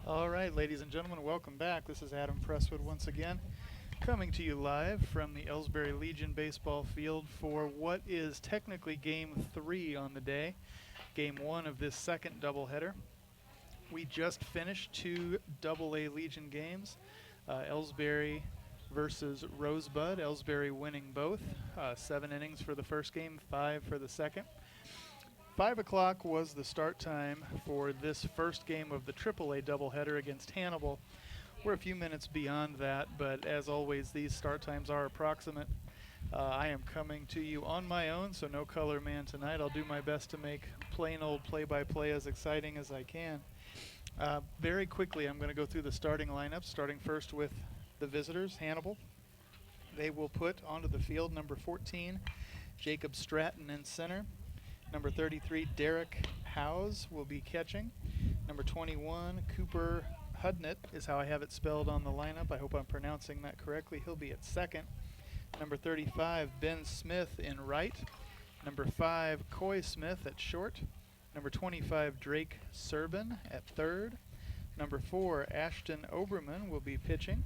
All right, ladies and gentlemen, welcome back. This is Adam Presswood once again, coming to you live from the Ellsbury Legion baseball field for what is technically Game 3 on the day, Game 1 of this second doubleheader. We just finished two Double-A Legion games, Ellsbury versus Rosebud. Ellsbury winning both, 7 innings for the first game, 5 for the second. 5 o'clock was the start time for this first game of the AAA doubleheader against Hannibal. We're a few minutes beyond that, but as always, these start times are approximate. I am coming to you on my own, so no color man tonight. I'll do my best to make plain old play-by-play as exciting as I can. Very quickly, I'm going to go through the starting lineup, starting first with the visitors, Hannibal. They will put onto the field number 14, Jacob Stratton in center. Number 33, Derek Howes will be catching. Number 21, Cooper Hudnett is how I have it spelled on the lineup. I hope I'm pronouncing that correctly. He'll be at second. Number 35, Ben Smith in right. Number 5, Coy Smith at short. Number 25, Drake Serban at third. Number 4, Ashton Oberman will be pitching.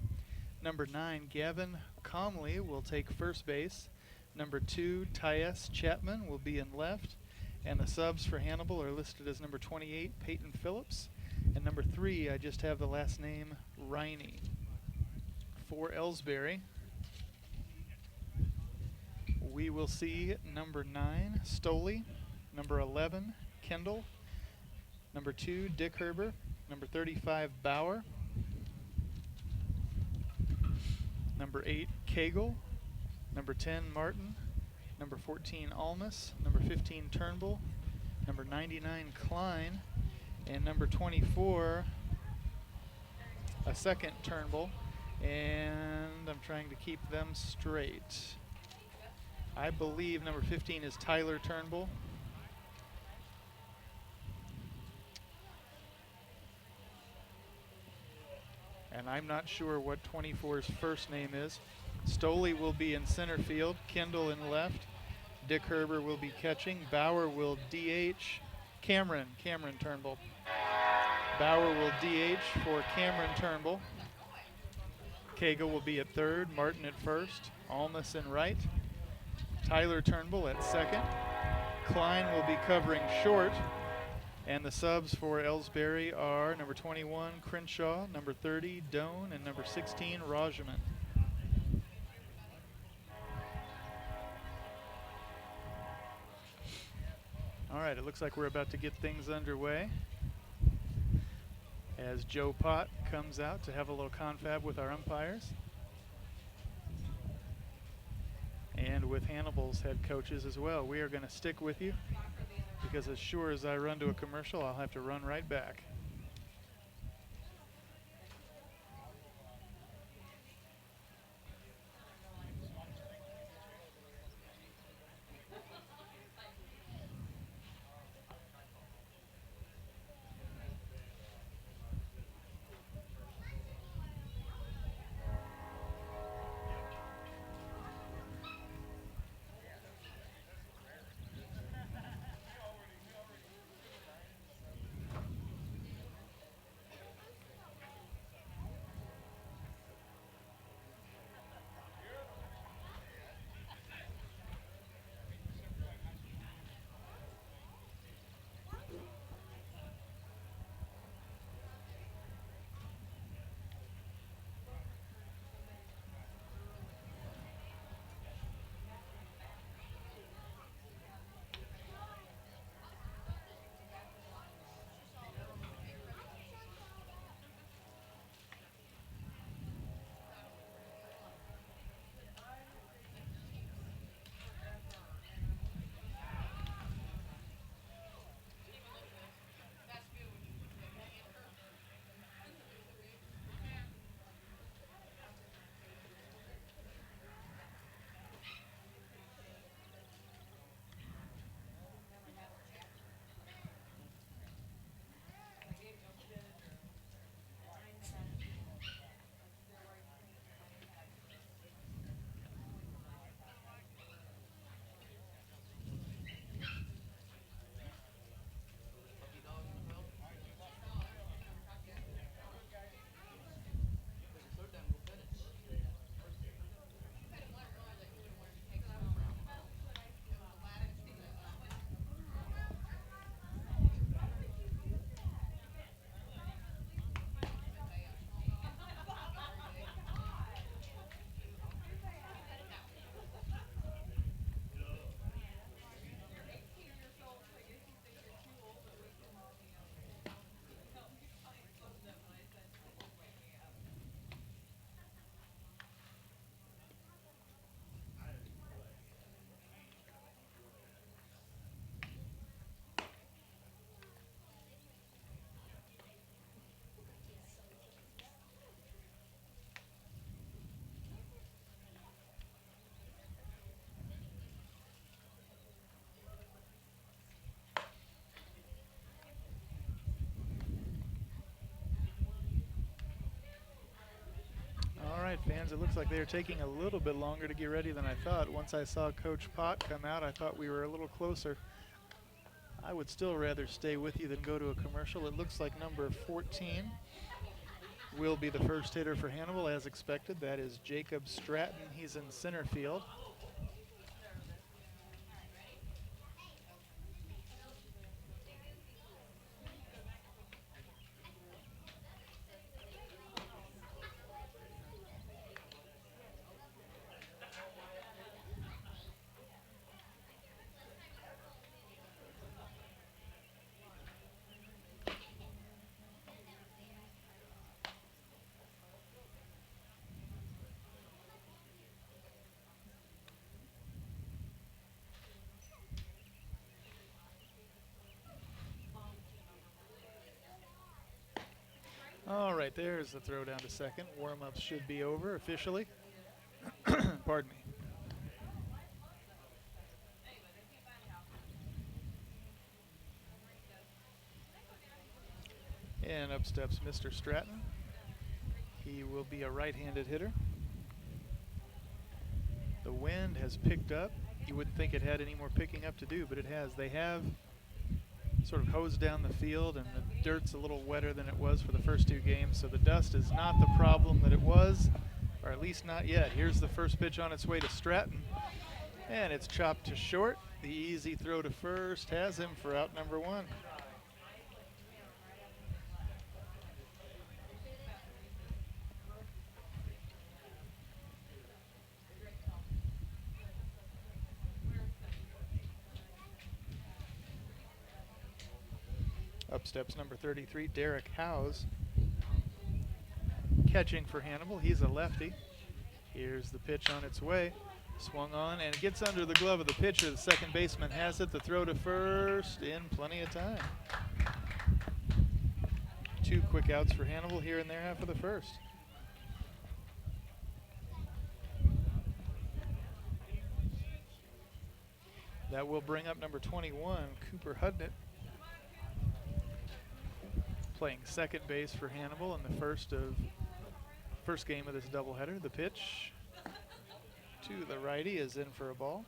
Number 9, Gavin Comley will take first base. Number 2, Tyus Chapman will be in left. And the subs for Hannibal are listed as number 28, Peyton Phillips. And number 3, I just have the last name, Riney. For Ellsbury, we will see number 9, Stoley. Number 11, Kendall. Number 2, Dick Herber. Number 35, Bauer. Number 8, Cagle. Number 10, Martin. Number 14, Almas. Number 15, Turnbull. Number 99, Klein. And number 24, a second Turnbull. And I'm trying to keep them straight. I believe number 15 is Tyler Turnbull. And I'm not sure what 24's first name is. Stoley will be in center field, Kendall in left, Dick Herber will be catching, Bauer will DH, Cameron Turnbull. Bauer will DH for Cameron Turnbull. Cagle will be at third, Martin at first, Almas in right, Tyler Turnbull at second, Klein will be covering short, and the subs for Ellsbury are number 21, Crenshaw, number 30, Doan, and number 16, Rajaman. All right, it looks like we're about to get things underway as Joe Pott comes out to have a little confab with our umpires and with Hannibal's head coaches as well. We are going to stick with you because as sure as I run to a commercial, I'll have to run right back. right, fans, it looks like they're taking a little bit longer to get ready than I thought. Once I saw Coach Pott come out, I thought we were a little closer. I would still rather stay with you than go to a commercial. It looks like number 14 will be the first hitter for Hannibal, as expected. That is Jacob Stratton. He's in center field. All right, there's the throw down to second. Warm-ups should be over officially. Pardon me. And up steps Mr. Stratton. He will be a right-handed hitter. The wind has picked up. You wouldn't think it had any more picking up to do, but it has. They have sort of hosed down the field, and the dirt's a little wetter than it was for the first two games, so the dust is not the problem that it was, or at least not yet. Here's the first pitch on its way to Stratton, and it's chopped to short. The easy throw to first has him for out number one. Up steps number 33, Derek Howes. Catching for Hannibal, he's a lefty. Here's the pitch on its way. Swung on, and it gets under the glove of the pitcher. The second baseman has it. The throw to first in plenty of time. 2 quick outs for Hannibal here in their half of the first. That will bring up number 21, Cooper Hudnett, playing second base for Hannibal in the first game of this doubleheader. The pitch to the righty is in for a ball.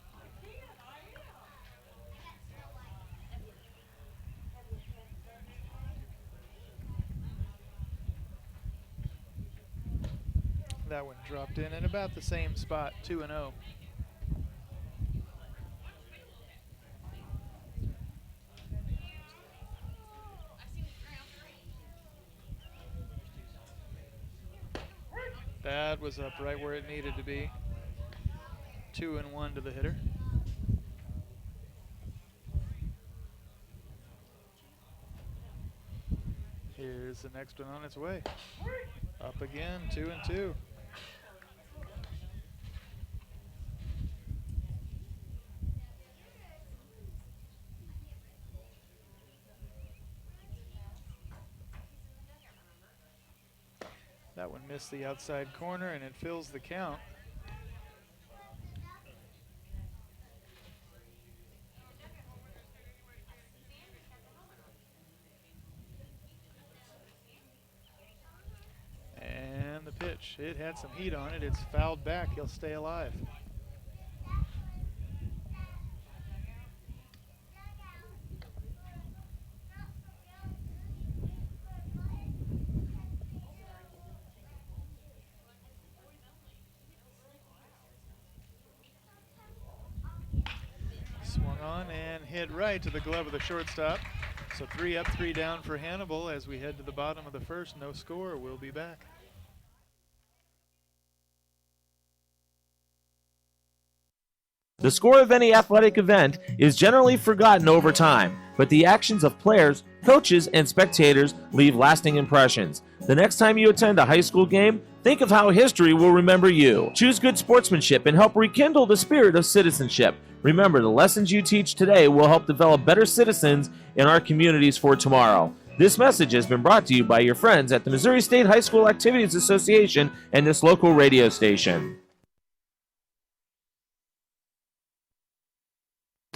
That one dropped in at about the same spot, 2-0. That was up right where it needed to be. 2-1 to the hitter. Here's the next one on its way. Up again, 2-2. That one missed the outside corner, and it fills the count. And the pitch, it had some heat on it. It's fouled back. He'll stay alive. And hit right to the glove of the shortstop. So 3 up, 3 down for Hannibal as we head to the bottom of the first. No score. We'll be back. The score of any athletic event is generally forgotten over time, but the actions of players, coaches, and spectators leave lasting impressions. The next time you attend a high school game, think of how history will remember you. Choose good sportsmanship and help rekindle the spirit of citizenship. Remember, the lessons you teach today will help develop better citizens in our communities for tomorrow. This message has been brought to you by your friends at the Missouri State High School Activities Association and this local radio station.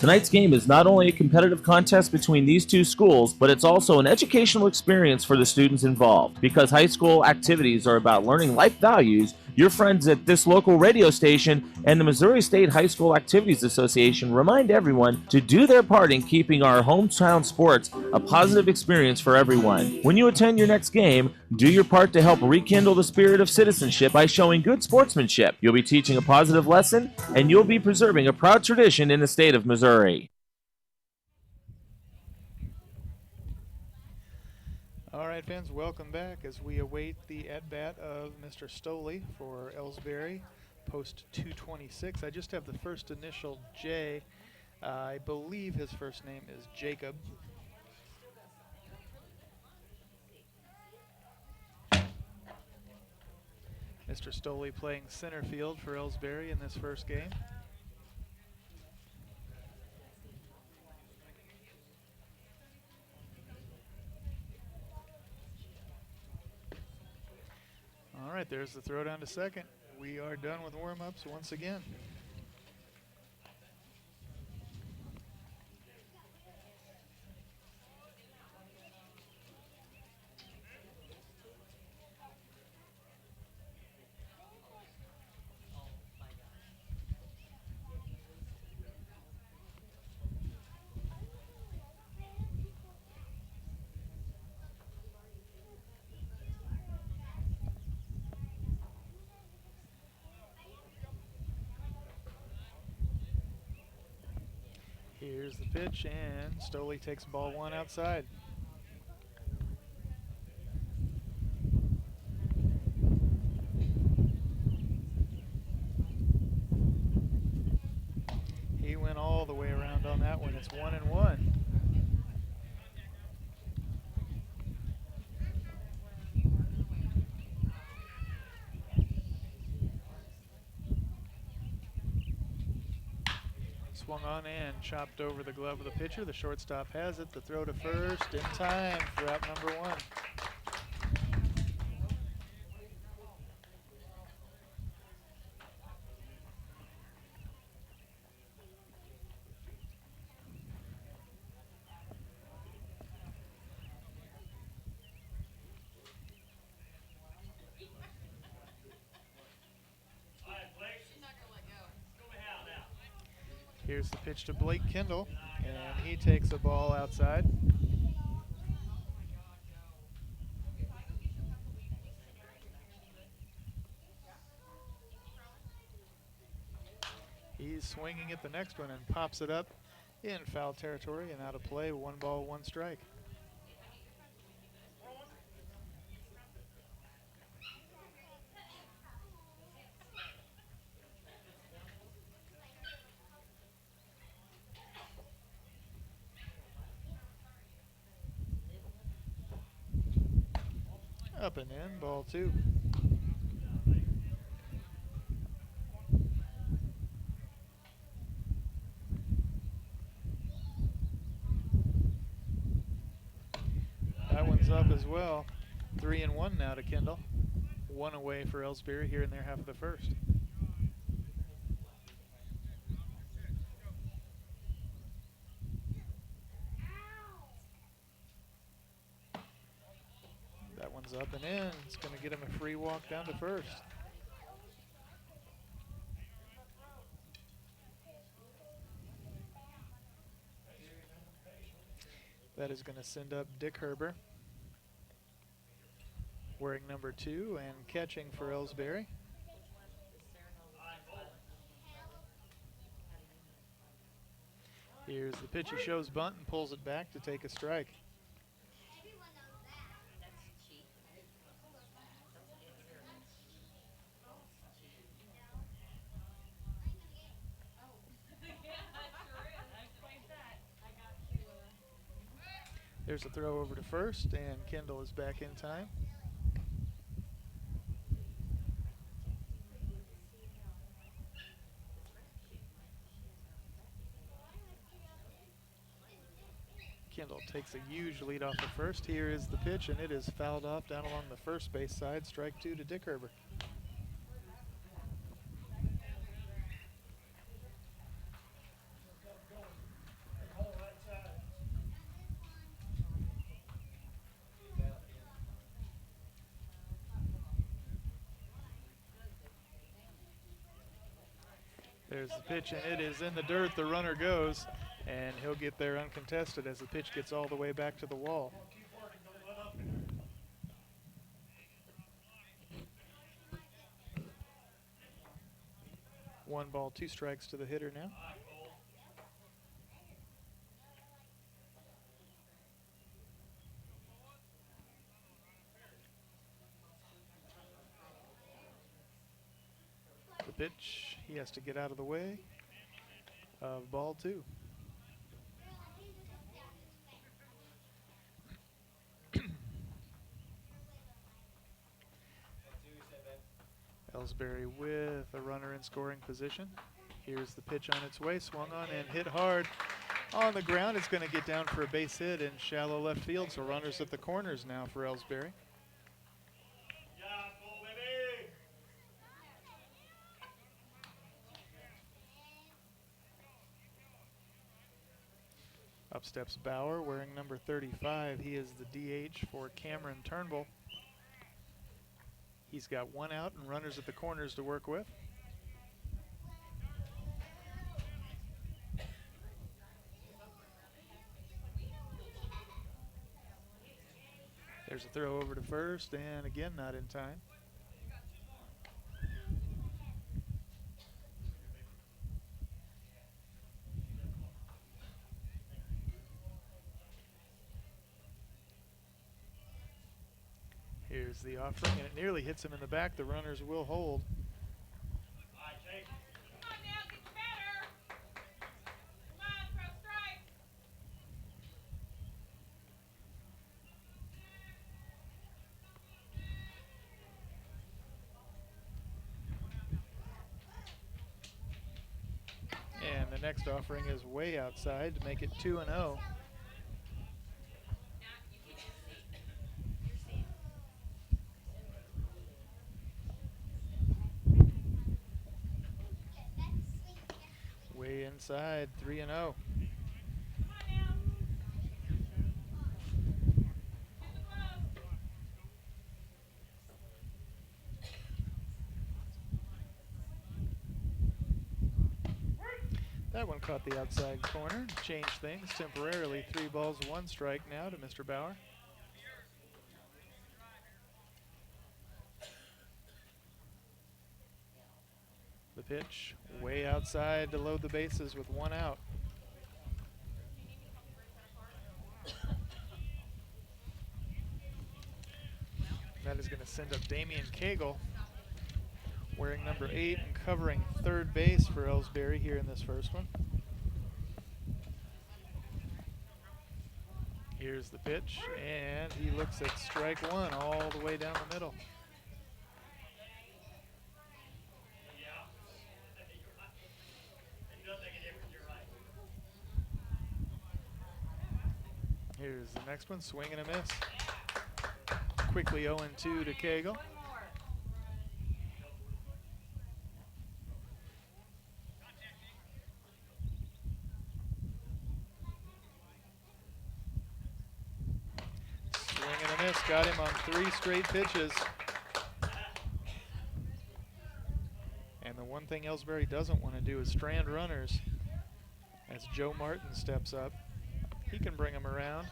Tonight's game is not only a competitive contest between these two schools, but it's also an educational experience for the students involved. Because high school activities are about learning life values, your friends at this local radio station and the Missouri State High School Activities Association remind everyone to do their part in keeping our hometown sports a positive experience for everyone. When you attend your next game, do your part to help rekindle the spirit of citizenship by showing good sportsmanship. You'll be teaching a positive lesson, and you'll be preserving a proud tradition in the state of Missouri. All right, fans, welcome back as we await the at-bat of Mr. Stoley for Ellsbury, post 226. I just have the first initial J. I believe his first name is Jacob. Mr. Stoley playing center field for Ellsbury in this first game. All right, there's the throw down to second. We are done with warm-ups once again. Here's the pitch, and Stoley takes ball one outside. He went all the way around on that one. It's 1-1. Swung on and chopped over the glove of the pitcher. The shortstop has it. The throw to first in time for out number one. Here's the pitch to Blake Kendall, and he takes a ball outside. He's swinging at the next one and pops it up in foul territory and out of play. 1 ball, 1 strike. Up and in, ball 2. That one's up as well. 3-1 now to Kendall. 1 away for Ellsbury here in their half of the first. That one's up and in. It's going to get him a free walk down to first. That is going to send up Dick Herber, wearing number 2 and catching for Ellsbury. Here's the pitch. He shows bunt and pulls it back to take a strike. There's a throw over to first, and Kendall is back in time. Kendall takes a huge lead off the first. Here is the pitch, and it is fouled off down along the first base side. Strike 2 to Dick Herber. There's the pitch, and it is in the dirt. The runner goes, and he'll get there uncontested as the pitch gets all the way back to the wall. One ball, two strikes to the hitter now. The pitch, he has to get out of the way of ball two. Ellsbury with a runner in scoring position. Here's the pitch on its way, swung on and hit hard on the ground. It's going to get down for a base hit in shallow left field, so runners at the corners now for Ellsbury. Up steps Bauer, wearing number 35. He is the DH for Cameron Turnbull. He's got one out and runners at the corners to work with. There's a throw over to first, and again not in time. Here's the offering, and it nearly hits him in the back. The runners will hold. And the next offering is way outside to make it 2-0. Way inside, 3-0. That one caught the outside corner, changed things temporarily. 3 balls, 1 strike now to Mr. Bauer. The pitch way outside to load the bases with 1 out. That is going to send up Damian Cagle, wearing number 8 and covering third base for Ellsbury here in this first one. Here's the pitch, and he looks at strike 1 all the way down the middle. Here's the next one, swing and a miss. Quickly 0-2 to Cagle. Swing and a miss, got him on 3 straight pitches. And the one thing Ellsbury doesn't want to do is strand runners. As Joe Martin steps up, he can bring him around.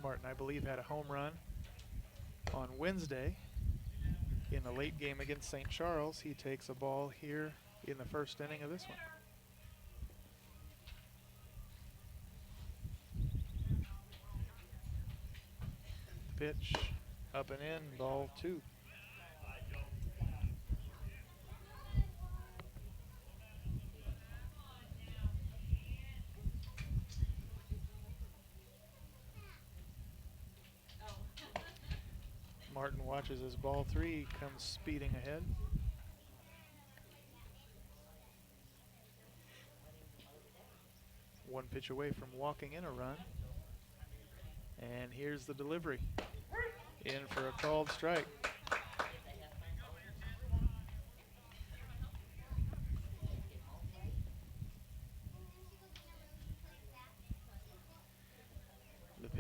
Martin, I believe, had a home run on Wednesday in the late game against St. Charles. He takes a ball here in the first inning of this one. Pitch up and in, ball 2. Martin watches as ball 3 comes speeding ahead. One pitch away from walking in a run. And here's the delivery. In for a called strike.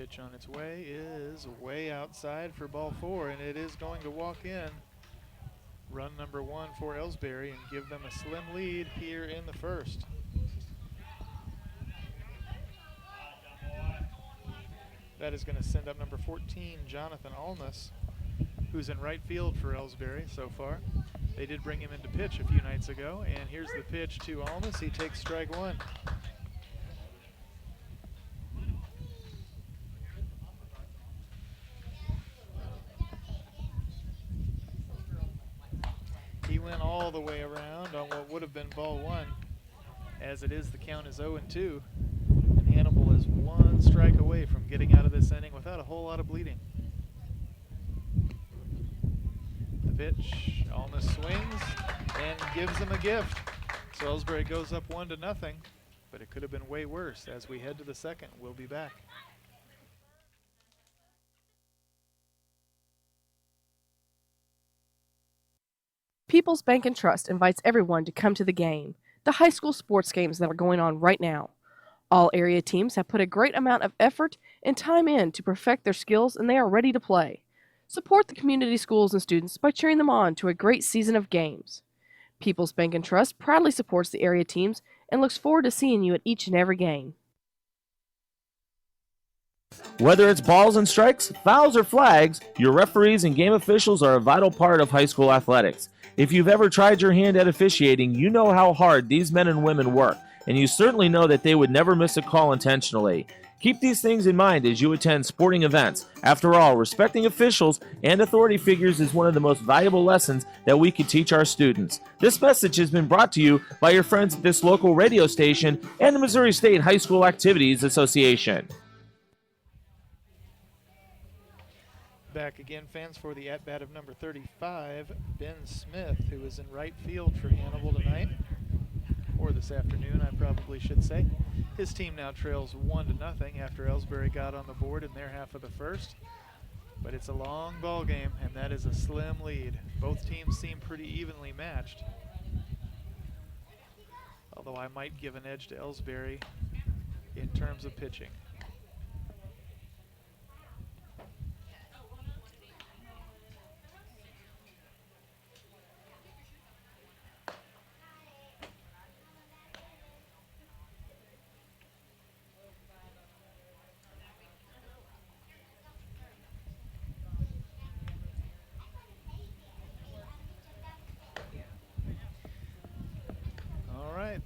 pitch on its way is way outside for ball 4, and it is going to walk in. Run number 1 for Ellsbury and give them a slim lead here in the first. That is going to send up number 14, Jonathan Almas, who's in right field for Ellsbury so far. They did bring him into pitch a few nights ago, and here's the pitch to Almas. He takes strike 1. He went all the way around on what would have been ball 1. As it is, the count is 0-2, and Hannibal is 1 strike away from getting out of this inning without a whole lot of bleeding. The pitch, Almas swings and gives him a gift. So Ellsbury goes up 1-0, but it could have been way worse. As we head to the second, we'll be back. People's Bank and Trust invites everyone to come to the game, the high school sports games that are going on right now. All area teams have put a great amount of effort and time in to perfect their skills, and they are ready to play. Support the community schools and students by cheering them on to a great season of games. People's Bank and Trust proudly supports the area teams and looks forward to seeing you at each and every game. Whether it's balls and strikes, fouls, or flags, your referees and game officials are a vital part of high school athletics. If you've ever tried your hand at officiating, you know how hard these men and women work, and you certainly know that they would never miss a call intentionally. Keep these things in mind as you attend sporting events. After all, respecting officials and authority figures is one of the most valuable lessons that we could teach our students. This message has been brought to you by your friends at this local radio station and the Missouri State High School Activities Association. Back again, fans, for the at-bat of number 35, Ben Smith, who is in right field for Hannibal tonight, or this afternoon, I probably should say. His team now trails 1-0 after Ellsbury got on the board in their half of the first. But it's a long ball game, and that is a slim lead. Both teams seem pretty evenly matched, although I might give an edge to Ellsbury in terms of pitching.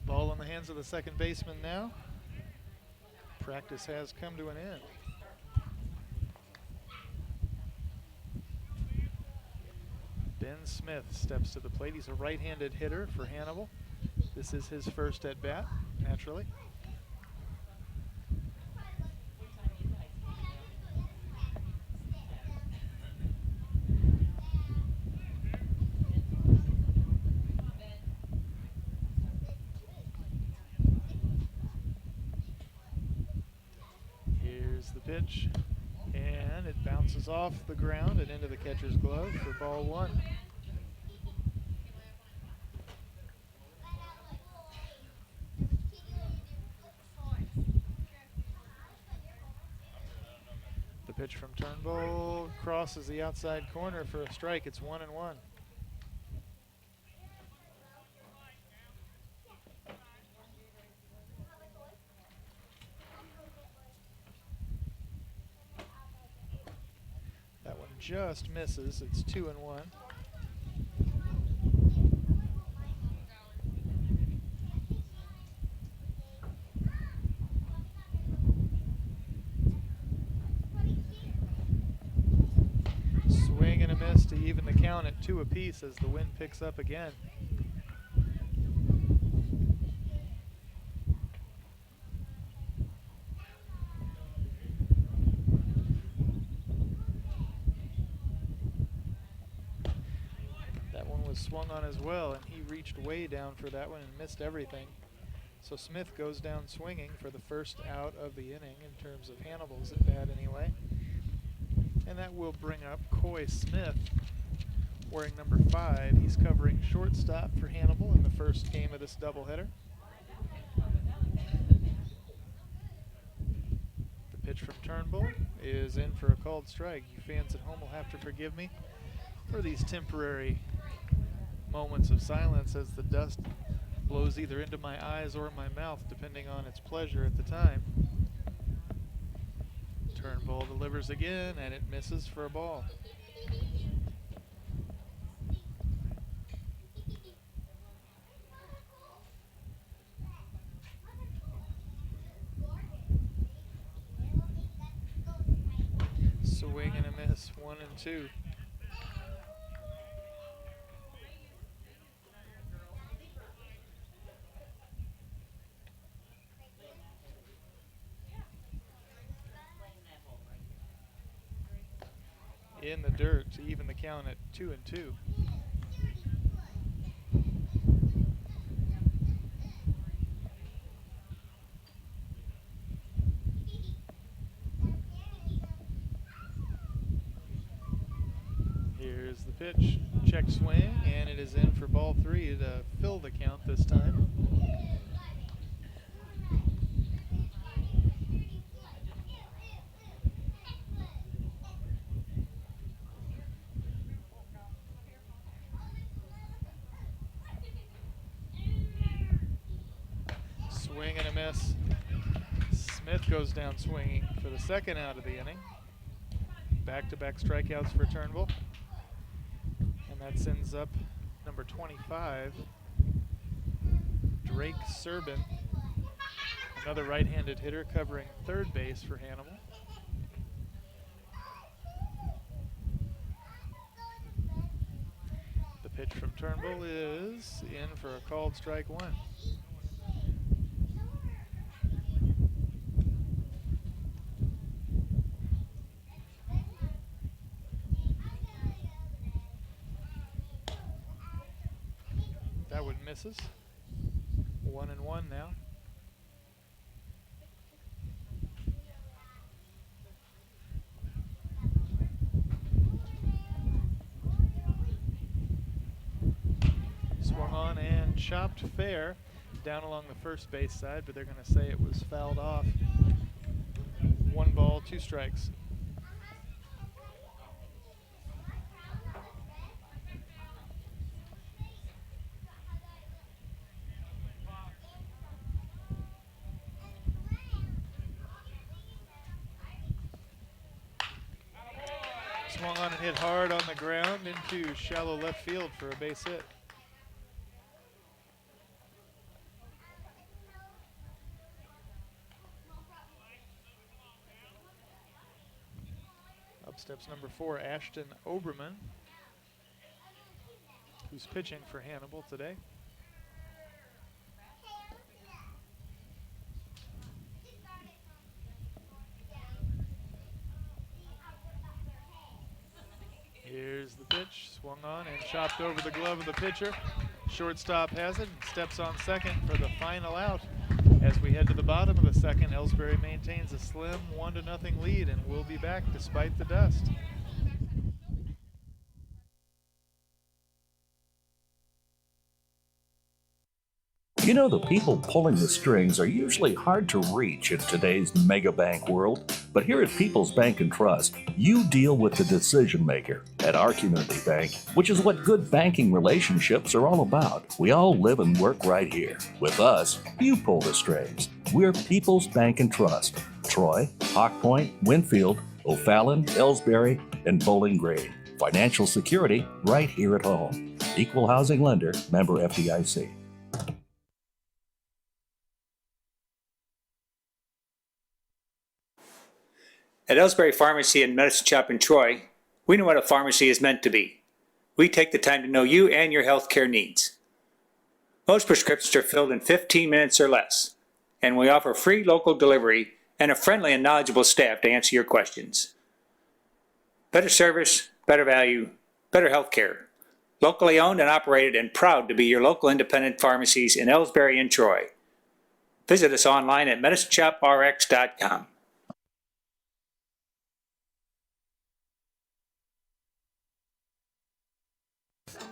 Ball in the hands of the second baseman now. Practice has come to an end. Ben Smith steps to the plate. He's a right-handed hitter for Hannibal. This is his first at-bat, naturally. Pitch, and it bounces off the ground and into the catcher's glove for ball 1. The pitch from Turnbull crosses the outside corner for a strike. It's 1-1. Just misses. It's 2-1. Swing and a miss to even the count at 2 apiece as the wind picks up again. Swung on as well, and he reached way down for that one and missed everything. So Smith goes down swinging for the first out of the inning in terms of Hannibal's at bat anyway. And that will bring up Coy Smith, wearing number 5. He's covering shortstop for Hannibal in the first game of this doubleheader. The pitch from Turnbull is in for a called strike. You fans at home will have to forgive me for these temporary moments of silence as the dust blows either into my eyes or my mouth, depending on its pleasure at the time. Turnbull delivers again, and it misses for a ball. Swing and a miss, 1-2. In the dirt to even the count at 2-2. Here's the pitch, check swing, and it is in for ball 3 to fill the count this time. Swing and a miss. Smith goes down swinging for the second out of the inning. Back-to-back strikeouts for Turnbull. And that sends up number 25, Drake Serbin, another right-handed hitter covering third base for Hannibal. The pitch from Turnbull is in for a called strike 1. That one misses. 1-1 now. Swung on and chopped fair down along the first base side, but they're going to say it was fouled off. 1 ball, 2 strikes. Swung on and hit hard on the ground into shallow left field for a base hit. Up steps number 4, Ashton Oberman, who's pitching for Hannibal today. Here's the pitch, swung on and chopped over the glove of the pitcher. Shortstop has it and steps on second for the final out. As we head to the bottom of the second, Ellsbury maintains a slim 1-0 lead and will be back despite the dust. You know, the people pulling the strings are usually hard to reach in today's mega bank world. But here at People's Bank and Trust, you deal with the decision maker. At our community bank, which is what good banking relationships are all about, we all live and work right here. With us, you pull the strings. We're People's Bank and Trust. Troy, Hawk Point, Winfield, O'Fallon, Ellsbury, and Bowling Green. Financial security right here at home. Equal housing lender, member FDIC. At Ellsbury Pharmacy and Medicine Shop in Troy, we know what a pharmacy is meant to be. We take the time to know you and your healthcare needs. Most prescriptions are filled in 15 minutes or less, and we offer free local delivery and a friendly and knowledgeable staff to answer your questions. Better service, better value, better healthcare. Locally owned and operated and proud to be your local independent pharmacies in Ellsbury and Troy. Visit us online at medicineshoprx.com.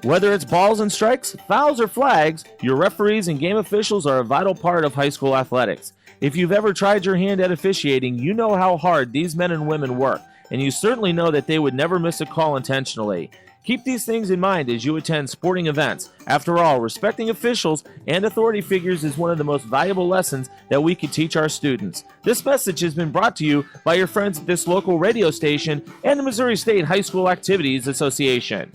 Whether it's balls and strikes, fouls, or flags, your referees and game officials are a vital part of high school athletics. If you've ever tried your hand at officiating, you know how hard these men and women work, and you certainly know that they would never miss a call intentionally. Keep these things in mind as you attend sporting events. After all, respecting officials and authority figures is one of the most valuable lessons that we can teach our students. This message has been brought to you by your friends at this local radio station and the Missouri State High School Activities Association.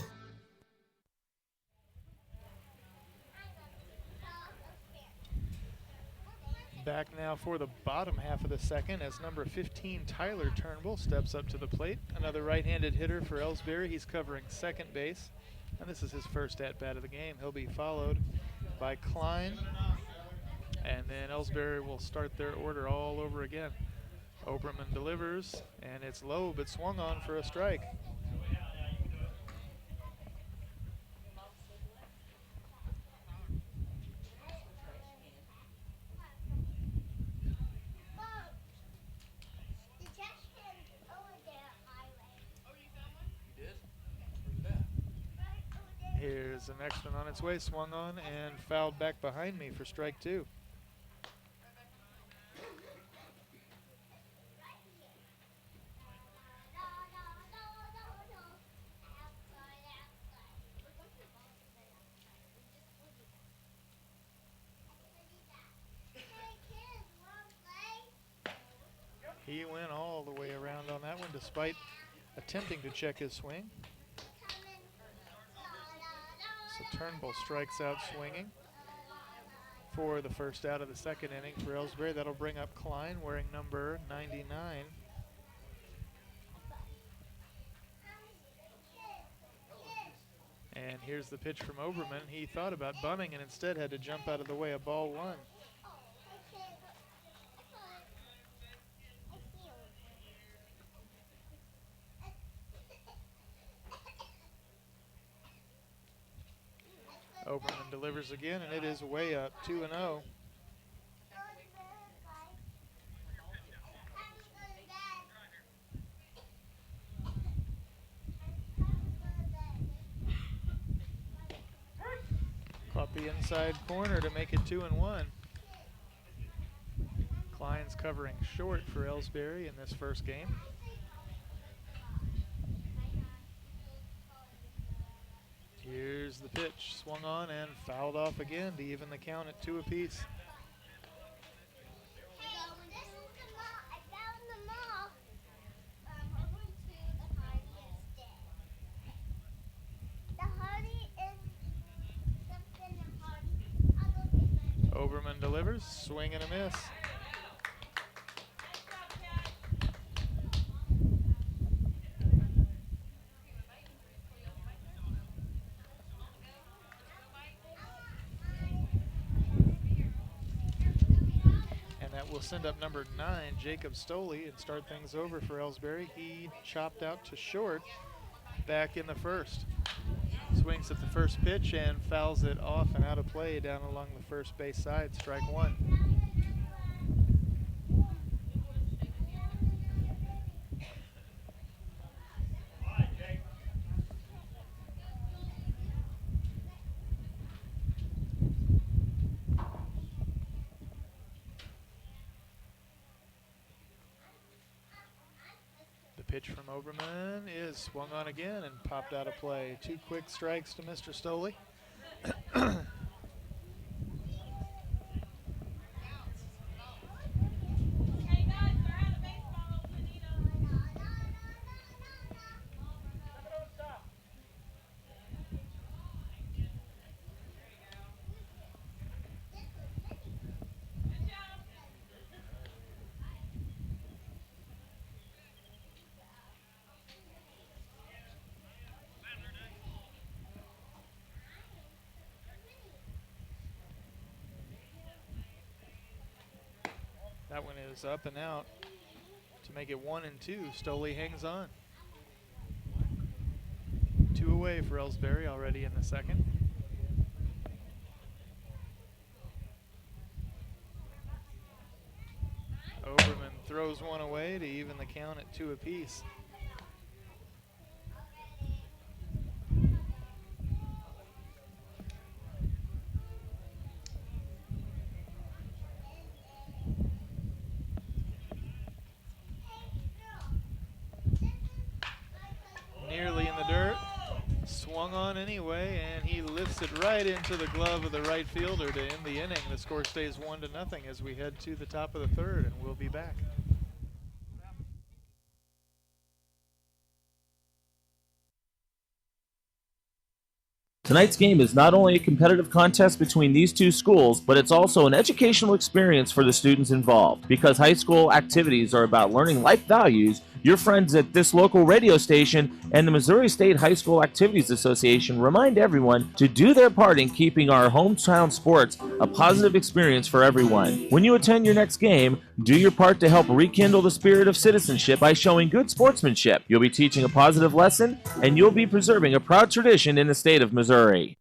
Back now for the bottom half of the second as number 15, Tyler Turnbull, steps up to the plate. Another right-handed hitter for Ellsbury. He's covering second base, and this is his first at-bat of the game. He'll be followed by Klein, and then Ellsbury will start their order all over again. Oberman delivers, and it's low but swung on for a strike. Here's the next one on its way, swung on and fouled back behind me for strike two. He went all the way around on that one despite attempting to check his swing. So Turnbull strikes out swinging for the first out of the second inning for Ellsbury. That'll bring up Klein wearing number 99. And here's the pitch from Oberman. He thought about bunting and instead had to jump out of the way of ball one. Oberman delivers again, and it is way up, 2-0. Caught the inside corner to make it 2-1. Klein's covering short for Ellsbury in this first game. Here's the pitch, swung on and fouled off again to even the count at 2 apiece. Oberman delivers, swing and a miss. Will send up number 9, Jacob Stoley, and start things over for Ellsbury. He chopped out to short back in the first. Swings at the first pitch and fouls it off and out of play down along the first base side, strike one. Pitch from Oberman is swung on again and popped out of play. 2 quick strikes to Mr. Stoley. That one is up and out to make it 1-2. Stoley hangs on. 2 away for Ellsbury already in the second. Oberman throws one away to even the count at 2 apiece. anyway, and he lifts it right into the glove of the right fielder to end the inning. The score stays 1-0 as we head to the top of the third, and we'll be back. Tonight's game is not only a competitive contest between these two schools, but it's also an educational experience for the students involved. Because high school activities are about learning life values, your friends at this local radio station and the Missouri State High School Activities Association remind everyone to do their part in keeping our hometown sports a positive experience for everyone. When you attend your next game, do your part to help rekindle the spirit of citizenship by showing good sportsmanship. You'll be teaching a positive lesson, and you'll be preserving a proud tradition in the state of Missouri.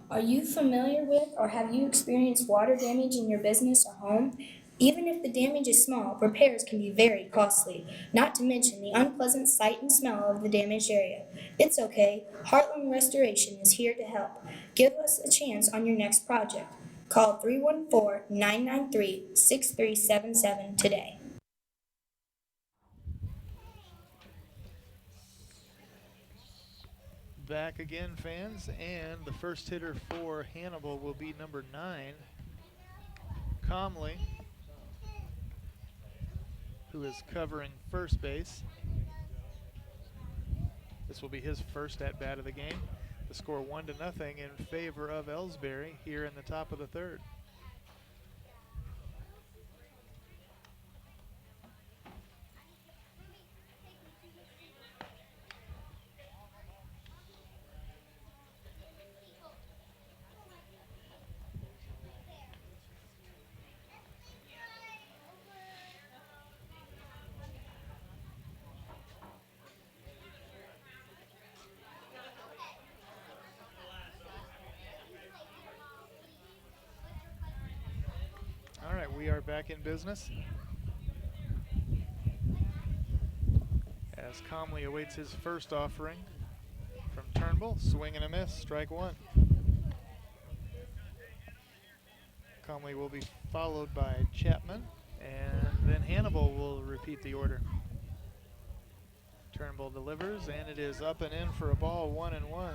Are you familiar with or have you experienced water damage in your business or home? Even if the damage is small, repairs can be very costly, not to mention the unpleasant sight and smell of the damaged area. It's okay. Heartland Restoration is here to help. Give us a chance on your next project. Call 314-993-6377 today. Back again, fans, and the first hitter for Hannibal will be number 9, Comley, who is covering first base. This will be his first at-bat of the game. The score 1-0 in favor of Ellsbury here in the top of the third. All right, we are back in business as Comley awaits his first offering from Turnbull. Swing and a miss, strike one. Comley will be followed by Chapman, and then Hannibal will repeat the order. Turnbull delivers, and it is up and in for a ball, 1-1.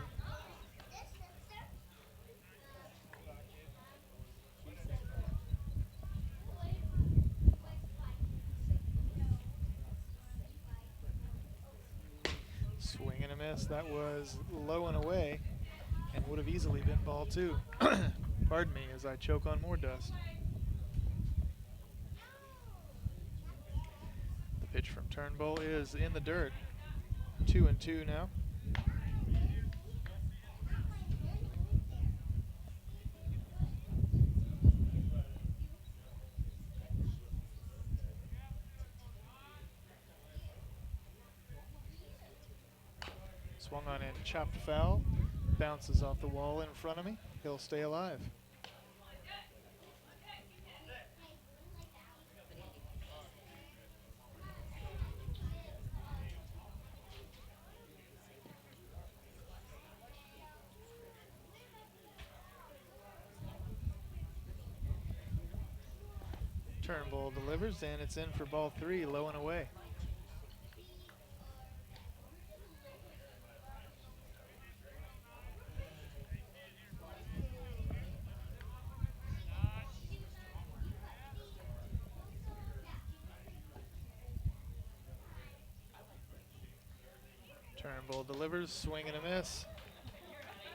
Swing and a miss. That was low and away and would have easily been ball 2. Pardon me as I choke on more dust. The pitch from Turnbull is in the dirt. 2-2 now. Swung on and chopped foul. Bounces off the wall in front of me. He'll stay alive. Turnbull delivers, and it's in for ball 3, low and away. Turnbull delivers, swing and a miss.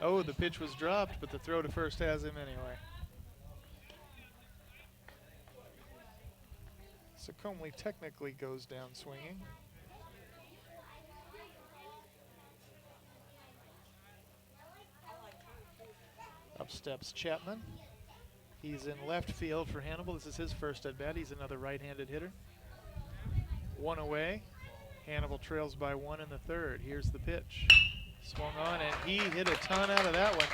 Oh, the pitch was dropped, but the throw to first has him anyway. So Comley technically goes down swinging. Up steps Chapman. He's in left field for Hannibal. This is his first at bat. He's another right-handed hitter. One away. Hannibal trails by 1 in the third. Here's the pitch. Swung on, and he hit a ton out of that one.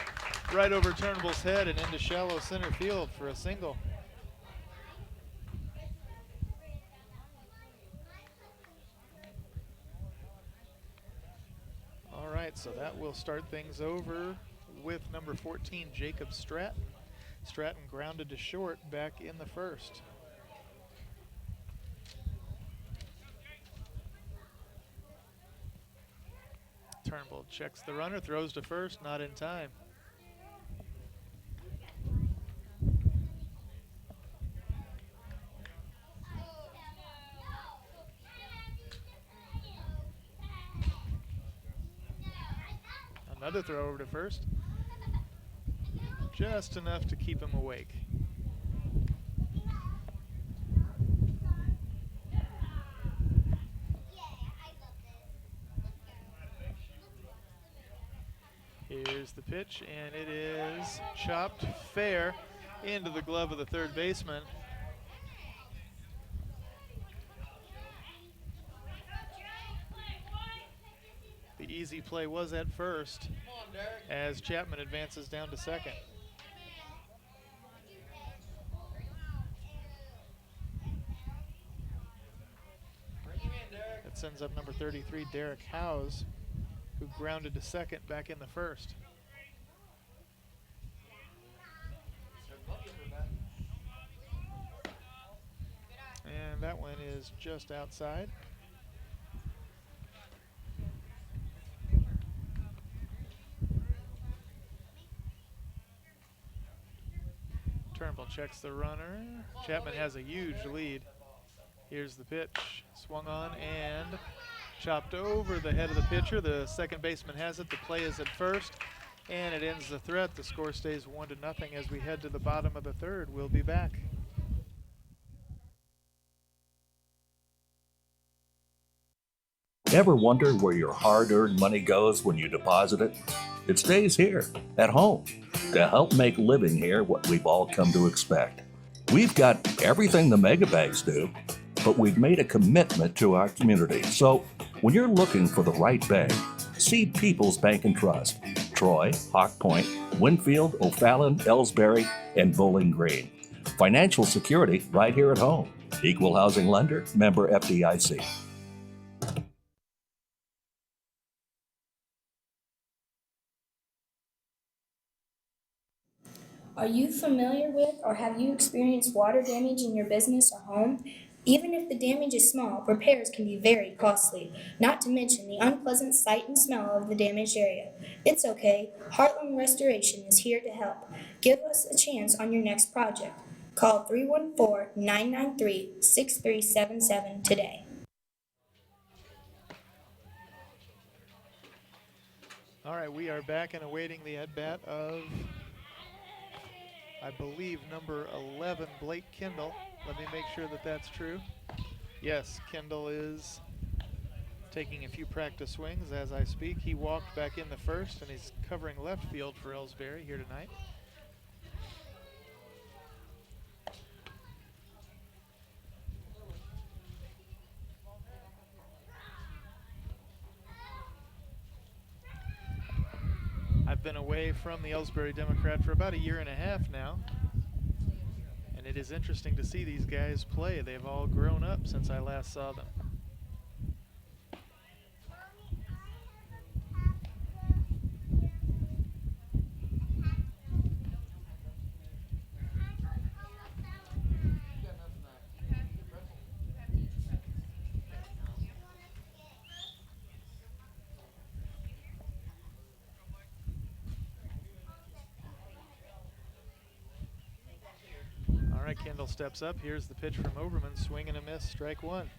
Right over Turnbull's head and into shallow center field for a single. All right, so that will start things over with number 14, Jacob Stratton. Stratton grounded to short back in the first. Turnbull checks the runner, throws to first, not in time. Another throw over to first. Just enough to keep him awake. Here's the pitch, and it is chopped fair into the glove of the third baseman. The easy play was at first as Chapman advances down to second. That sends up number 33, Derek Howes, who grounded to second back in the first. And that one is just outside. Turnbull checks the runner. Chapman has a huge lead. Here's the pitch, swung on and chopped over the head of the pitcher. The second baseman has it. The play is at first, and it ends the threat. The score stays 1-0 as we head to the bottom of the third. We'll be back. Ever wonder where your hard-earned money goes when you deposit it? It stays here, at home, to help make living here what we've all come to expect. We've got everything the mega banks do, but we've made a commitment to our community. So when you're looking for the right bank, see People's Bank and Trust. Troy, Hawk Point, Winfield, O'Fallon, Ellsbury, and Bowling Green. Financial security right here at home. Equal housing lender, member FDIC. Are you familiar with or have you experienced water damage in your business or home? Even if the damage is small, repairs can be very costly, not to mention the unpleasant sight and smell of the damaged area. It's okay. Heartland Restoration is here to help. Give us a chance on your next project. Call 314-993-6377 today. All right, we are back and awaiting the at-bat of, I believe, number 11, Blake Kendall. Let me make sure that that's true. Yes, Kendall is taking a few practice swings as I speak. He walked back in the first, and he's covering left field for Ellsbury here tonight. I've been away from the Ellsbury Democrat for about a year and a half now. And it is interesting to see these guys play. They've all grown up since I last saw them. All right, Kendall steps up. Here's the pitch from Overman. Swing and a miss, strike one.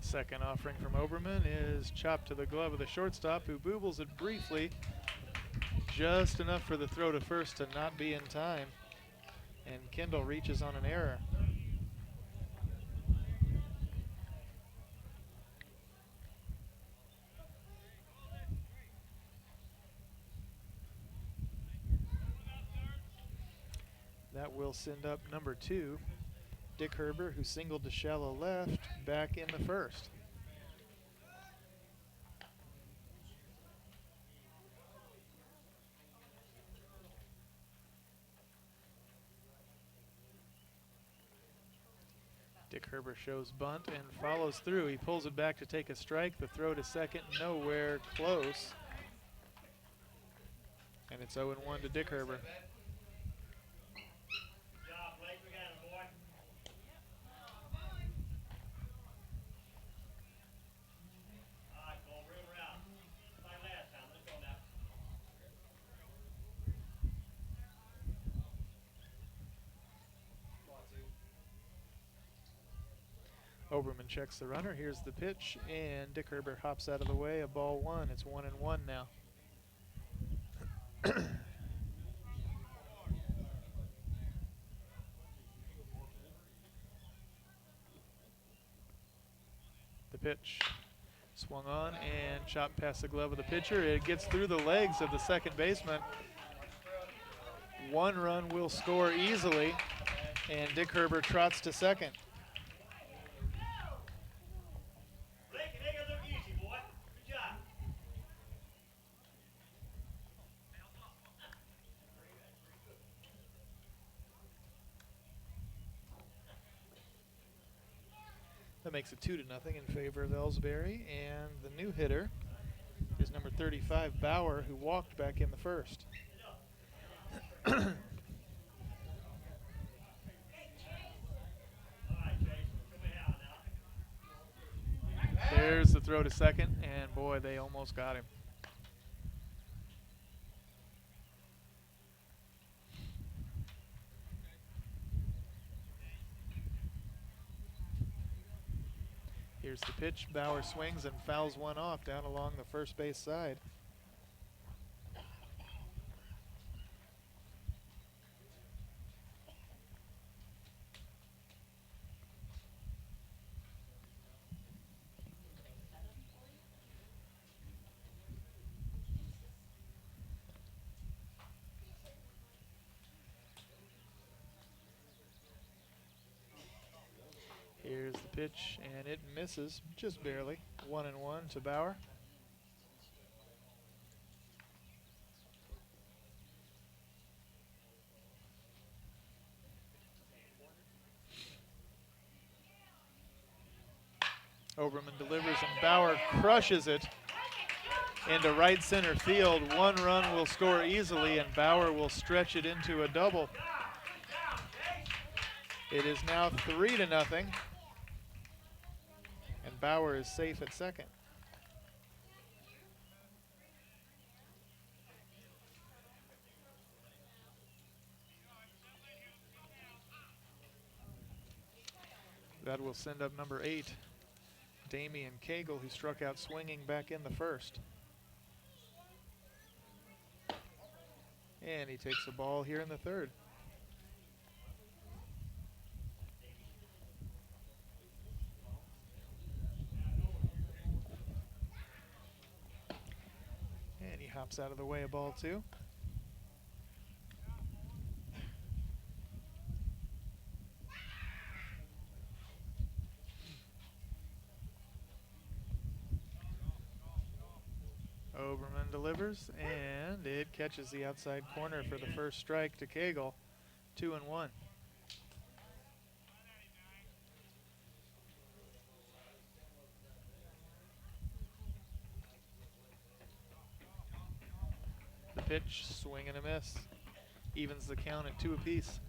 Second offering from Overman is chopped to the glove of the shortstop, who boobles it briefly, just enough for the throw to first to not be in time. And Kendall reaches on an error. That will send up number 2, Dick Herber, who singled to shallow left, back in the first. Dick Herber shows bunt and follows through. He pulls it back to take a strike. The throw to second, nowhere close. And it's 0-1 to Dick Herber. Oberman checks the runner. Here's the pitch, and Dick Herber hops out of the way. A ball one. It's 1-1 now. The pitch swung on and chopped past the glove of the pitcher. It gets through the legs of the second baseman. One run will score easily, and Dick Herber trots to second. That makes it 2-0 in favor of Ellsbury, and the new hitter is number 35, Bauer, who walked back in the first. There's the throw to second, and boy, they almost got him. Here's the pitch. Bauer swings and fouls one off down along the first base side. Here's the pitch, and it misses just barely. 1-1 to Bauer. Oberman delivers, and Bauer crushes it into right center field. One run will score easily, and Bauer will stretch it into a double. It is now 3-0. And Bauer is safe at second. That will send up number 8, Damian Cagle, who struck out swinging back in the first. And he takes the ball here in the third. Hops out of the way of ball two. Oberman delivers, and it catches the outside corner for the first strike to Cagle. 2-1. Pitch, swing and a miss. Evens the count at 2 apiece.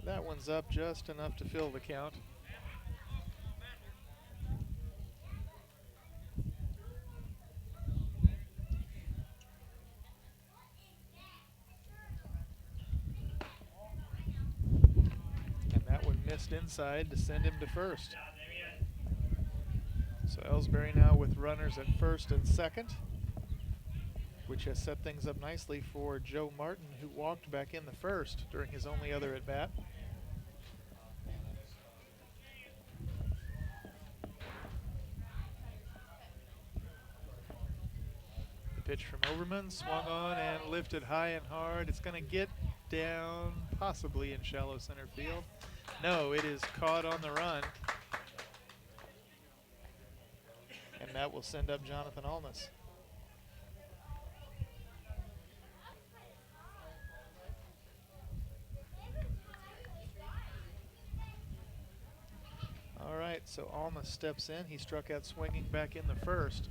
That one's up just enough to fill the count. Inside to send him to first. So Ellsbury now with runners at first and second, which has set things up nicely for Joe Martin, who walked back in the first during his only other at bat. The pitch from Oberman, swung on and lifted high and hard. It's going to get down possibly in shallow center field. No, it is caught on the run. And and that will send up Jonathan Almas. All right, so Almas steps in. He struck out swinging back in the first.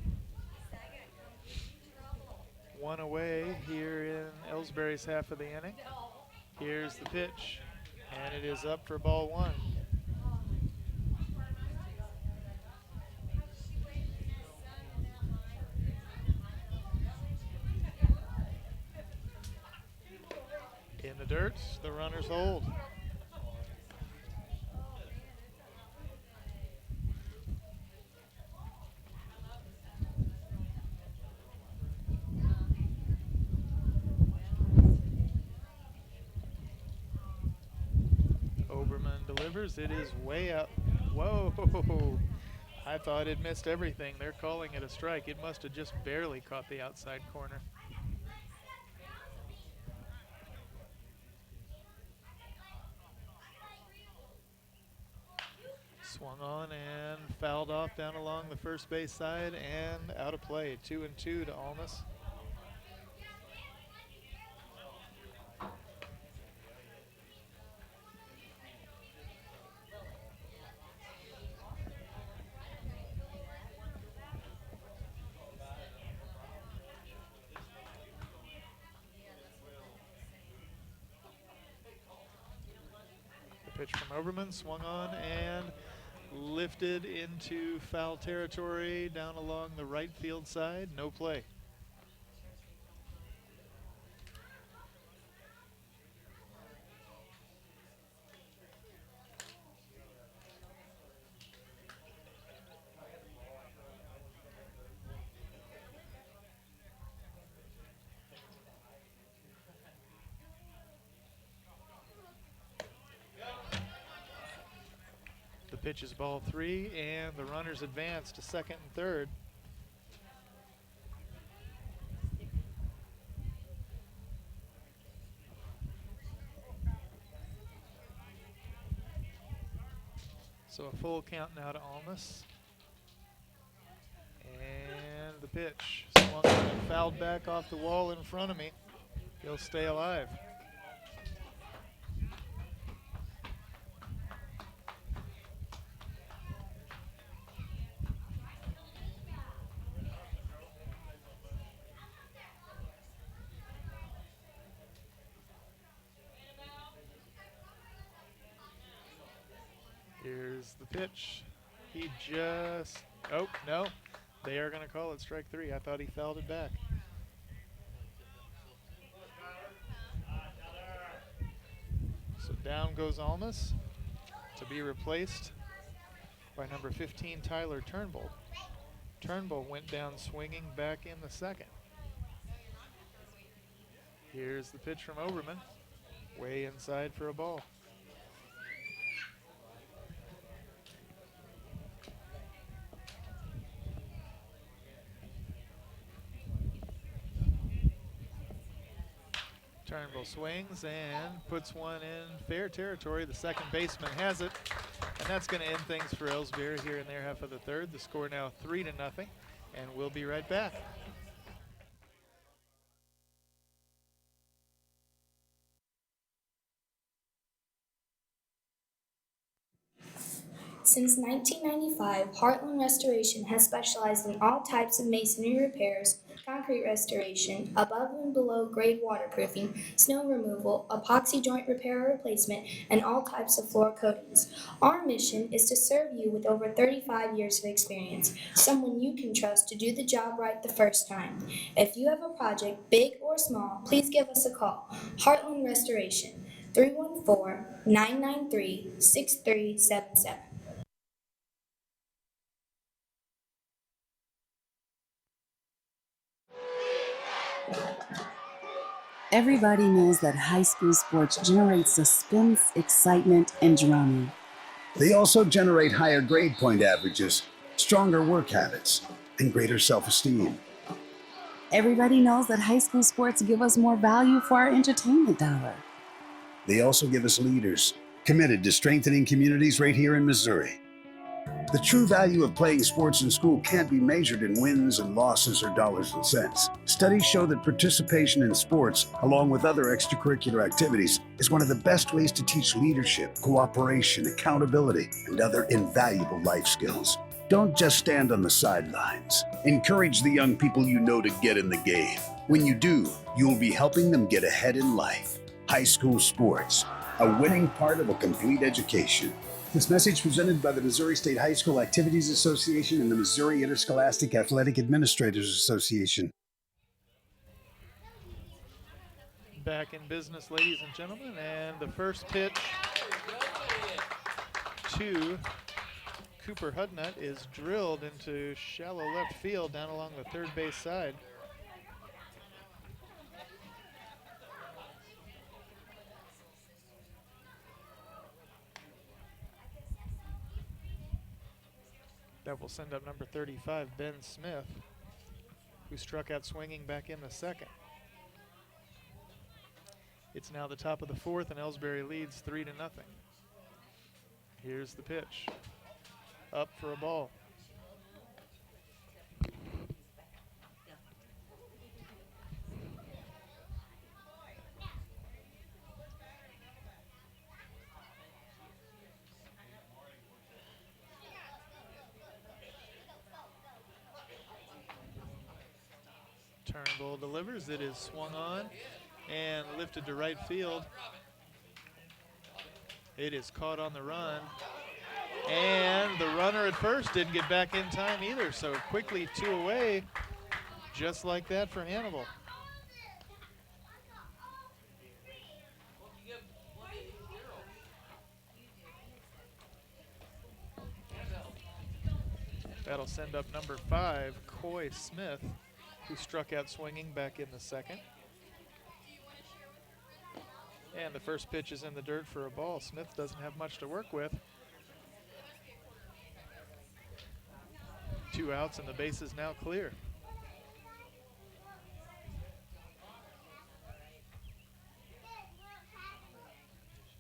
One away here in Ellsbury's half of the inning. Here's the pitch, and it is up for ball one. In the dirt, the runners hold. Oberman delivers. It is way up. Whoa! I thought it missed everything. They're calling it a strike. It must have just barely caught the outside corner. Swung on and fouled off down along the first base side and out of play. 2-2 to Almas. The pitch from Oberman, swung on and lifted into foul territory down along the right field side. No play. The pitch is ball three, and the runners advance to second and third. So a full count now to Almas. And the pitch swung on and fouled back off the wall in front of me. He'll stay alive. Here's the pitch. He just, oh, no. They are going to call it strike three. I thought he fouled it back. So down goes Almas to be replaced by number 15, Tyler Turnbull. Turnbull went down swinging back in the second. Here's the pitch from Oberman. Way inside for a ball. Turnbull swings and puts one in fair territory. The second baseman has it, and that's going to end things for Ellsbury here in their half of the third. The score now 3-0, and we'll be right back. Since 1995, Heartland Restoration has specialized in all types of masonry repairs, concrete restoration, above and below grade waterproofing, snow removal, epoxy joint repair or replacement, and all types of floor coatings. Our mission is to serve you with over 35 years of experience, someone you can trust to do the job right the first time. If you have a project, big or small, please give us a call. Heartland Restoration, 314-993-6377. Everybody knows that high school sports generate suspense, excitement, and drama. They also generate higher grade point averages, stronger work habits, and greater self-esteem. Everybody knows that high school sports give us more value for our entertainment dollar. They also give us leaders committed to strengthening communities right here in Missouri. The true value of playing sports in school can't be measured in wins and losses or dollars and cents. Studies show that participation in sports, along with other extracurricular activities, is one of the best ways to teach leadership, cooperation, accountability, and other invaluable life skills. Don't just stand on the sidelines. Encourage the young people you know to get in the game. When you do, you'll be helping them get ahead in life. High school sports, a winning part of a complete education. This message presented by the Missouri State High School Activities Association and the Missouri Interscholastic Athletic Administrators Association. Back in business, ladies and gentlemen, and the first pitch to Cooper Hudnut is drilled into shallow left field down along the third base side. That will send up number 35, Ben Smith, who struck out swinging back in the second. It's now the top of the fourth, and Ellsbury leads 3-0. Here's the pitch. Up for a ball. Turnbull delivers. It is swung on and lifted to right field. It is caught on the run. And the runner at first didn't get back in time either, so quickly 2 away, just like that for Hannibal. That'll send up number 5, Coy Smith, who struck out swinging back in the second. And the first pitch is in the dirt for a ball. Smith doesn't have much to work with. 2 outs and the base is now clear.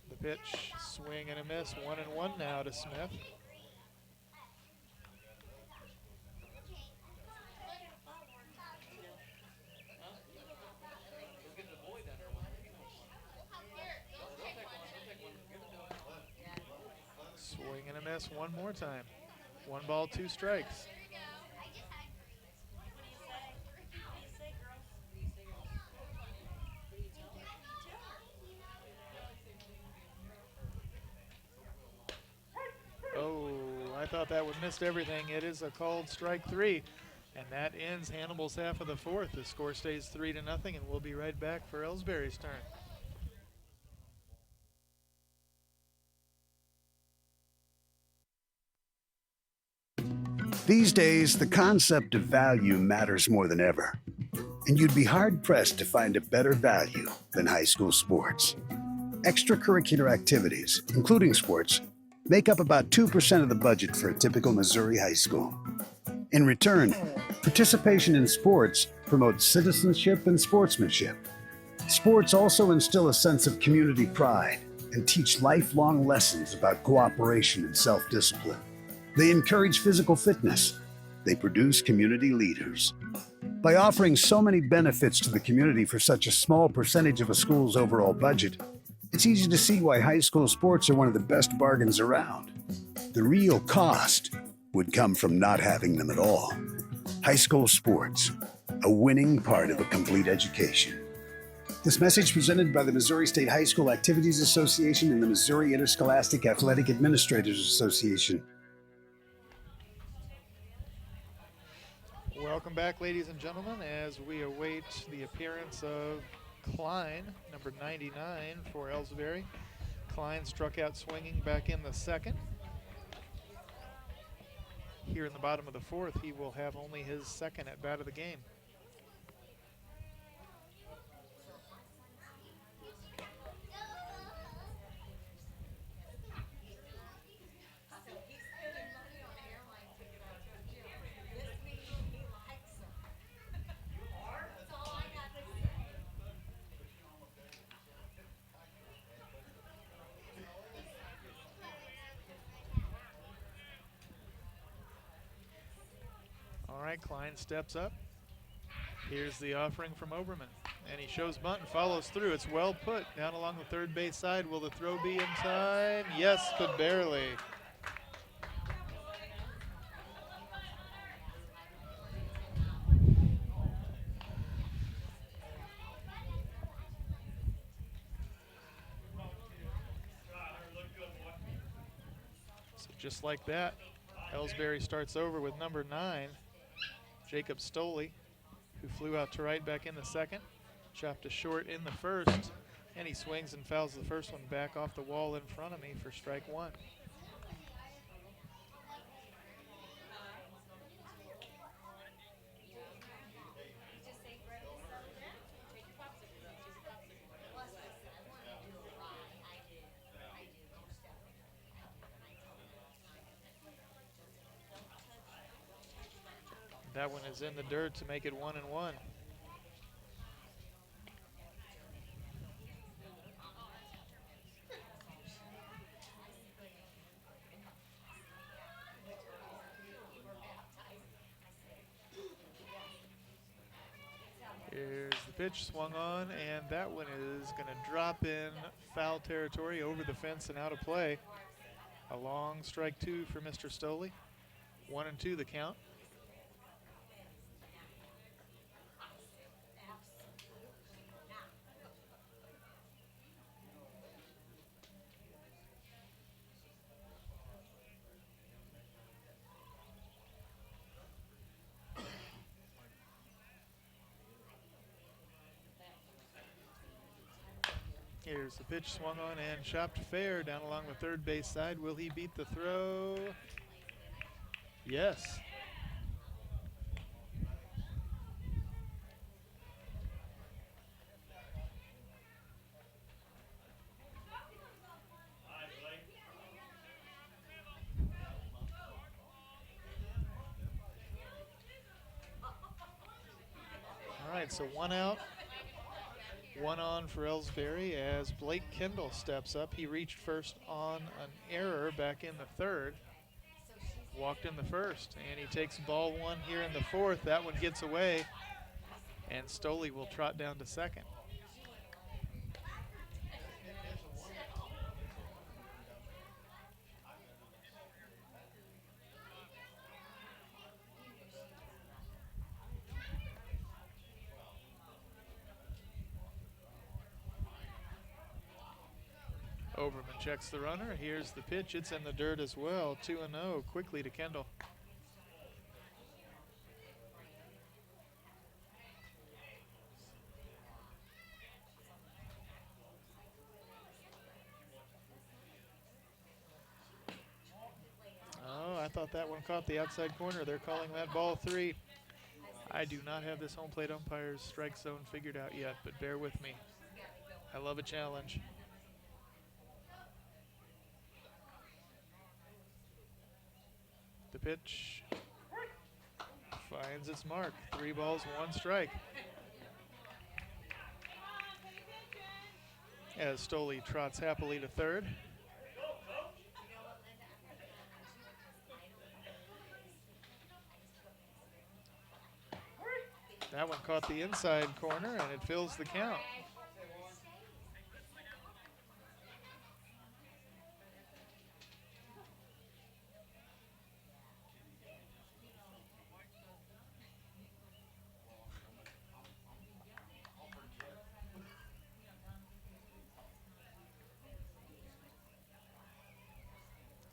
The pitch, swing and a miss, 1-1 now to Smith. Swing and a miss one more time. 1 ball, 2 strikes. Oh, I thought that would missed everything. It is a called strike 3, and that ends Hannibal's half of the fourth. The score stays 3-0, and we'll be right back for Ellsbury's turn. These days, the concept of value matters more than ever. And you'd be hard-pressed to find a better value than high school sports. Extracurricular activities, including sports, make up about 2% of the budget for a typical Missouri high school. In return, participation in sports promotes citizenship and sportsmanship. Sports also instill a sense of community pride and teach lifelong lessons about cooperation and self-discipline. They encourage physical fitness. They produce community leaders. By offering so many benefits to the community for such a small percentage of a school's overall budget, it's easy to see why high school sports are one of the best bargains around. The real cost would come from not having them at all. High school sports, a winning part of a complete education. This message presented by the Missouri State High School Activities Association and the Missouri Interscholastic Athletic Administrators Association. Welcome back, ladies and gentlemen, as we await the appearance of Klein, number 99 for Ellsbury. Klein struck out swinging back in the second. Here in the bottom of the fourth, he will have only his second at bat of the game. Klein steps up. Here's the offering from Oberman. And he shows bunt and follows through. It's well put down along the third base side. Will the throw be in time? Yes, but barely. So just like that, Ellsbury starts over with number 9, Jacob Stoley, who flew out to right back in the second. Chopped to short in the first, and he swings and fouls the first one back off the wall in front of me for strike 1. That one is in the dirt to make it 1-1. Here's the pitch, swung on, and that one is going to drop in foul territory over the fence and out of play. A long strike 2 for Mr. Stoley. 1-2 the count. Here's the pitch, swung on and chopped fair down along the third base side. Will he beat the throw? Yes. All right, so 1 out. 1 on for Ellsbury as Blake Kendall steps up. He reached first on an error back in the third. Walked in the first, and he takes ball 1 here in the fourth. That one gets away, and Stoley will trot down to second. Oberman checks the runner. Here's the pitch. It's in the dirt as well. 2-0 quickly to Kendall. Oh, I thought that one caught the outside corner. They're calling that ball 3. I do not have this home plate umpire's strike zone figured out yet, but bear with me. I love a challenge. The pitch finds its mark. 3 balls, 1 strike. As Stoley trots happily to third. That one caught the inside corner, and it fills the count.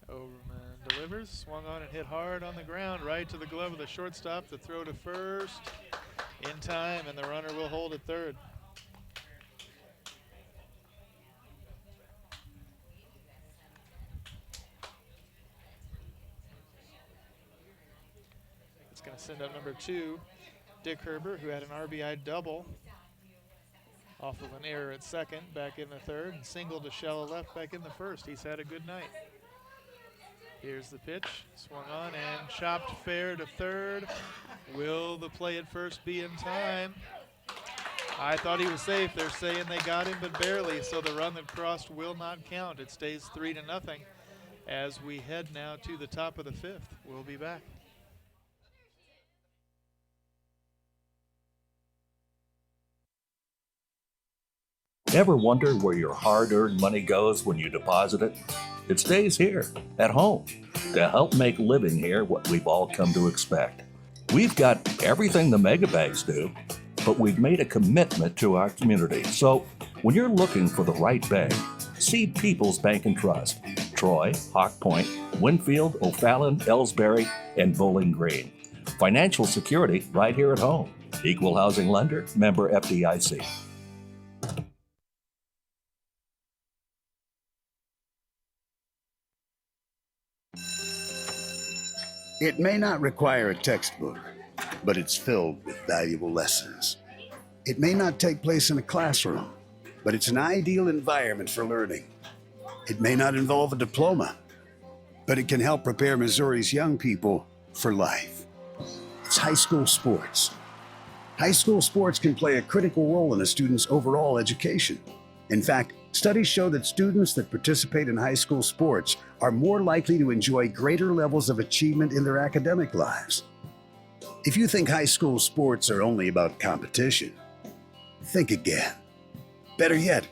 Overman delivers, swung on and hit hard on the ground, right to the glove of the shortstop. The throw to first in time, and the runner will hold at third. It's going to send up number 2, Dick Herbert, who had an RBI double off of an error at second, back in the third, and single to shallow left back in the first. He's had a good night. Here's the pitch, swung on and chopped fair to third. Will the play at first be in time? I thought he was safe. They're saying they got him, but barely, so the run that crossed will not count. It stays 3-0 as we head now to the top of the 5th. We'll be back. Ever wonder where your hard-earned money goes when you deposit it? It stays here, at home, to help make living here what we've all come to expect. We've got everything the mega banks do, but we've made a commitment to our community. So when you're looking for the right bank, see People's Bank and Trust. Troy, Hawk Point, Winfield, O'Fallon, Ellsbury, and Bowling Green. Financial security right here at home. Equal housing lender, member FDIC. It may not require a textbook, but it's filled with valuable lessons. It may not take place in a classroom, but it's an ideal environment for learning. It may not involve a diploma, but it can help prepare Missouri's young people for life. It's high school sports. High school sports can play a critical role in a student's overall education. In fact, studies show that students that participate in high school sports are more likely to enjoy greater levels of achievement in their academic lives. If you think high school sports are only about competition, think again. Better yet,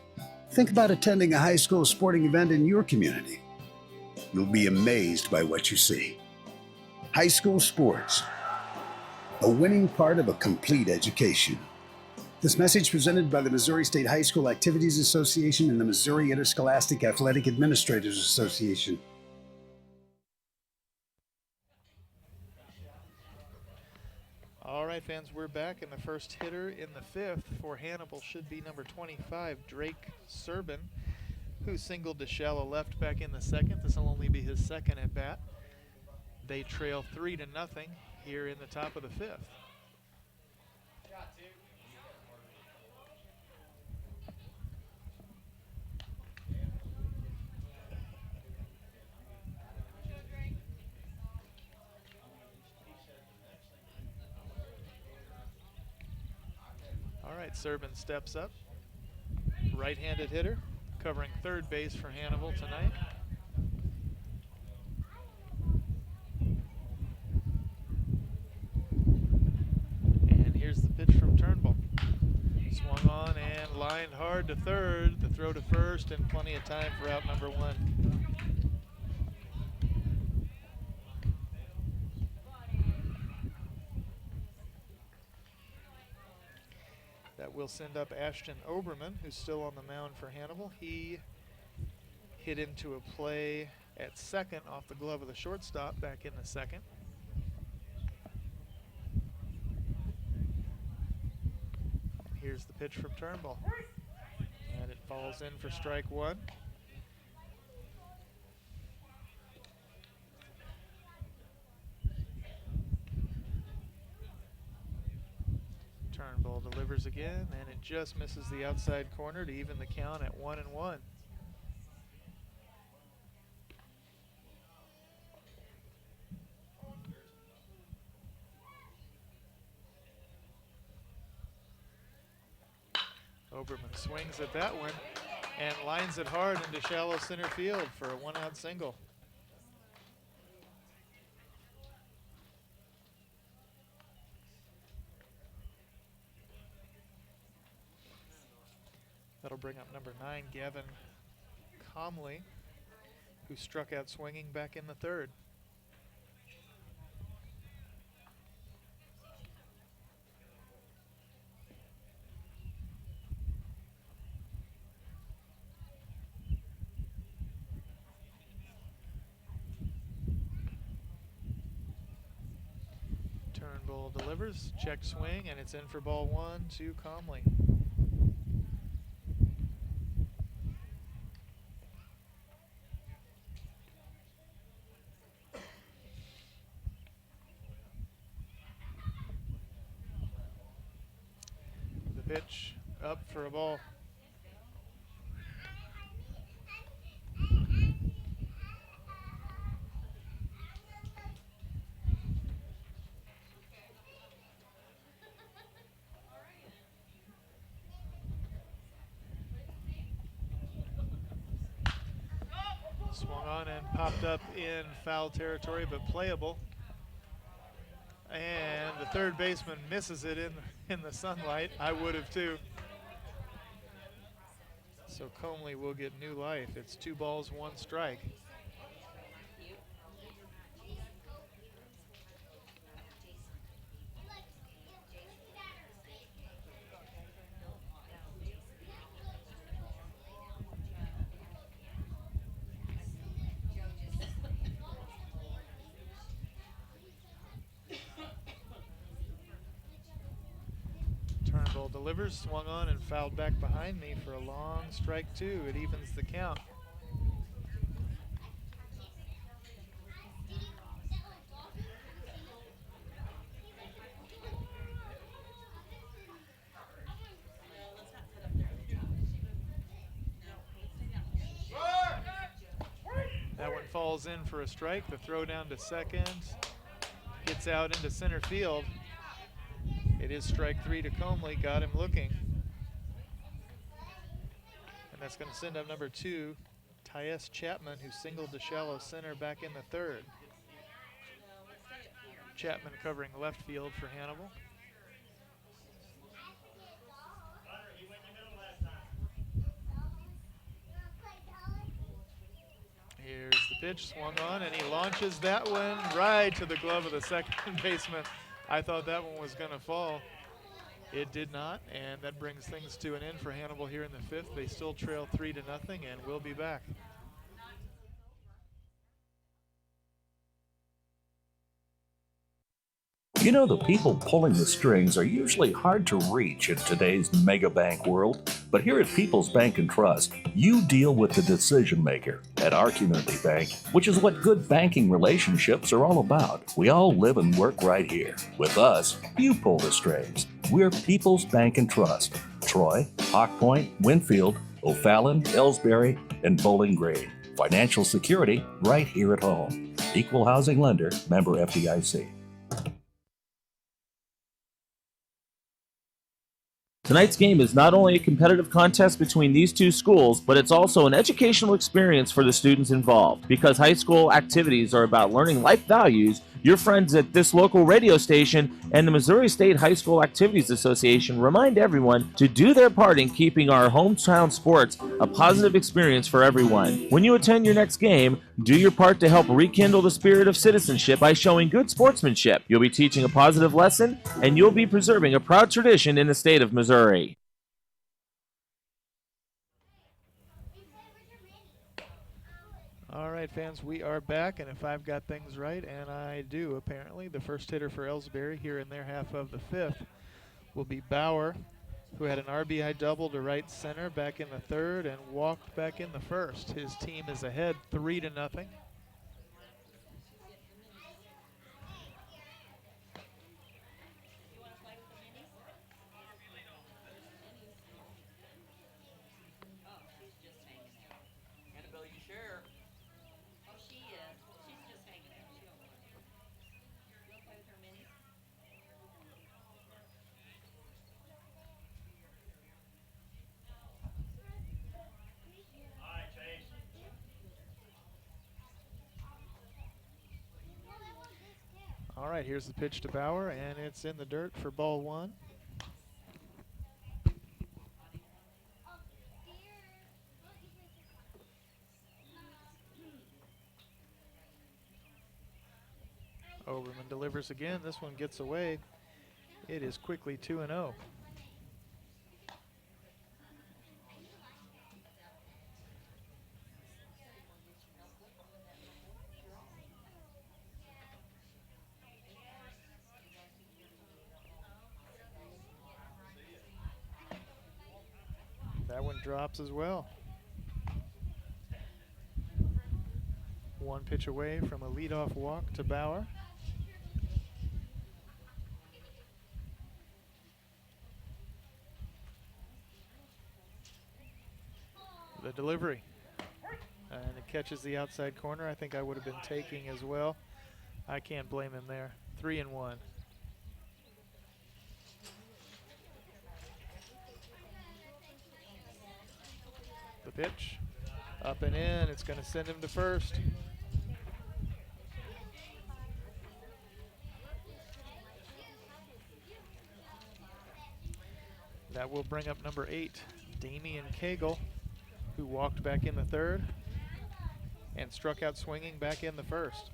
think about attending a high school sporting event in your community. You'll be amazed by what you see. High school sports, a winning part of a complete education. This message presented by the Missouri State High School Activities Association and the Missouri Interscholastic Athletic Administrators Association. All right, fans, we're back, and the first hitter in the fifth for Hannibal should be number 25, Drake Serbin, who singled to shallow left back in the second. This will only be his second at bat. They trail 3-0 here in the top of the fifth. All right, Serbin steps up. Right-handed hitter, covering third base for Hannibal tonight. And here's the pitch from Turnbull. Swung on and lined hard to third. The throw to first, and plenty of time for out number one. That will send up Ashton Oberman, who's still on the mound for Hannibal. He hit into a play at second off the glove of the shortstop back in the second. Here's the pitch from Turnbull. And it falls in for strike one. Turnbull delivers again, and it just misses the outside corner to even the count at 1-1. Oberman swings at that one and lines it hard into shallow center field for a one-out single. That'll bring up number 9, Gavin Comley, who struck out swinging back in the third. Turnbull delivers, checked swing, and it's in for ball one to Comley. Pitch up for a ball. Swung on and popped up in foul territory, but playable. And the third baseman misses it in the sunlight. I would have too. So Comley will get new life. It's 2 balls, 1 strike. Turnbull delivers, swung on and fouled back behind me for a long strike 2. It evens the count. That one falls in for a strike. The throw down to second. Gets out into center field. It is strike 3 to Comley. Got him looking. And that's going to send up number 2, Tyus Chapman, who singled to shallow center back in the third. Chapman covering left field for Hannibal. Here's the pitch, swung on, and he launches that one right to the glove of the second baseman. I thought that one was going to fall. It did not, and that brings things to an end for Hannibal here in the 5th. They still trail 3-0, and we'll be back. You know, the people pulling the strings are usually hard to reach in today's mega bank world, but here at People's Bank and Trust, you deal with the decision maker. At our community bank, which is what good banking relationships are all about, we all live and work right here. With us, you pull the strings. We're People's Bank and Trust. Troy, Hawk Point, Winfield, O'Fallon, Ellsbury, and Bowling Green. Financial security right here at home. Equal housing lender, member FDIC. Tonight's game is not only a competitive contest between these two schools, but it's also an educational experience for the students involved. Because high school activities are about learning life values, your friends at this local radio station and the Missouri State High School Activities Association remind everyone to do their part in keeping our hometown sports a positive experience for everyone. When you attend your next game, do your part to help rekindle the spirit of citizenship by showing good sportsmanship. You'll be teaching a positive lesson, and you'll be preserving a proud tradition in the state of Missouri. All right, fans, we are back, and if I've got things right, and I do apparently, the first hitter for Ellsbury here in their half of the 5th will be Bauer, who had an RBI double to right center back in the 3rd and walked back in the 1st. His team is ahead 3-0. All right, here's the pitch to Bauer, and it's in the dirt for ball 1. Oberman delivers again. This one gets away. It is quickly 2-0. That one drops as well. One pitch away from a leadoff walk to Bauer. The delivery. And it catches the outside corner. I think I would have been taking as well. I can't blame him there. 3-1. The pitch, up and in, it's going to send him to first. That will bring up number 8, Damian Cagle, who walked back in the third and struck out swinging back in the first.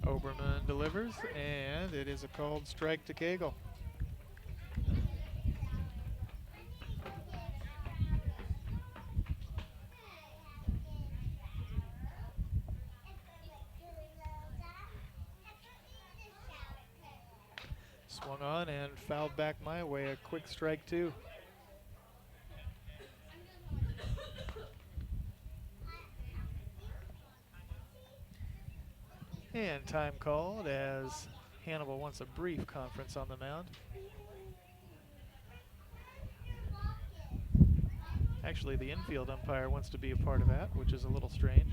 Oberman delivers, and it is a called strike to Cagle. Swung on and fouled back my way, a quick strike two. And time called as Hannibal wants a brief conference on the mound. Actually, the infield umpire wants to be a part of that, which is a little strange.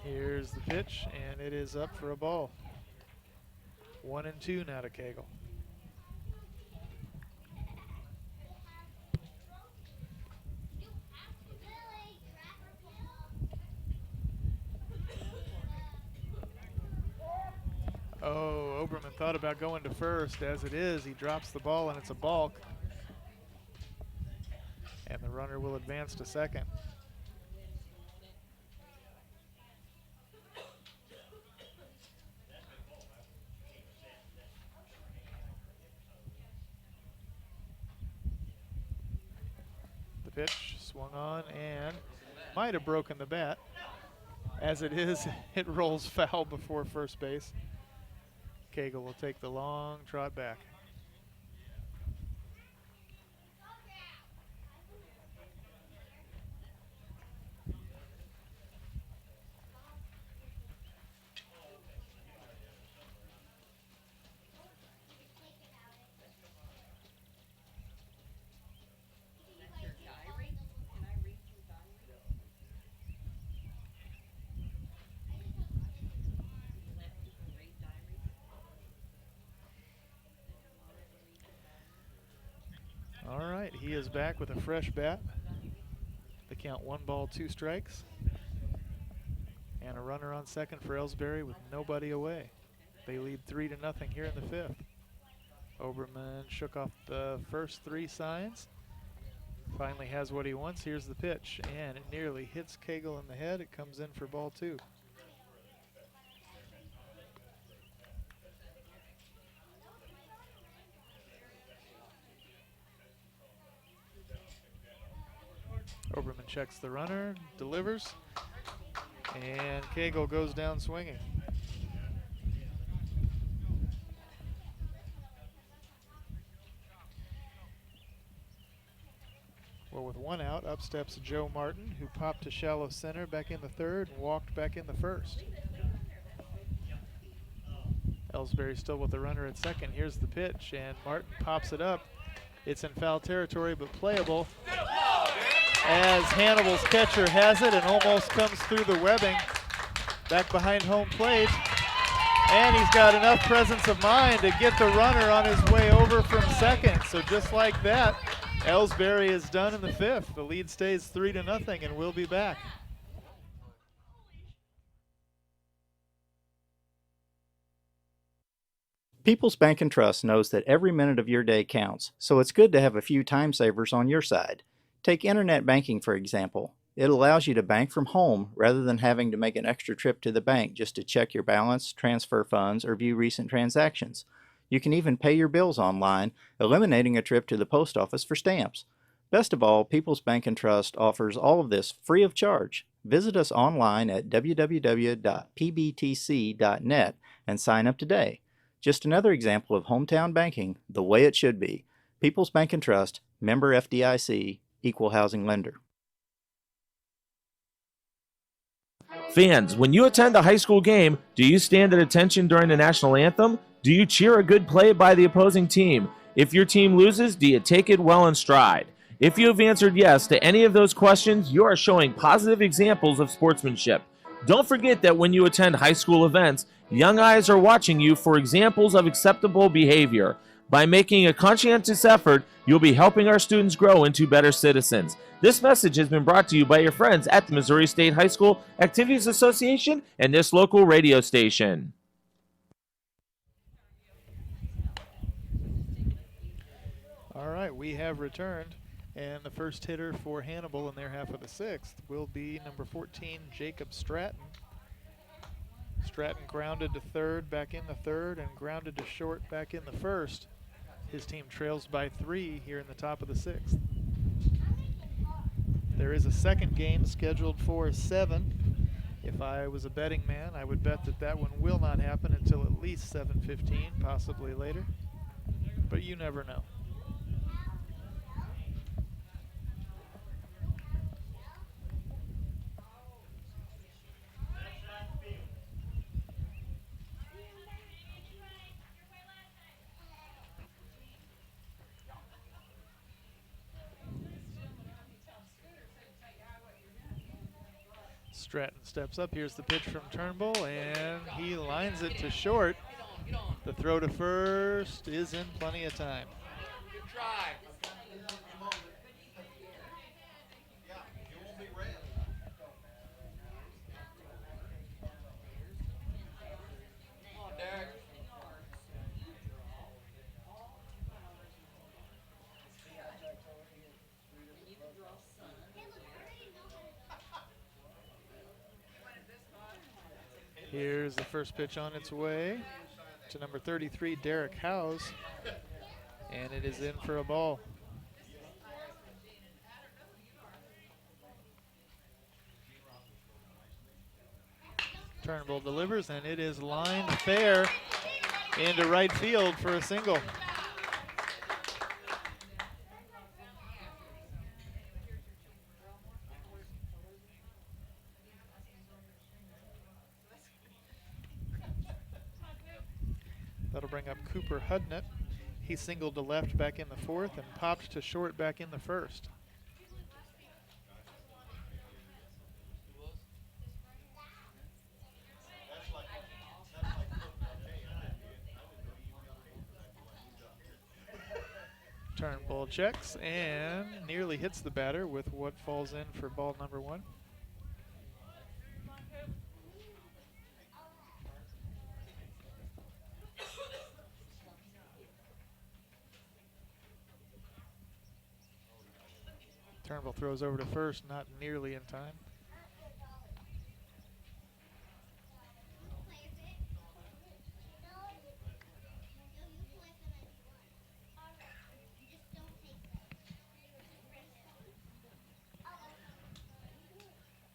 Here's the pitch, and it is up for a ball. 1-2 now to Cagle. Oh, Oberman thought about going to first. As it is, he drops the ball, and it's a balk. And the runner will advance to second. Pitch swung on and might have broken the bat. As it is, it rolls foul before first base. Cagle will take the long trot back. All right, he is back with a fresh bat. The count 1 ball, 2 strikes. And a runner on second for Ellsbury with nobody away. They lead 3-0 here in the 5th. Oberman shook off the first 3 signs. Finally has what he wants. Here's the pitch, and it nearly hits Cagle in the head. It comes in for ball 2. Oberman checks the runner, delivers, and Cagle goes down swinging. Well, with 1 out, up steps Joe Martin, who popped to shallow center back in the third and walked back in the first. Ellsbury still with the runner at second. Here's the pitch, and Martin pops it up. It's in foul territory, but playable, as Hannibal's catcher has it and almost comes through the webbing back behind home plate. And he's got enough presence of mind to get the runner on his way over from second. So just like that, Ellsbury is done in the 5th. The lead stays 3-0, and we'll be back. People's Bank and Trust knows that every minute of your day counts, so it's good to have a few time savers on your side. Take internet banking, for example. It allows you to bank from home rather than having to make an extra trip to the bank just to check your balance, transfer funds, or view recent transactions. You can even pay your bills online, eliminating a trip to the post office for stamps. Best of all, People's Bank and Trust offers all of this free of charge. Visit us online at www.pbtc.net and sign up today. Just another example of hometown banking the way it should be. People's Bank and Trust, member FDIC, equal housing lender. Fans, when you attend a high school game, do you stand at attention during the national anthem? Do you cheer a good play by the opposing team? If your team loses, do you take it well in stride? If you have answered yes to any of those questions, you are showing positive examples of sportsmanship. Don't forget that when you attend high school events, young eyes are watching you for examples of acceptable behavior. By making a conscientious effort, you'll be helping our students grow into better citizens. This message has been brought to you by your friends at the Missouri State High School Activities Association and this local radio station. All right, we have returned, and the first hitter for Hannibal in their half of the sixth will be number 14, Jacob Stratton. Stratton grounded to third, back in the third, and grounded to short, back in the first. His team trails by 3 here in the top of the sixth. There is a second game scheduled for 7. If I was a betting man, I would bet that that one will not happen until at least 7:15, possibly later. But you never know. Stratton steps up. Here's the pitch from Turnbull, and he lines it to short. The throw to first is in plenty of time. Here's the first pitch on its way to number 33, Derek Howes, and it is in for a ball. Turnbull delivers, and it is lined fair into right field for a single. That'll bring up Cooper Hudnett. He singled to left back in the fourth and popped to short back in the first. Turnbull checks and nearly hits the batter with what falls in for ball number 1. Turnbull throws over to first, not nearly in time.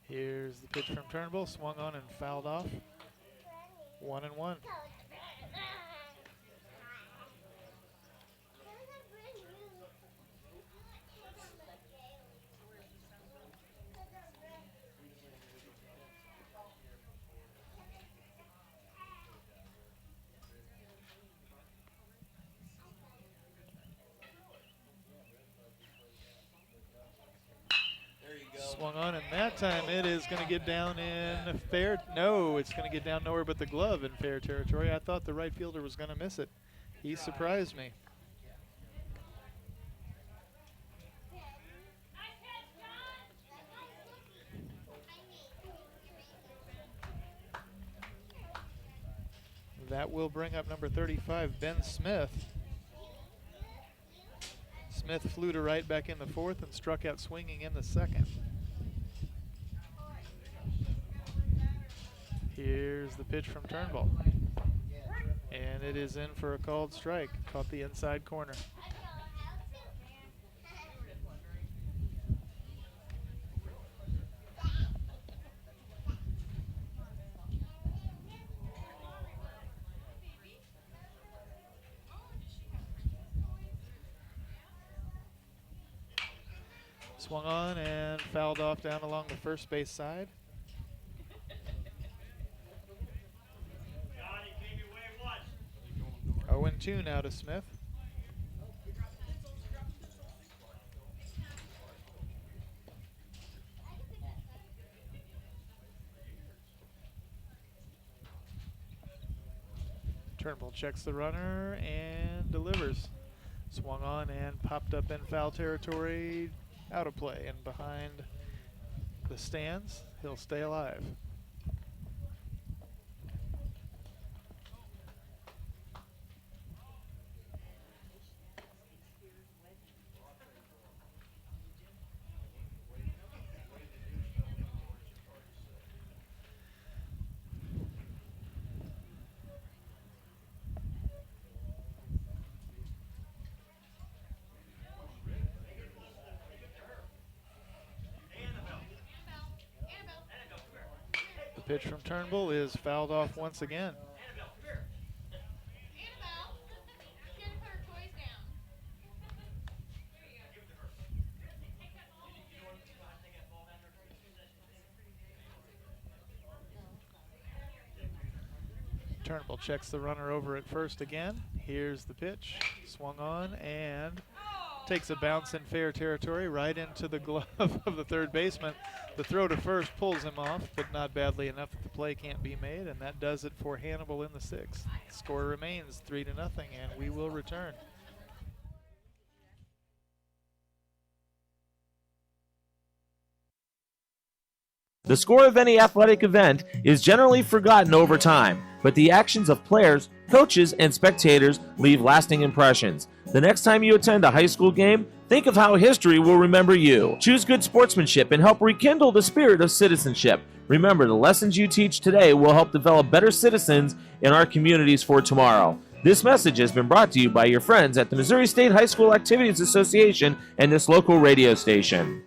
Here's the pitch from Turnbull, swung on and fouled off. 1-1. Swung on, and that time it is going to get down in fair. No, it's going to get down nowhere but the glove in fair territory. I thought the right fielder was going to miss it. He surprised me. That will bring up number 35, Ben Smith. Smith flew to right back in the fourth and struck out swinging in the second. Here's the pitch from Turnbull. And it is in for a called strike. Caught the inside corner. Swung on and fouled off down along the first base side. 0-2 now to Smith. Turnbull checks the runner and delivers. Swung on and popped up in foul territory, out of play and behind the stands. He'll stay alive. The pitch from Turnbull is fouled off once again. Turnbull checks the runner over at first again. Here's the pitch. Swung on and takes a bounce in fair territory right into the glove of the third baseman. The throw to first pulls him off, but not badly enough that the play can't be made, and that does it for Hannibal in the sixth. Score remains 3-0, and we will return. The score of any athletic event is generally forgotten over time, but the actions of players, coaches, and spectators leave lasting impressions. The next time you attend a high school game, think of how history will remember you. Choose good sportsmanship and help rekindle the spirit of citizenship. Remember, the lessons you teach today will help develop better citizens in our communities for tomorrow. This message has been brought to you by your friends at the Missouri State High School Activities Association and this local radio station.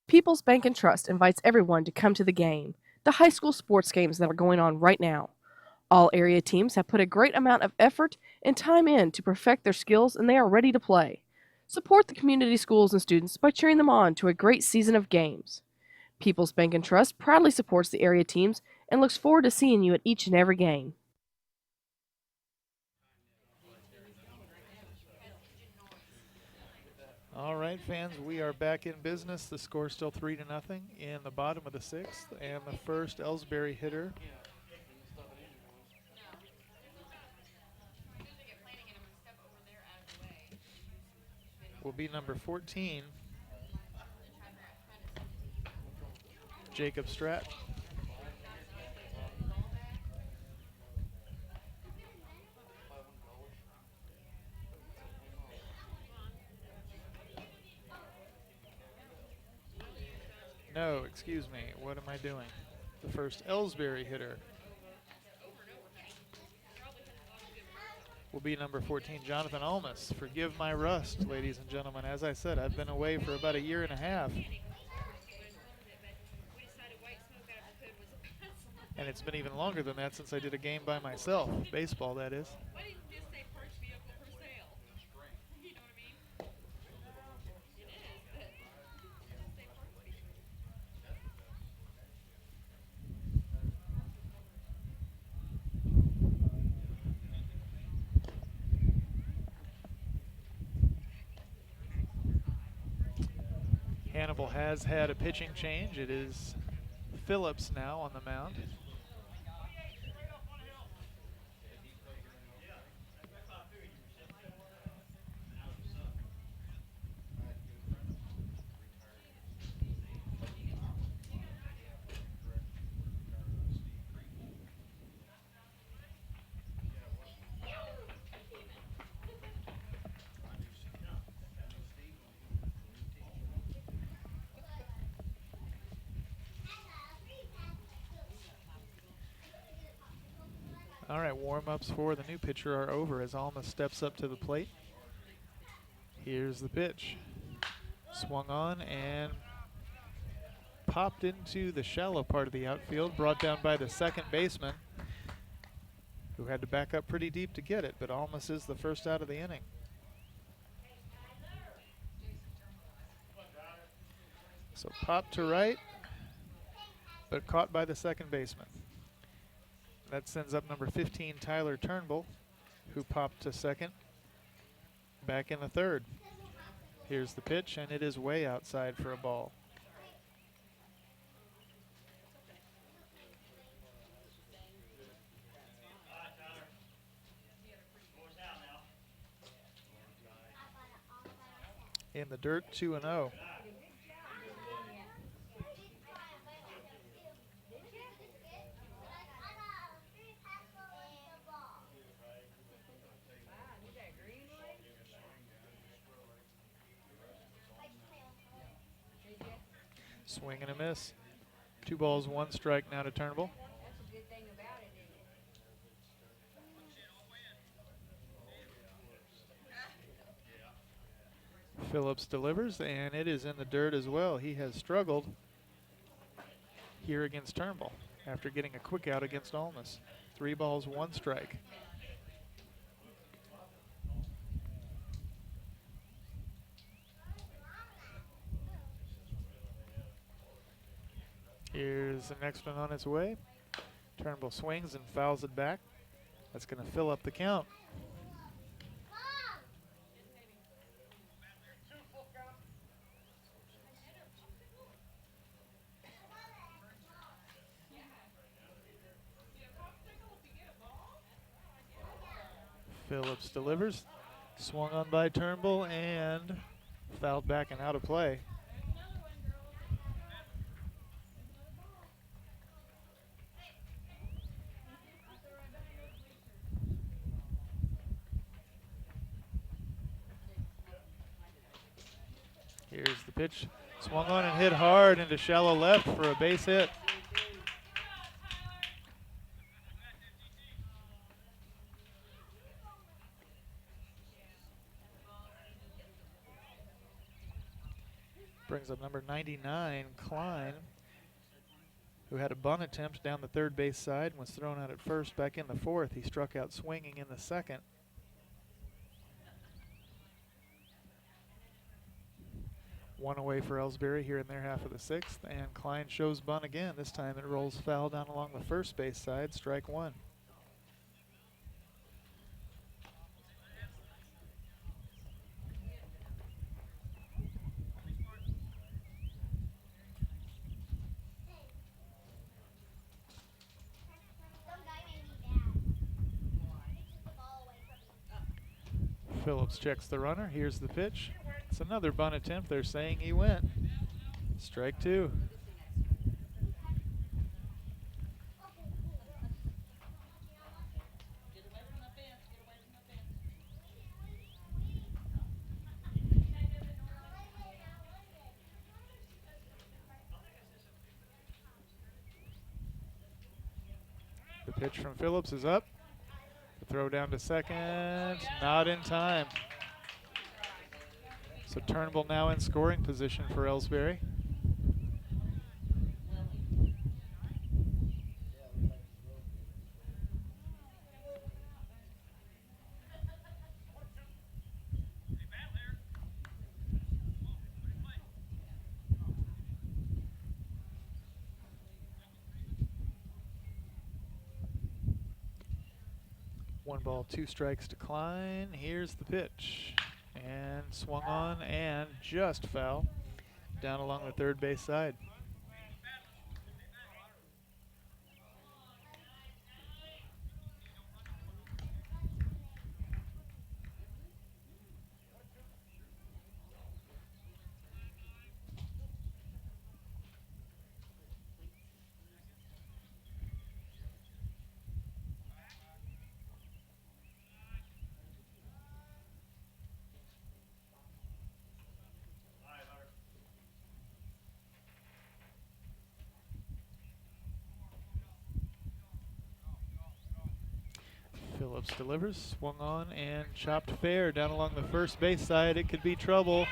People's Bank and Trust invites everyone to come to the game, the high school sports games that are going on right now. All area teams have put a great amount of effort and time in to perfect their skills, and they are ready to play. Support the community schools and students by cheering them on to a great season of games. People's Bank and Trust proudly supports the area teams and looks forward to seeing you at each and every game. All right, fans, we are back in business. The score is still 3-0 in the bottom of the sixth, and the first Ellsbury hitter will be number 14, Jacob Stratt. No, excuse me. What am I doing? The first Ellsbury hitter will be number 14, Jonathan Almas. Forgive my rust, ladies and gentlemen. As I said, I've been away for about 1.5 years. And it's been even longer than that since I did a game by myself. Baseball, that is. Hannibal has had a pitching change. It is Phillips now on the mound. All right, warm-ups for the new pitcher are over as Alma steps up to the plate. Here's the pitch. Swung on and popped into the shallow part of the outfield, brought down by the second baseman, who had to back up pretty deep to get it, but Almas is the first out of the inning. So popped to right, but caught by the second baseman. That sends up number 15, Tyler Turnbull, who popped to second. Back in the third. Here's the pitch, and it is way outside for a ball. In the dirt, 2-0. Swing and a miss. 2 balls, 1 strike now to Turnbull. Phillips delivers, and it is in the dirt as well. He has struggled here against Turnbull after getting a quick out against Almas. 3 balls, 1 strike. Here's the next one on its way. Turnbull swings and fouls it back. That's going to fill up the count. Phillips delivers. Swung on by Turnbull and fouled back and out of play. Here's the pitch. Swung on and hit hard into shallow left for a base hit. Brings up number 99, Klein, who had a bunt attempt down the third base side and was thrown out at first. Back in the fourth, he struck out swinging in the second. One away for Ellsbury here in their half of the sixth, and Klein shows bunt again. This time it rolls foul down along the first base side, strike 1. Phillips checks the runner. Here's the pitch. It's another bunt attempt. They're saying he went. Strike 2. The pitch from Phillips is up. The throw down to second, not in time. So Turnbull now in scoring position for Ellsbury. One ball, 2 strikes to Klein. Here's the pitch. And swung on and just foul down along the third base side. Phillips delivers, swung on and chopped fair down along the first base side. It could be trouble,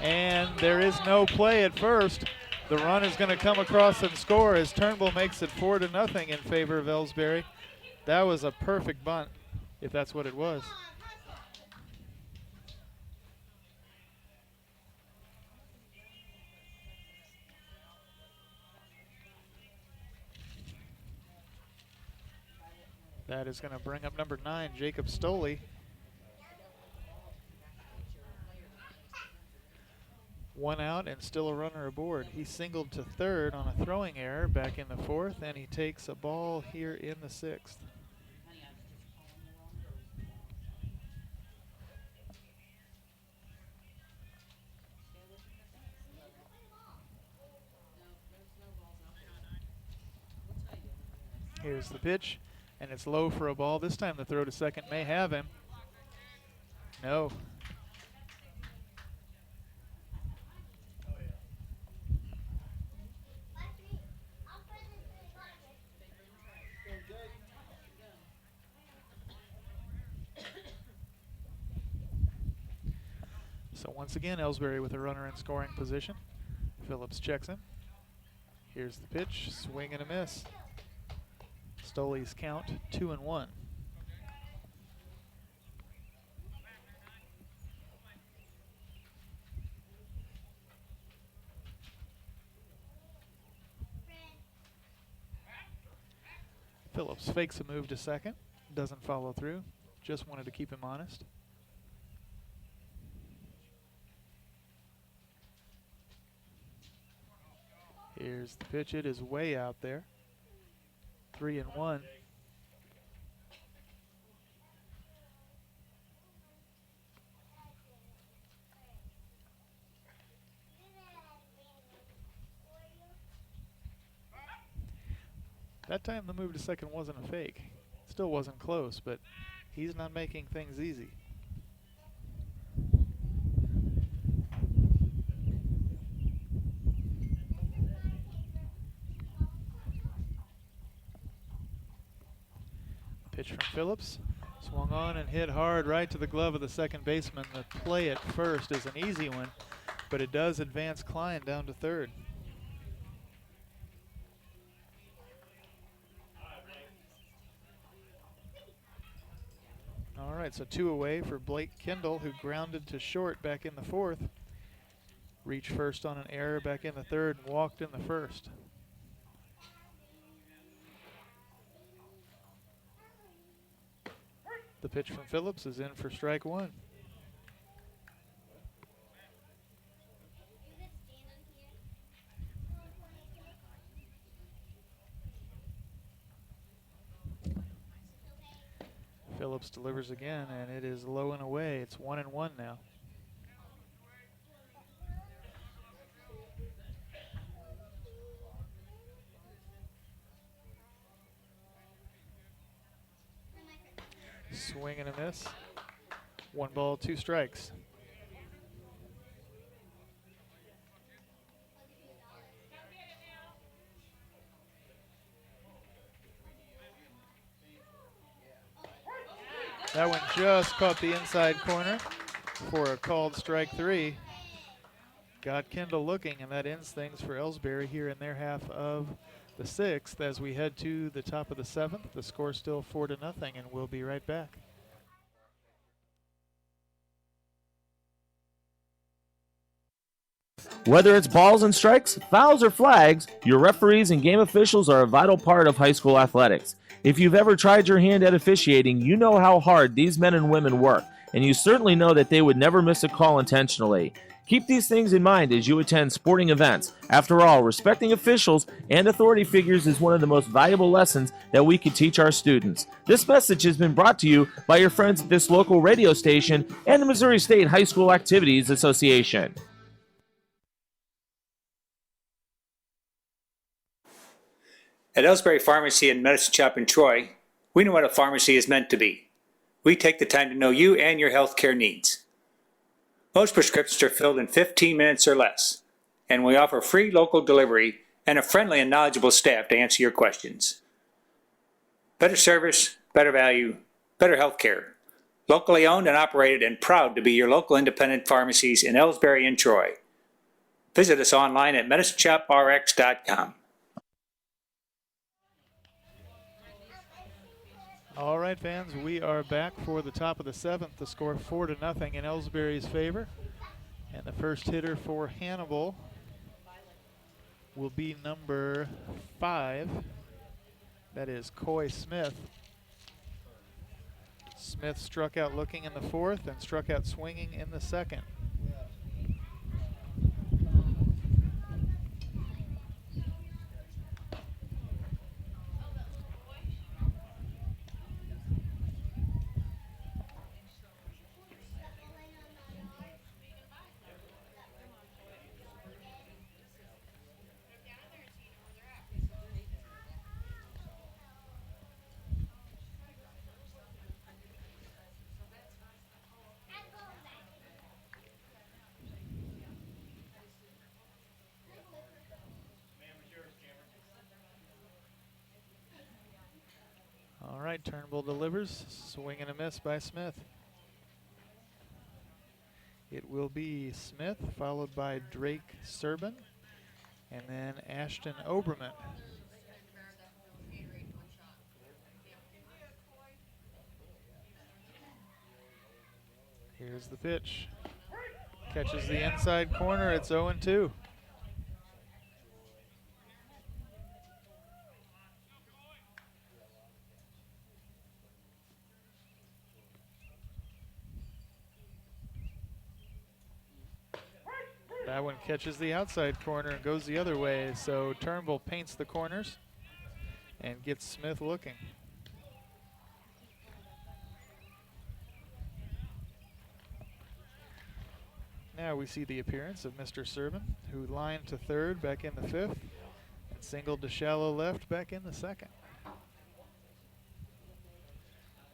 and there is no play at first. The run is going to come across and score as Turnbull makes it 4-0 in favor of Ellsbury. That was a perfect bunt, if that's what it was. That is going to bring up number 9, Jacob Stoley. One out and still a runner aboard. He singled to third on a throwing error back in the 4th, and he takes a ball here in the 6th. Here's the pitch, and it's low for a ball. This time the throw to second may have him. No. So once again, Ellsbury with a runner in scoring position. Phillips checks him. Here's the pitch, swing and a miss. Stoley's count 2-1. Phillips fakes a move to second, doesn't follow through, just wanted to keep him honest. Here's the pitch, it is way out there. 3-1. That time the move to second wasn't a fake. Still wasn't close, but he's not making things easy. Pitch from Phillips. Swung on and hit hard right to the glove of the second baseman. The play at first is an easy one, but it does advance Klein down to third. All right, so 2 away for Blake Kendall, who grounded to short back in the 4th. Reached first on an error back in the 3rd and walked in the 1st. The pitch from Phillips is in for strike 1. Phillips delivers again, and it is low and away. It's 1-1 now. Swing and a miss. 1 ball, 2 strikes. That one just caught the inside corner for a called strike 3. Got Kendall looking, and that ends things for Ellsbury here in their half of the 6th as we head to the top of the 7th. The score still 4-0, and we'll be right back. Whether it's balls and strikes, fouls or flags, your referees and game officials are a vital part of high school athletics. If you've ever tried your hand at officiating, you know how hard these men and women work, and you certainly know that they would never miss a call intentionally. Keep these things in mind as you attend sporting events. After all, respecting officials and authority figures is one of the most valuable lessons that we can teach our students. This message has been brought to you by your friends at this local radio station and the Missouri State High School Activities Association. At Ellsbury Pharmacy in Medicine Shop in Troy, we know what a pharmacy is meant to be. We take the time to know you and your healthcare needs. Most prescriptions are filled in 15 minutes or less, and we offer free local delivery and a friendly and knowledgeable staff to answer your questions. Better service, better value, better healthcare. Locally owned and operated and proud to be your local independent pharmacies in Ellsbury and Troy. Visit us online at medicineshoprx.com. All right, fans, we are back for the top of the 7th. The score 4-0 in Ellsbury's favor. And the first hitter for Hannibal will be number 5. That is Coy Smith. Smith struck out looking in the fourth and struck out swinging in the second. All right, Turnbull delivers. Swing and a miss by Smith. It will be Smith, followed by Drake Serban, and then Ashton Oberman. Here's the pitch. Catches the inside corner. It's 0-2. That one catches the outside corner and goes the other way, so Turnbull paints the corners and gets Smith looking. Now we see the appearance of Mr. Serban, who lined to third back in the fifth and singled to shallow left back in the second.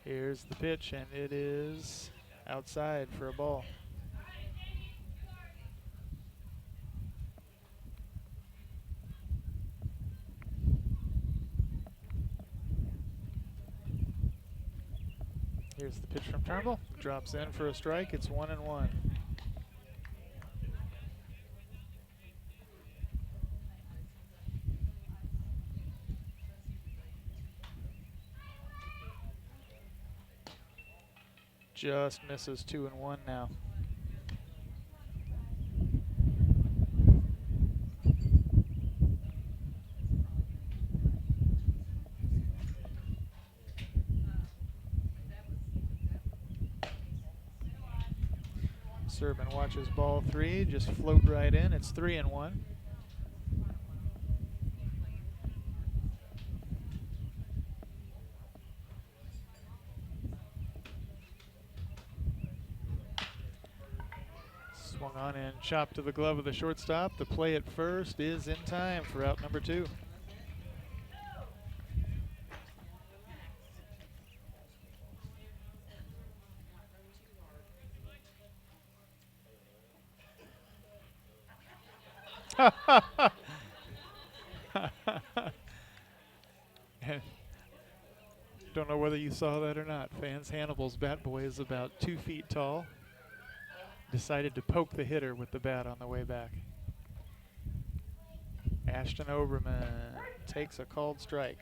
Here's the pitch, and it is outside for a ball. Here's the pitch from Turnbull. Drops in for a strike. It's 1-1. Just misses 2-1 now. Serban watches ball three, just float right in. It's 3-1. Swung on and chopped to the glove of the shortstop. The play at first is in time for out number 2. Don't know whether you saw that or not, fans. Hannibal's bat boy is about 2 feet tall. Decided to poke the hitter with the bat on the way back. Ashton Oberman takes a called strike.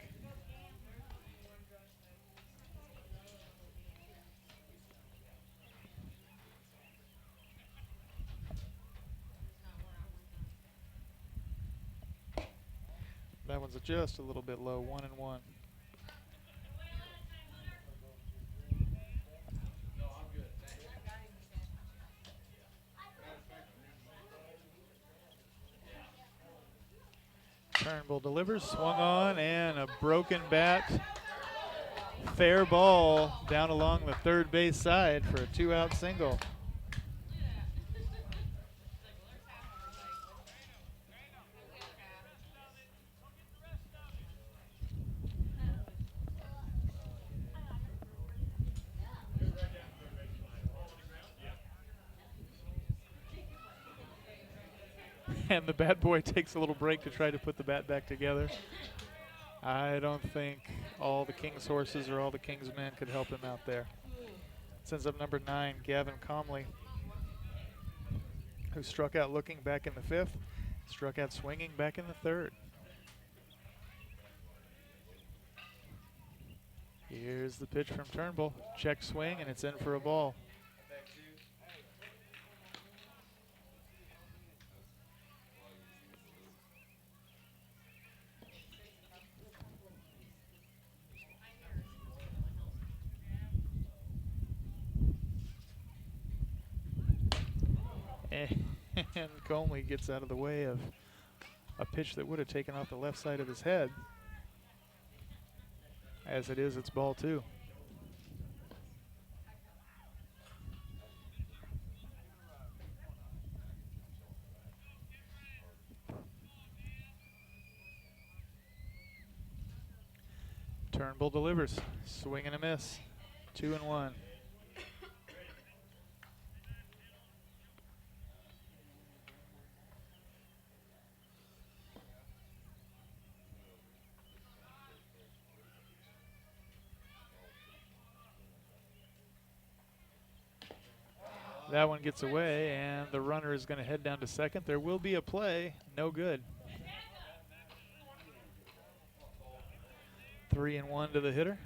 That one's just a little bit low, 1-1. Turnbull delivers, swung on, and a broken bat. Fair ball down along the third base side for a 2-out single. And the bat boy takes a little break to try to put the bat back together. I don't think all the King's horses or all the King's men could help him out there. Sends up number 9, Gavin Comley, who struck out looking back in the 5th, struck out swinging back in the 3rd. Here's the pitch from Turnbull. Check swing, and it's in for a ball. And Comey gets out of the way of a pitch that would have taken off the left side of his head. As it is, it's ball 2. Turnbull delivers. Swing and a miss. 2-1. That one gets away, and the runner is going to head down to second. There will be a play. No good. 3-1 to the hitter.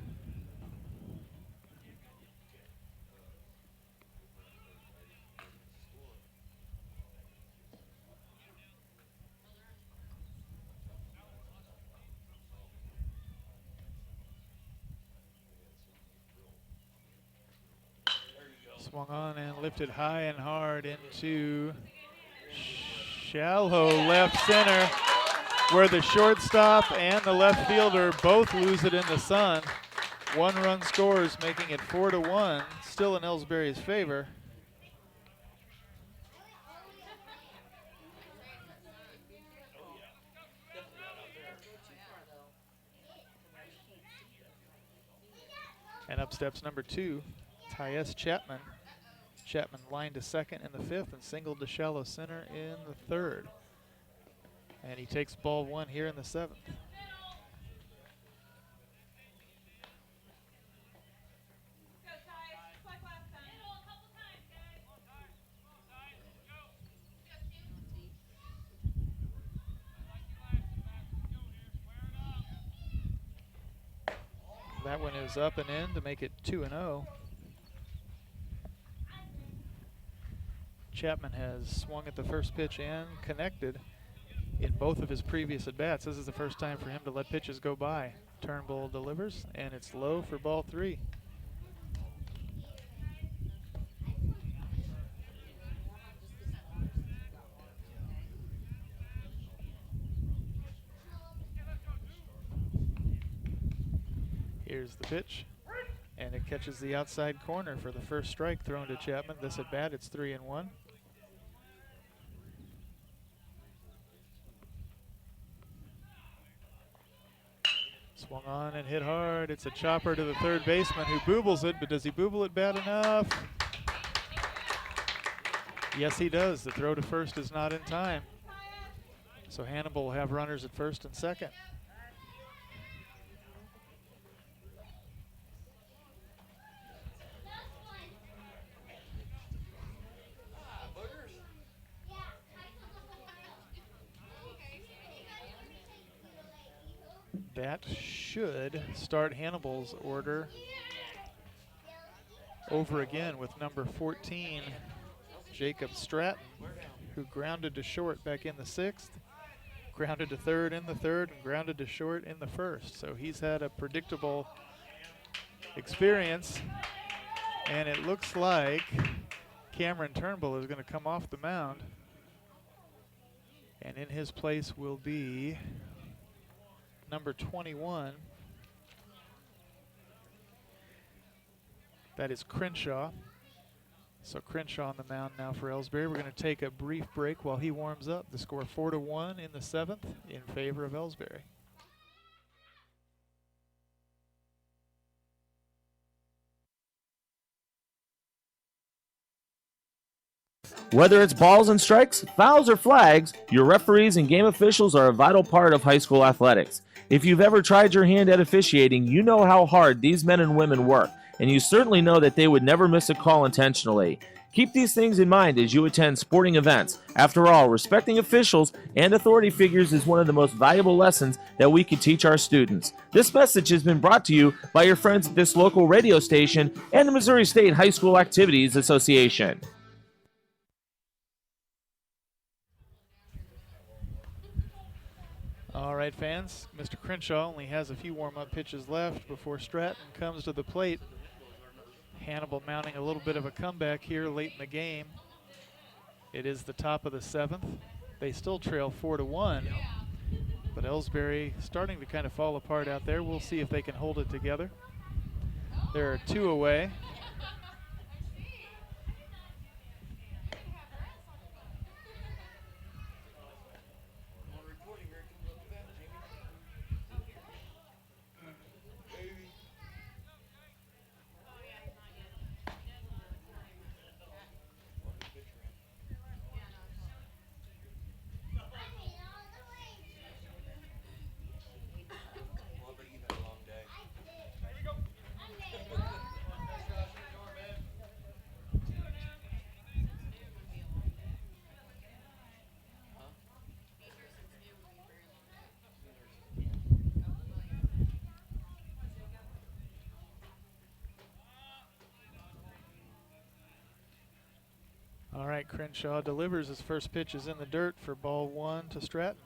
Swung on and lifted high and hard into shallow left center, where the shortstop and the left fielder both lose it in the sun. 1 run scores, making it 4-1, still in Ellsbury's favor. And up steps number 2, Tyus Chapman. Chapman lined to second in the 5th and singled to shallow center in the 3rd. And he takes ball 1 here in the 7th. That one is up and in to make it 2-0. Chapman has swung at the first pitch and connected in both of his previous at-bats. This is the first time for him to let pitches go by. Turnbull delivers, and it's low for ball 3. Here's the pitch, and it catches the outside corner for the first strike thrown to Chapman. This at-bat, it's 3-1. Swung on and hit hard. It's a chopper to the third baseman who boobles it, but does he booble it bad enough? Yes, he does. The throw to first is not in time. So Hannibal will have runners at first and second. That should start Hannibal's order over again with number 14, Jacob Stratton, who grounded to short back in the 6th, grounded to third in the 3rd, and grounded to short in the 1st. So he's had a predictable experience, and it looks like Cameron Turnbull is going to come off the mound, and in his place will be number 21. That is Crenshaw. So Crenshaw on the mound now for Ellsbury. We're going to take a brief break while he warms up. The score 4-1 in the 7th in favor of Ellsbury. Whether it's balls and strikes, fouls, or flags, your referees and game officials are a vital part of high school athletics. If you've ever tried your hand at officiating, you know how hard these men and women work, and you certainly know that they would never miss a call intentionally. Keep these things in mind as you attend sporting events. After all, respecting officials and authority figures is one of the most valuable lessons that we can teach our students. This message has been brought to you by your friends at this local radio station and the Missouri State High School Activities Association. All right, fans, Mr. Crenshaw only has a few warm-up pitches left before Stratton comes to the plate. Hannibal mounting a little bit of a comeback here late in the game. It is the top of the 7th. They still trail 4-1, but Ellsbury starting to kind of fall apart out there. We'll see if they can hold it together. There are 2 away. All right, Crenshaw delivers. His first pitch is in the dirt for ball 1 to Stratton.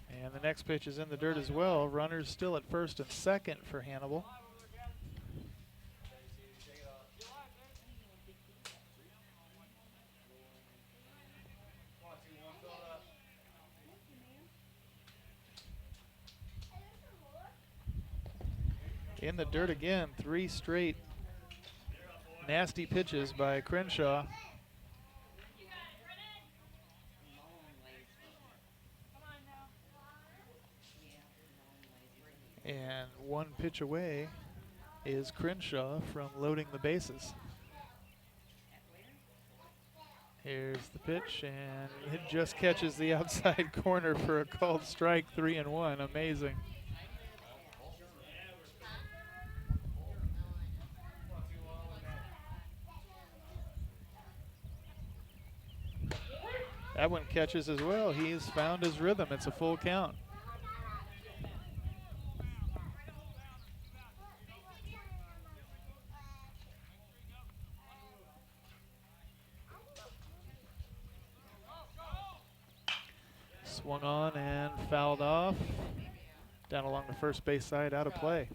And the next pitch is in the dirt as well. Runners still at first and second for Hannibal. In the dirt again, 3 straight nasty pitches by Crenshaw. And 1 pitch away is Crenshaw from loading the bases. Here's the pitch, and it just catches the outside corner for a called strike. 3-1, amazing. That one catches as well. He's found his rhythm. It's a full count. Swung on and fouled off. Down along the first base side, out of play.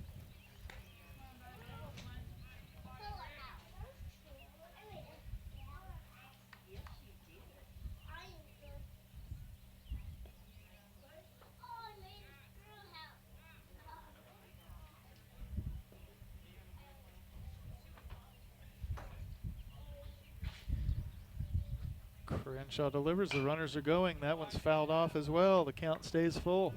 Crenshaw delivers. The runners are going. That one's fouled off as well. The count stays full.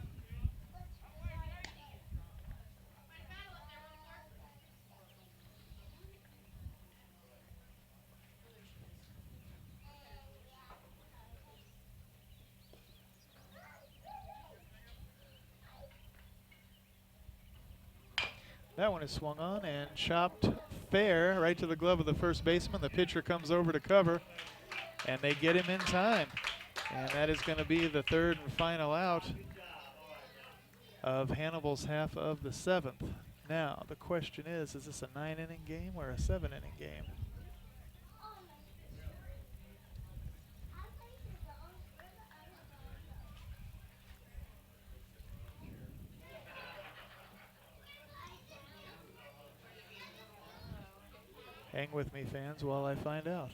That one is swung on and chopped fair right to the glove of the first baseman. The pitcher comes over to cover, and they get him in time. And that is going to be the 3rd and final out of Hannibal's half of the 7th. Now, the question is this a 9-inning game or a 7-inning game? Hang with me, fans, while I find out.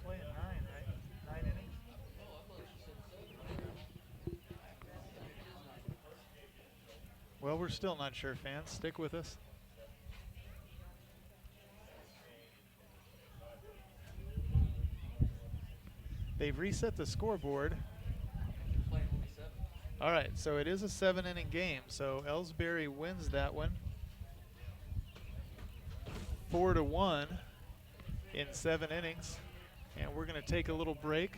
Playing 9, right? 9 innings. Well, we're still not sure, fans. Stick with us. They've reset the scoreboard. All right, so it is a 7-inning game. So Ellsbury wins that one 4-1 in 7 innings. And we're going to take a little break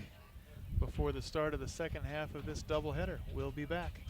before the start of the second half of this doubleheader. We'll be back.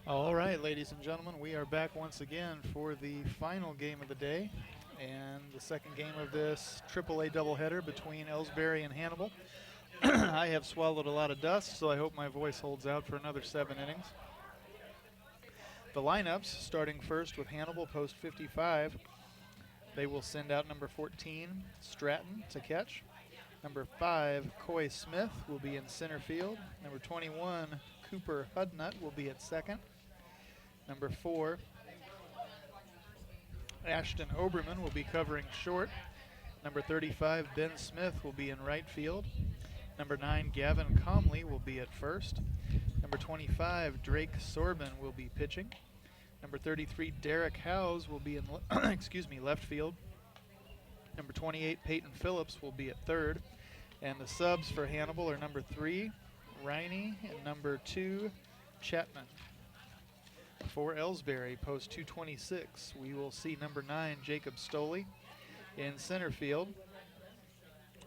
All right, ladies and gentlemen, we are back once again for the final game of the day and the second game of this AAA doubleheader between Ellsbury and Hannibal. I have swallowed a lot of dust, so I hope my voice holds out for another 7 innings. The lineups, starting first with Hannibal, post 55. They will send out number 14, Stratton, to catch. Number 5, Coy Smith, will be in center field. Number 21, Cooper Hudnut, will be at second. Number 4, Ashton Oberman, will be covering short. Number 35, Ben Smith, will be in right field. Number 9, Gavin Comley, will be at first. Number 25, Drake Sorbin, will be pitching. Number 33, Derek Howes, will be in left field. Number 28, Peyton Phillips, will be at third. And the subs for Hannibal are number 3, Riney, and number 2, Chapman. For Ellsbury, post 226, we will see number 9, Jacob Stoley, in center field.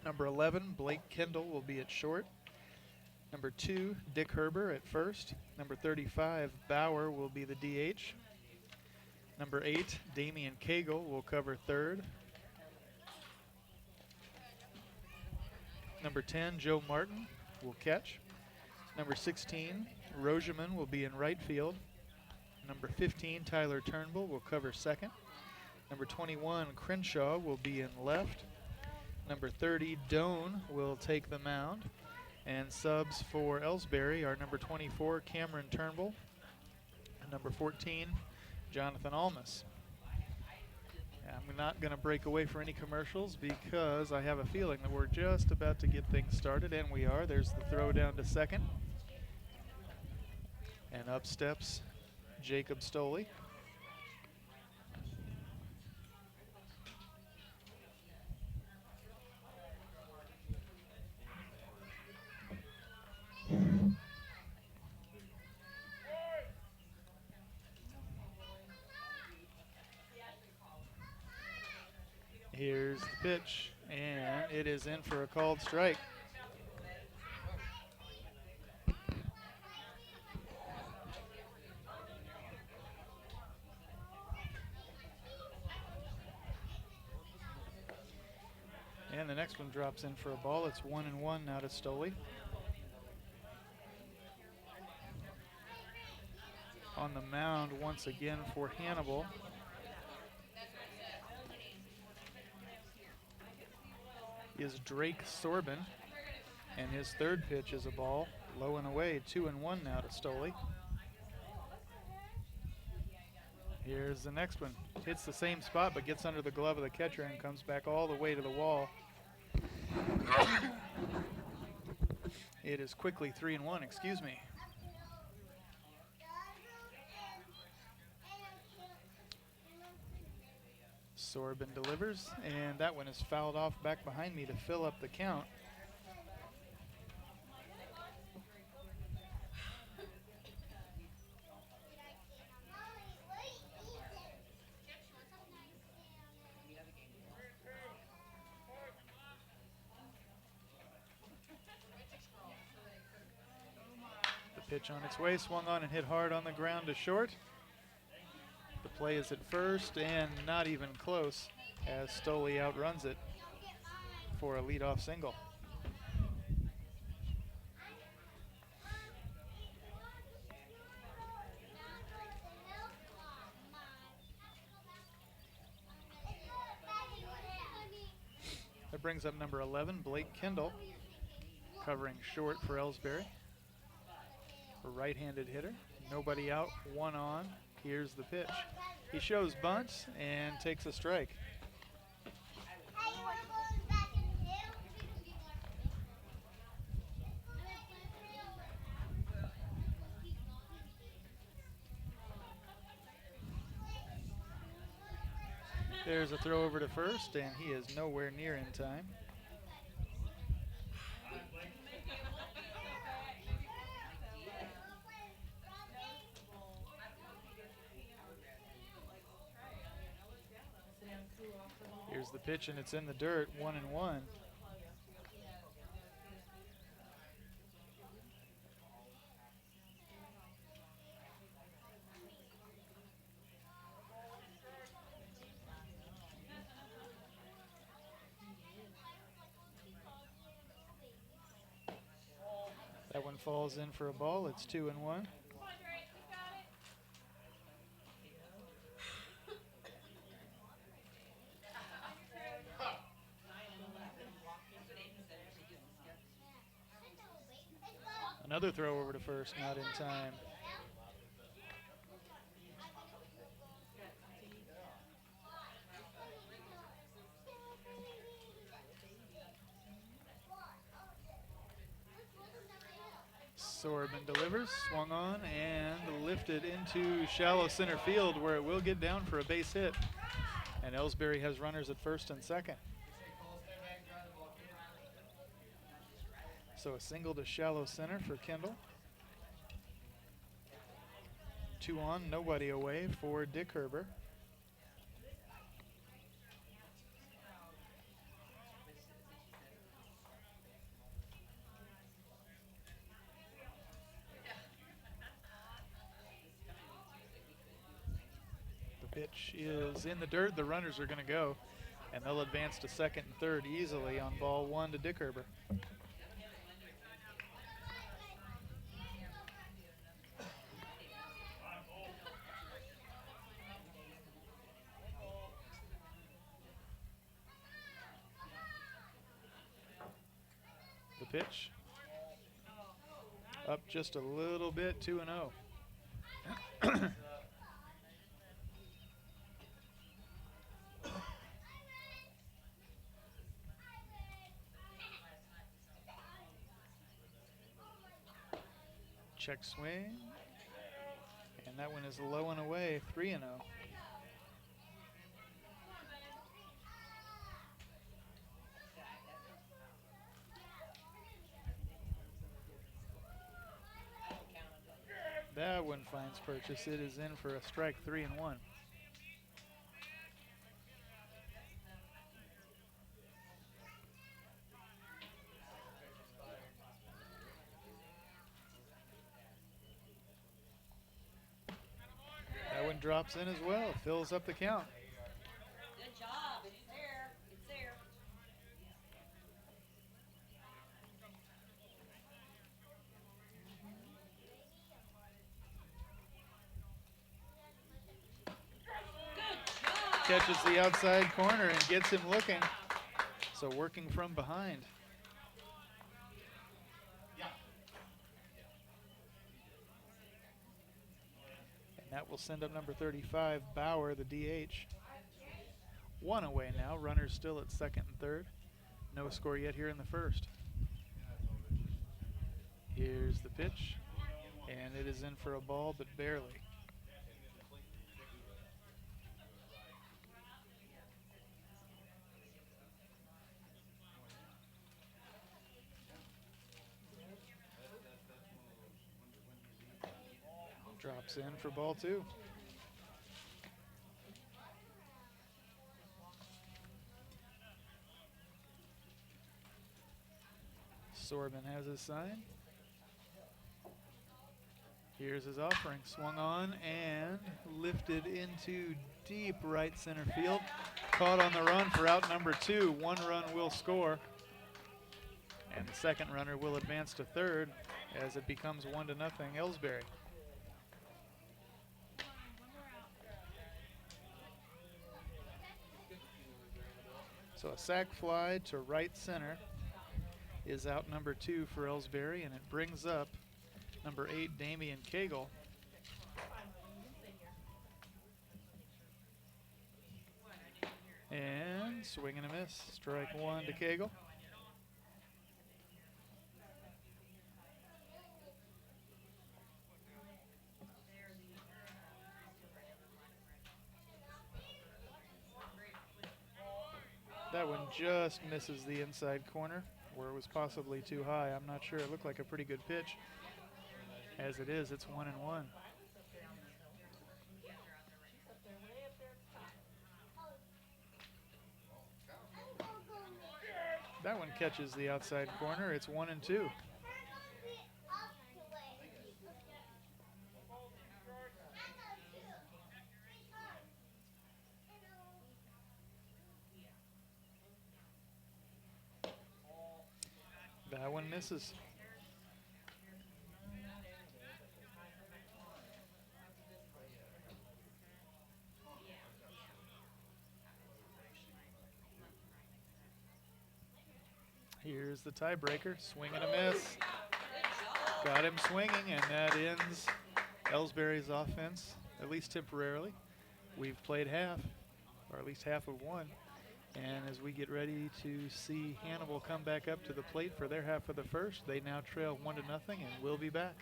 Number 11, Blake Kendall, will be at short. Number 2, Dick Herber at first. Number 35, Bauer, will be the DH. Number 8, Damian Cagle, will cover third. Number 10, Joe Martin, will catch. Number 16, Rojaman, will be in right field. Number 15, Tyler Turnbull, will cover second. Number 21, Crenshaw, will be in left. Number 30, Doan, will take the mound. And subs for Ellsbury are number 24, Cameron Turnbull, and number 14, Jonathan Almas. I'm not going to break away for any commercials because I have a feeling that we're just about to get things started, and we are. There's the throw down to second. And up steps Jacob Stoley. Here's the pitch, and it is in for a called strike. And the next one drops in for a ball. It's 1-1 now to Stoley. On the mound once again for Hannibal is Drake Sorbin, and his third pitch is a ball, low and away. 2-1 now to Stoley. Here's the next one. Hits the same spot but gets under the glove of the catcher and comes back all the way to the wall. It is quickly 3-1, excuse me. Sorbin delivers, and that one is fouled off back behind me to fill up the count. The pitch on its way, swung on and hit hard on the ground to short. The play is at first and not even close as Stoley outruns it for a leadoff single. That brings up number 11, Blake Kendall, covering short for Ellsbury. A right-handed hitter, nobody out, one on. Here's the pitch. He shows bunt and takes a strike. There's a throw over to first, and he is nowhere near in time. Here's the pitch, and it's in the dirt, 1-1. falls in for a ball. It's 2-1. Another throw over to first, not in time. Sorban delivers, swung on, and lifted into shallow center field where it will get down for a base hit. And Ellsbury has runners at first and second. So a single to shallow center for Kendall. 2 on, nobody away for Dick Herber. The pitch is in the dirt. The runners are going to go, and they'll advance to second and third easily on ball 1 to Dick Herber. The pitch up just a little bit, 2-0. Check swing, and that one is low and away, 3-0. That one finds purchase. It is in for a strike, 3-1. That one drops in as well, fills up the count. Good job. It's there. It's there. Catches the outside corner and gets him looking. So working from behind. And that will send up number 35, Bauer, the DH. 1 away now. Runners still at second and third. No score yet here in the first. Here's the pitch. And it is in for a ball, but barely. Drops in for ball 2. Sorban has his sign. Here's his offering. Swung on and lifted into deep right center field. Caught on the run for out number 2. 1 run will score. And the second runner will advance to third as it becomes 1-0 Ellsbury. So a sac fly to right center is out number 2 for Ellsbury, and it brings up number 8, Damian Cagle. And swing and a miss. Strike 1 to Cagle. That one just misses the inside corner where it was possibly too high. I'm not sure. It looked like a pretty good pitch. As it is, it's 1-1. That one catches the outside corner. It's 1-2. That one misses. Here's the tiebreaker. Swing and a miss. Got him swinging, and that ends Ellsbury's offense, at least temporarily. We've played half, or at least half of one. And as we get ready to see Hannibal come back up to the plate for their half of the first, they now trail 1-0, and we'll be back.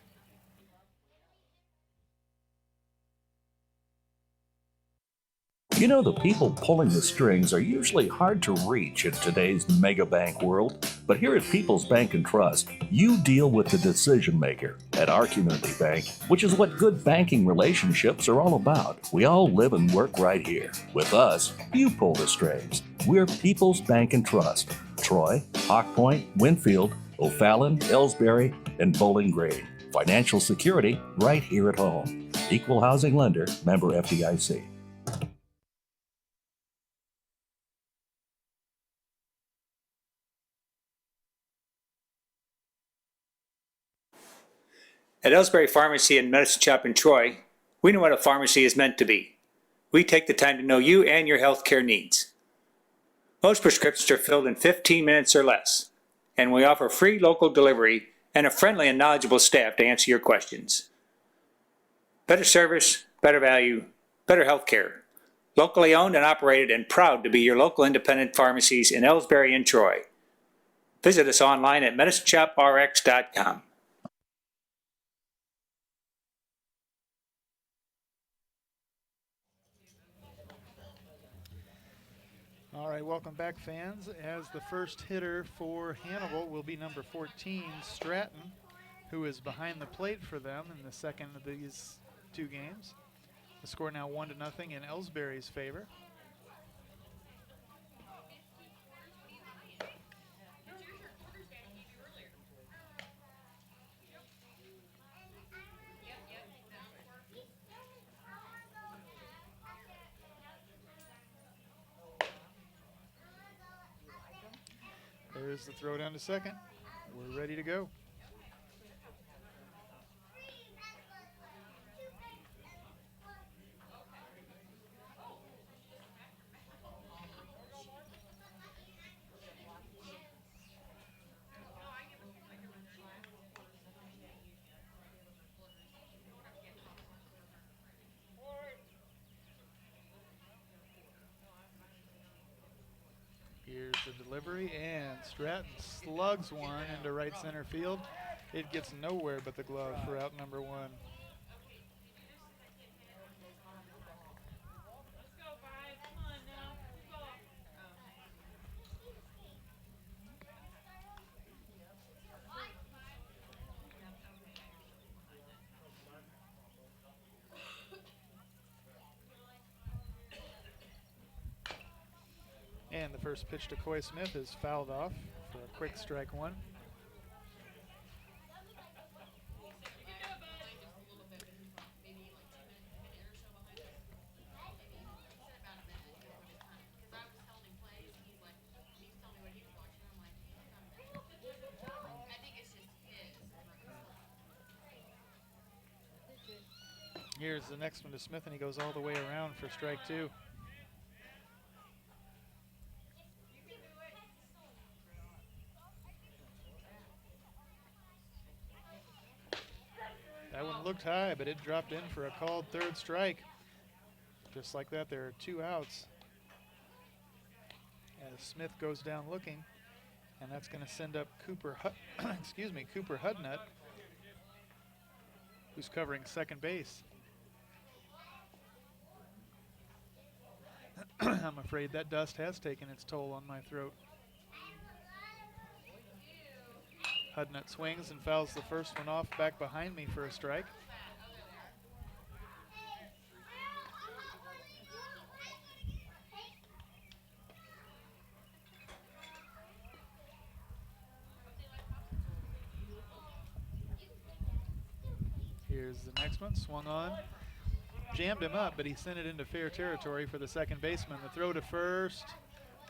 You know, the people pulling the strings are usually hard to reach in today's mega bank world. But here at People's Bank and Trust, you deal with the decision maker. At our community bank, which is what good banking relationships are all about, we all live and work right here. With us, you pull the strings. We're People's Bank and Trust. Troy, Hawk Point, Winfield, O'Fallon, Ellsbury, and Bowling Green. Financial security right here at home. Equal housing lender, member FDIC. At Ellsbury Pharmacy and Medicine Shop in Troy, we know what a pharmacy is meant to be. We take the time to know you and your healthcare needs. Most prescriptions are filled in 15 minutes or less, and we offer free local delivery and a friendly and knowledgeable staff to answer your questions. Better service, better value, better healthcare. Locally owned and operated, and proud to be your local independent pharmacies in Ellsbury and Troy. Visit us online at medicineshoprx.com. All right, welcome back, fans. As the first hitter for Hannibal will be number 14, Stratton, who is behind the plate for them in the second of these two games. The score now 1-0 in Ellsbury's favor. There's the throw down to second. We're ready to go. Here's the delivery, and Stratton slugs one into right center field. It gets nowhere but the glove for out number one. And the first pitch to Coy Smith is fouled off for a quick strike one. Here's the next one to Smith, and he goes all the way around for strike two. That one looked high, but it dropped in for a called third strike. Just like that, there are two outs. As Smith goes down looking, and that's going to send up Cooper Hudnut, who's covering second base. I'm afraid that dust has taken its toll on my throat. Hudnut swings and fouls the first one off back behind me for a strike. Here's the next one, swung on. Jammed him up, but he sent it into fair territory for the second baseman. The throw to first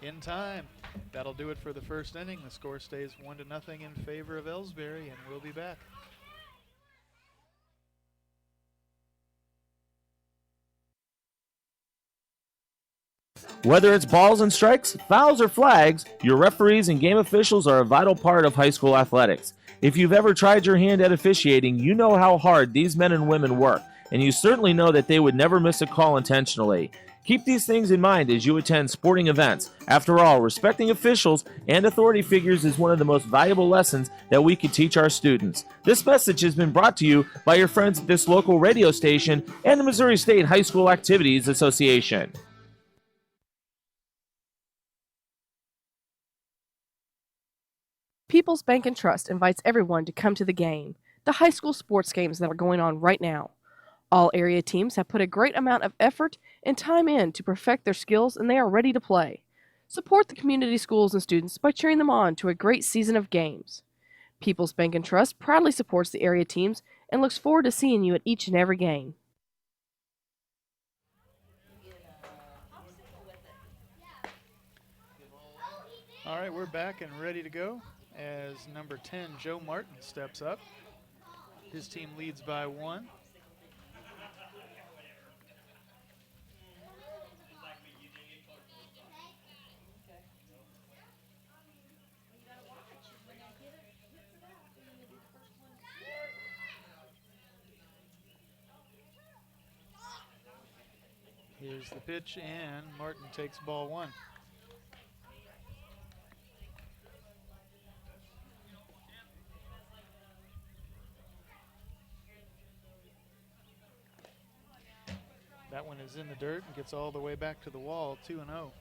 in time. That'll do it for the first inning. The score stays 1-0 in favor of Ellsbury, and we'll be back. Whether it's balls and strikes, fouls, or flags, your referees and game officials are a vital part of high school athletics. If you've ever tried your hand at officiating, you know how hard these men and women work, and you certainly know that they would never miss a call intentionally. Keep these things in mind as you attend sporting events. After all, respecting officials and authority figures is one of the most valuable lessons that we can teach our students. This message has been brought to you by your friends at this local radio station and the Missouri State High School Activities Association. People's Bank and Trust invites everyone to come to the game, the high school sports games that are going on right now. All area teams have put a great amount of effort and time in to perfect their skills, and they are ready to play. Support the community schools and students by cheering them on to a great season of games. People's Bank and Trust proudly supports the area teams and looks forward to seeing you at each and every game. All right, we're back and ready to go as number 10, Joe Martin, steps up. His team leads by 1. Here's the pitch, and Martin takes ball 1. That one is in the dirt and gets all the way back to the wall, 2-0.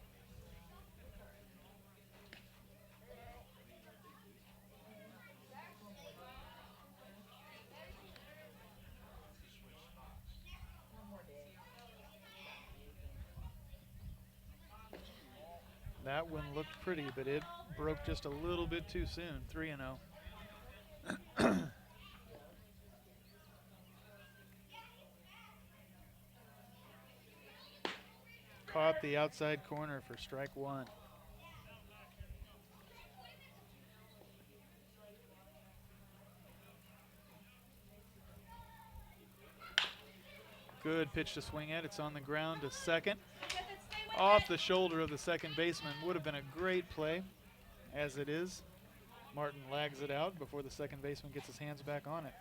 That one looked pretty, but it broke just a little bit too soon, 3-0. Caught the outside corner for strike 1. Good pitch to swing at. It's on the ground to second. Off the shoulder of the second baseman. Would have been a great play. As it is, Martin lags it out before the second baseman gets his hands back on it.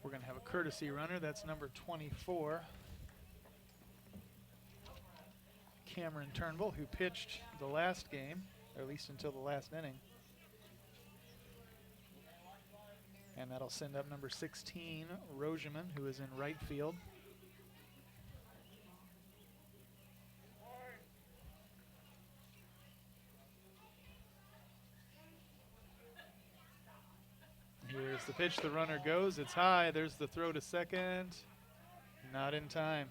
We're going to have a courtesy runner. That's number 24, Cameron Turnbull, who pitched the last game, or at least until the last inning. And that'll send up number 16, Roseman, who is in right field. Here's the pitch, the runner goes, it's high, there's the throw to second, not in time.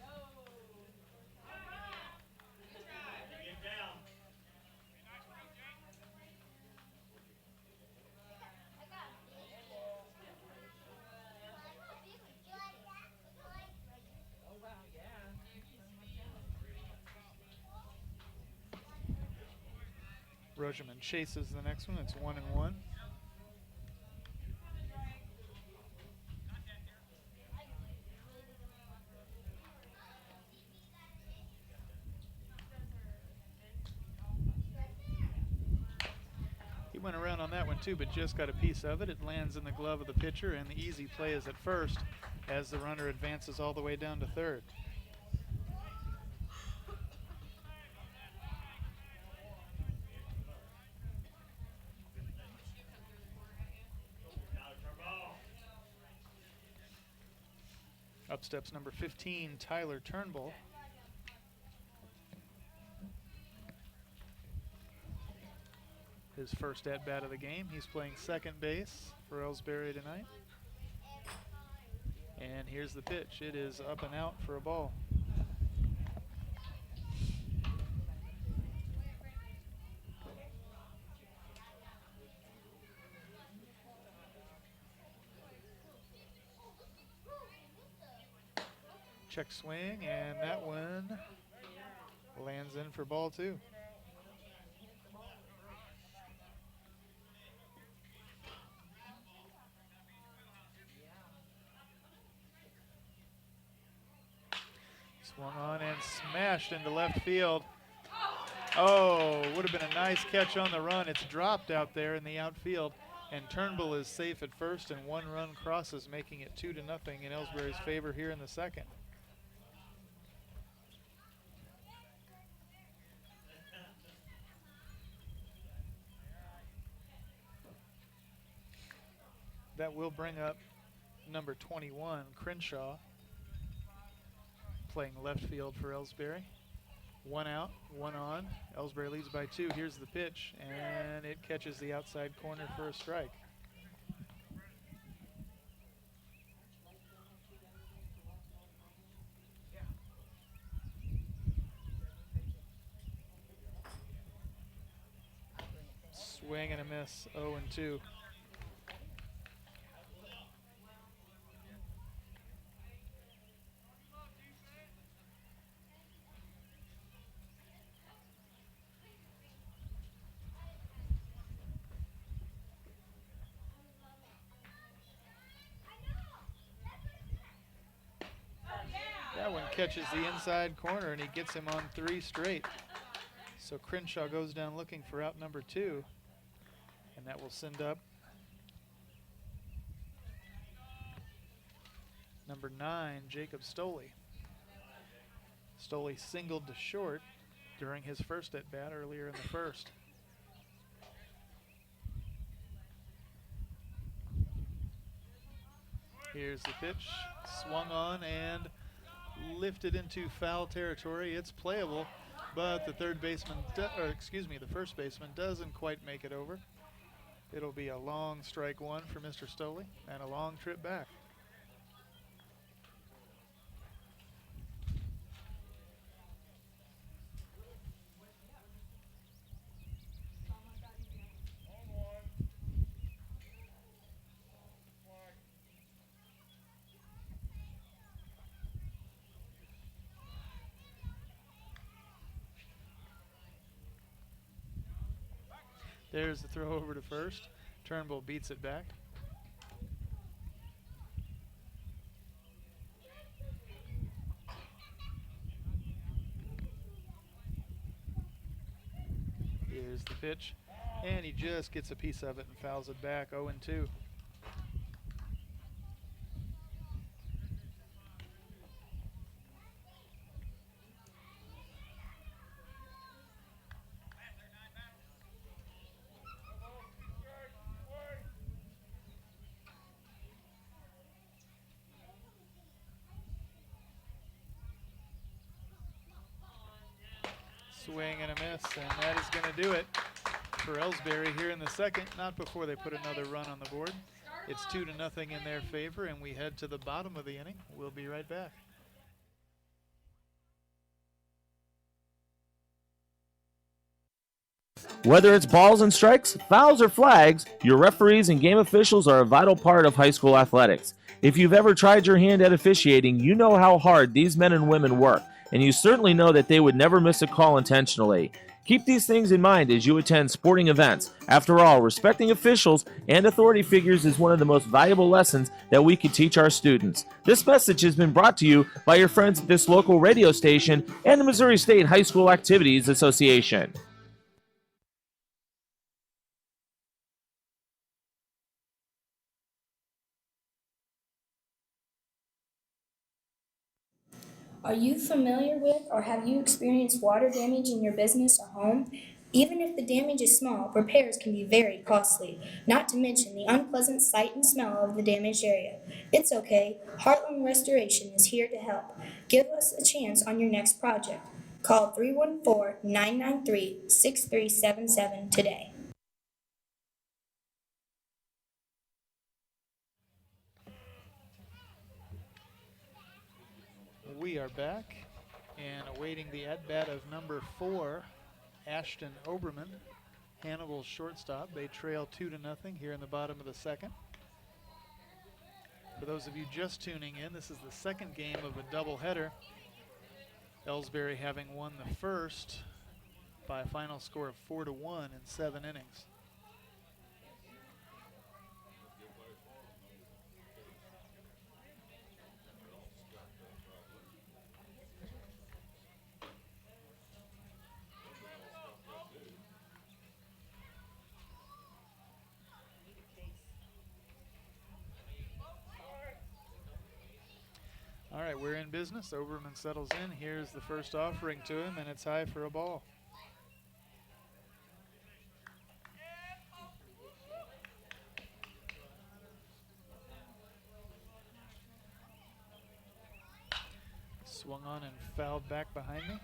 Roseman chases the next one, it's 1-1. He went around on that one too, but just got a piece of it. It lands in the glove of the pitcher, and the easy play is at first as the runner advances all the way down to third. Up steps number 15, Tyler Turnbull. His first at-bat of the game. He's playing second base for Ellsbury tonight. And here's the pitch. It is up and out for a ball. Check swing, and that one lands in for ball 2. Swung on and smashed into left field. Oh, would have been a nice catch on the run. It's dropped out there in the outfield, and Turnbull is safe at first, and one run crosses, making it 2-0 in Ellsbury's favor here in the second. That will bring up number 21, Crenshaw, playing left field for Ellsbury. One out, one on. Ellsbury leads by 2. Here's the pitch, and it catches the outside corner for a strike. Swing and a miss, 0-2. That one catches the inside corner, and he gets him on 3 straight. So Crenshaw goes down looking for out number 2, and that will send up number 9, Jacob Stoley. Stoley singled to short during his first at-bat earlier in the first. Here's the pitch, swung on and lifted into foul territory. It's playable, but the the first baseman doesn't quite make it over. It'll be a long strike one for Mr. Stoley and a long trip back. There's the throw over to first. Turnbull beats it back. Here's the pitch, and he just gets a piece of it and fouls it back, 0-2. Swing and a miss, and that is going to do it for Ellsbury here in the second, not before they put another run on the board. It's 2-0 in their favor, and we head to the bottom of the inning. We'll be right back. Whether it's balls and strikes, fouls or flags, your referees and game officials are a vital part of high school athletics. If you've ever tried your hand at officiating, you know how hard these men and women work, and you certainly know that they would never miss a call intentionally. Keep these things in mind as you attend sporting events. After all, respecting officials and authority figures is one of the most valuable lessons that we can teach our students. This message has been brought to you by your friends at this local radio station and the Missouri State High School Activities Association. Are you familiar with or have you experienced water damage in your business or home? Even if the damage is small, repairs can be very costly, not to mention the unpleasant sight and smell of the damaged area. It's okay. Heartland Restoration is here to help. Give us a chance on your next project. Call 314-993-6377 today. We are back and awaiting the at-bat of number 4, Ashton Oberman, Hannibal's shortstop. They trail 2-0 here in the bottom of the second. For those of you just tuning in, this is the second game of a doubleheader. Ellsbury having won the first by a final score of 4-1 in 7 innings. right, we're in business. Oberman settles in. Here's the first offering to him, and it's high for a ball. Swung on and fouled back behind me.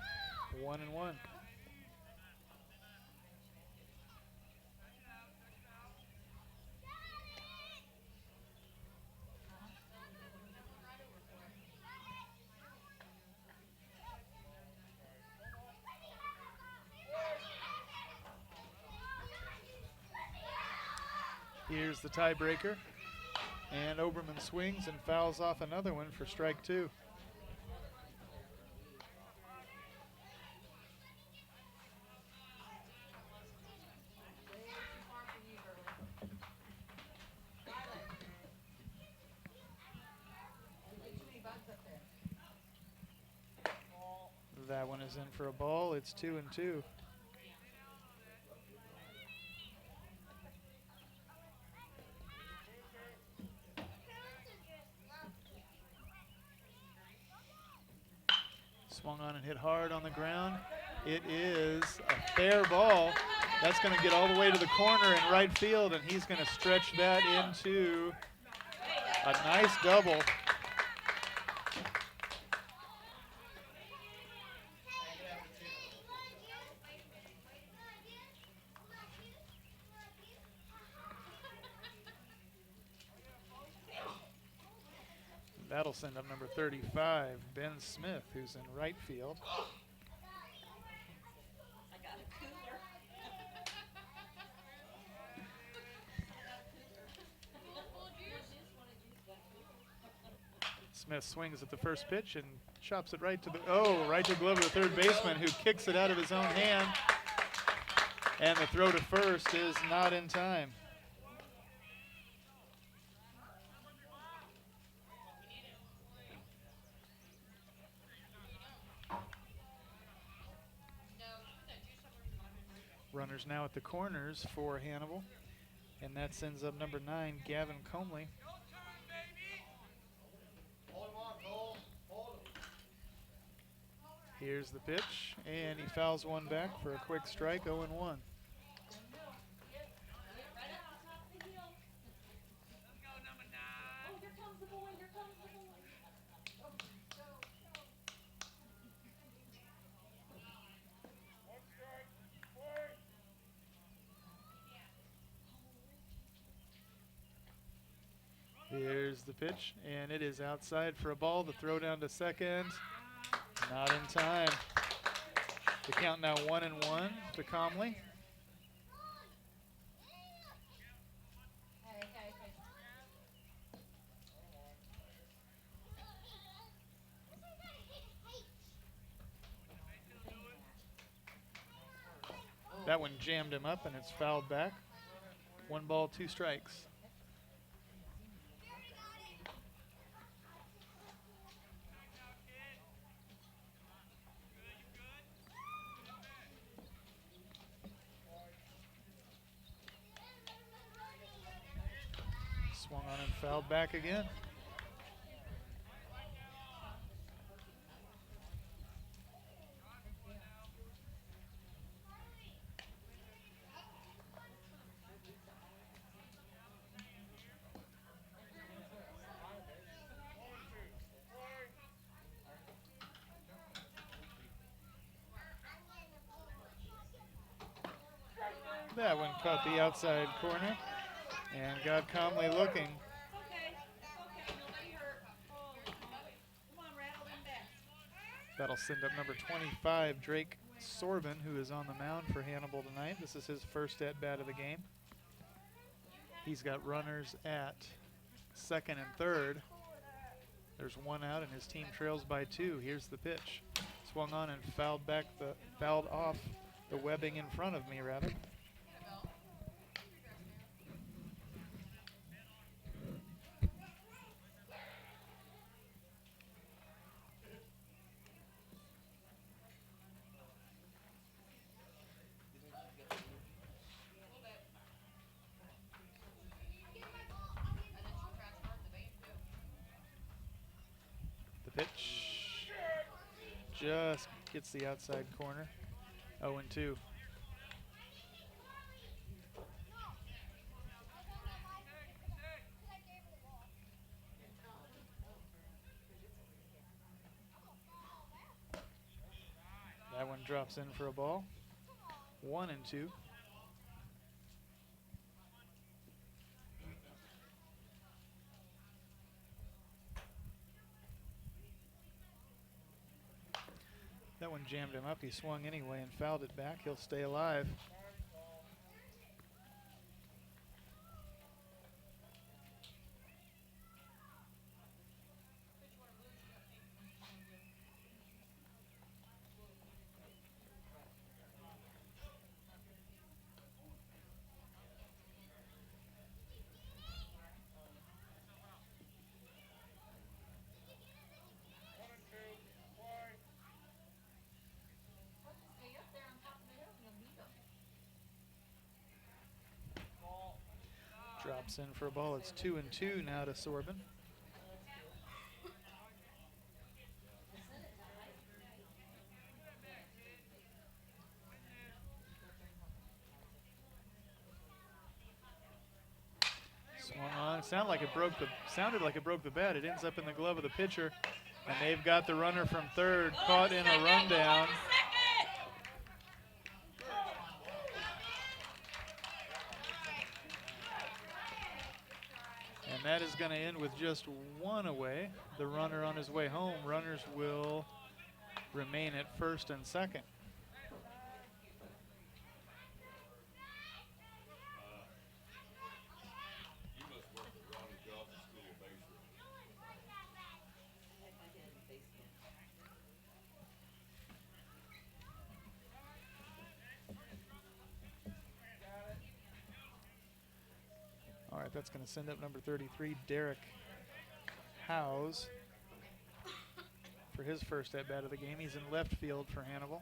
1-1. Here's the tiebreaker. And Oberman swings and fouls off another one for strike 2. That one is in for a ball. It's 2-2. Swung on and hit hard on the ground. It is a fair ball. That's going to get all the way to the corner in right field, and he's going to stretch that into a nice double. That'll send up number 35, Ben Smith, who's in right field. I got a cooler. Smith swings at the first pitch and chops it right to the right to the glove of the third baseman, who kicks it out of his own hand. And the throw to first is not in time. Runners now at the corners for Hannibal, and that sends up number 9, Gavin Comley. Here's the pitch, and he fouls one back for a quick strike, 0-1. Here's the pitch, and it is outside for a ball. The throw down to second, not in time. The count now 1-1 to Comley. That one jammed him up, and it's fouled back. 1 ball, 2 strikes. Swung on and fouled back again. That one caught the outside corner and got Comley looking. That'll send up number 25, Drake Sorbin, who is on the mound for Hannibal tonight. This is his first at-bat of the game. He's got runners at second and third. There's 1 out, and his team trails by 2. Here's the pitch. Swung on and fouled off the webbing in front of me, rather. pitch just gets the outside corner. 0-2. That one drops in for a ball. 1-2. That one jammed him up. He swung anyway and fouled it back. He'll stay alive. Drops in for a ball. It's 2-2 now to Sorbin. Swung on. Sounded like it broke the bat. It ends up in the glove of the pitcher, and they've got the runner from third caught in a rundown. And that is going to end with just one away. The runner on his way home. Runners will remain at first and second. All right, that's going to send up number 33, Derek Howes, for his first at-bat of the game. He's in left field for Hannibal.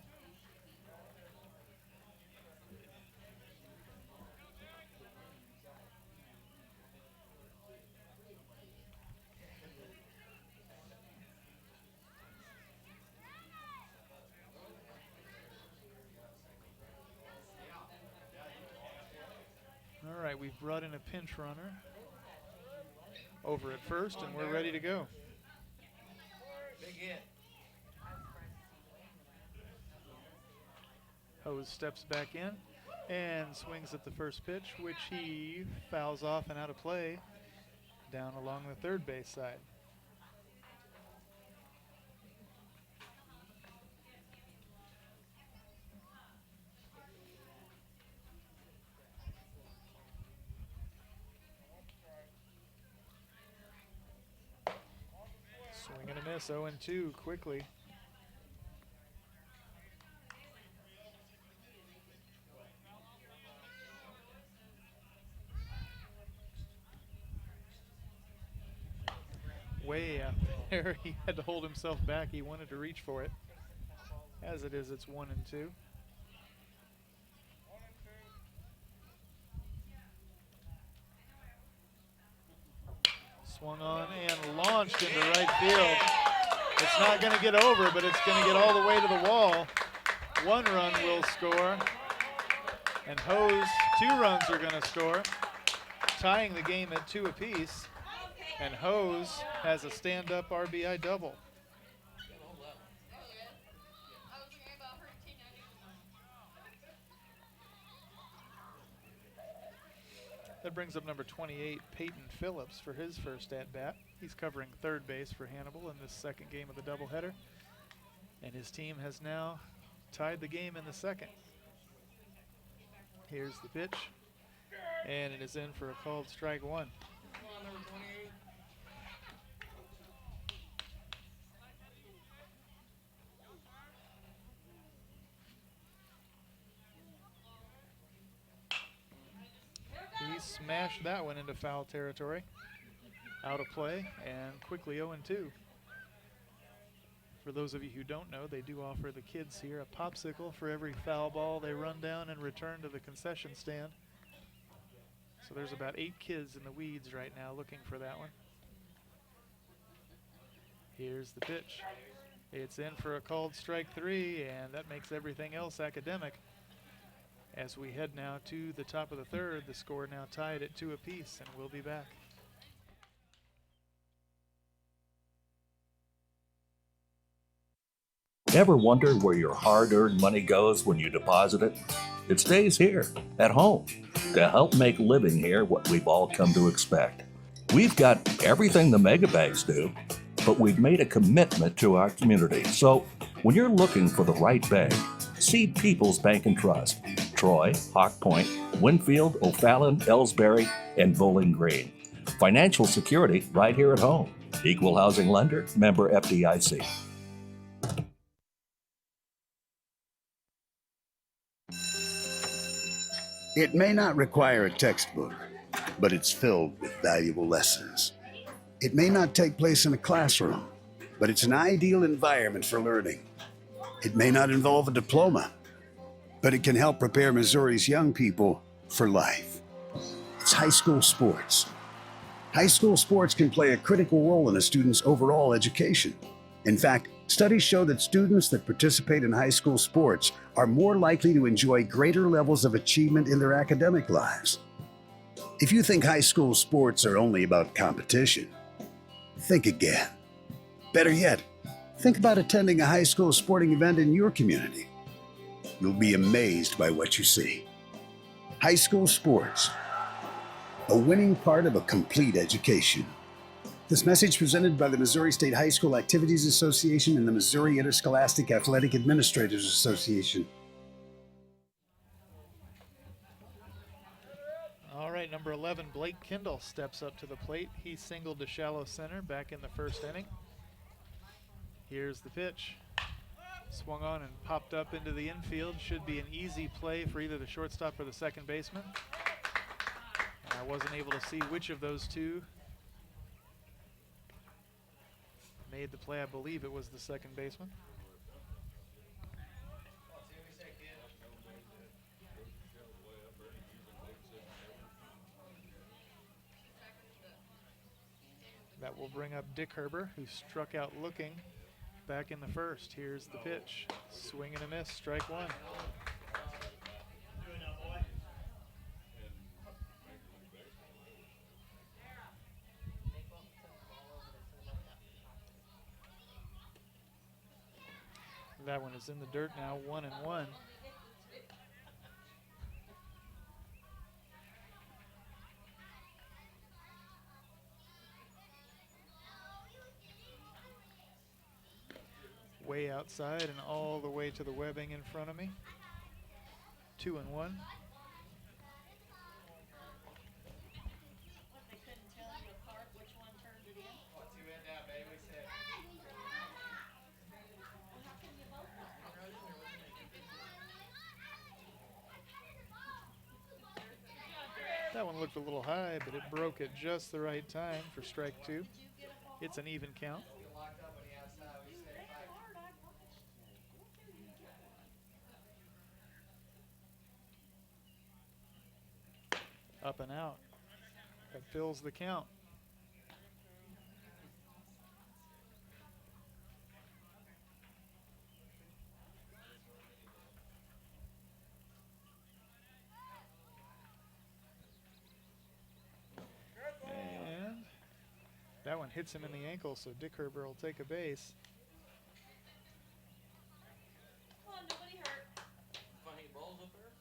All right, we've brought in a pinch runner over at first, and we're ready to go. Big hit. Hose steps back in and swings at the first pitch, which he fouls off and out of play down along the third base side. Swing and a miss, 0-2 quickly. Way out there. He had to hold himself back. He wanted to reach for it. As it is, it's 1-2. Swung on and launched into right field. It's not going to get over, but it's going to get all the way to the wall. 1 run will score. And Hose, 2 runs are going to score, tying the game at 2 apiece. And Hose has a stand-up RBI double. That brings up number 28, Peyton Phillips, for his first at-bat. He's covering third base for Hannibal in this second game of the doubleheader. And his team has now tied the game in the second. Here's the pitch. And it is in for a called strike 1. He smashed that one into foul territory. Out of play and quickly 0-2. For those of you who don't know, they do offer the kids here a popsicle for every foul ball they run down and return to the concession stand. So there's about 8 kids in the weeds right now looking for that one. Here's the pitch. It's in for a called strike 3, and that makes everything else academic. As we head now to the top of the third, the score now tied at 2 apiece, and we'll be back. Ever wonder where your hard-earned money goes when you deposit it? It stays here, at home, to help make living here what we've all come to expect. We've got everything the megabanks do, but we've made a commitment to our community. So when you're looking for the right bank, see People's Bank and Trust. Troy, Hawk Point, Winfield, O'Fallon, Ellsbury, and Bowling Green. Financial security right here at home. Equal housing lender, member FDIC. It may not require a textbook, but it's filled with valuable lessons. It may not take place in a classroom, but it's an ideal environment for learning. It may not involve a diploma, but it can help prepare Missouri's young people for life. It's high school sports. High school sports can play a critical role in a student's overall education. In fact, studies show that students that participate in high school sports are more likely to enjoy greater levels of achievement in their academic lives. If you think high school sports are only about competition, think again. Better yet, think about attending a high school sporting event in your community. You'll be amazed by what you see. High school sports, a winning part of a complete education. This message presented by the Missouri State High School Activities Association and the Missouri Interscholastic Athletic Administrators Association. All right, number 11, Blake Kindle steps up to the plate. He singled to shallow center back in the first inning. Here's the pitch. Swung on and popped up into the infield. Should be an easy play for either the shortstop or the second baseman. And I wasn't able to see which of those two made the play. I believe it was the second baseman. That will bring up Dick Herber, who struck out looking back in the first. Here's the pitch. Swing and a miss, strike 1. That one is in the dirt now, 1-1. Way outside and all the way to the webbing in front of me. 2-1. That one looked a little high, but it broke at just the right time for strike 2. It's an even count. Up and out. That fills the count. And that one hits him in the ankle, so Dick Herber will take a base. Come on, nobody hurt. Find any balls up there?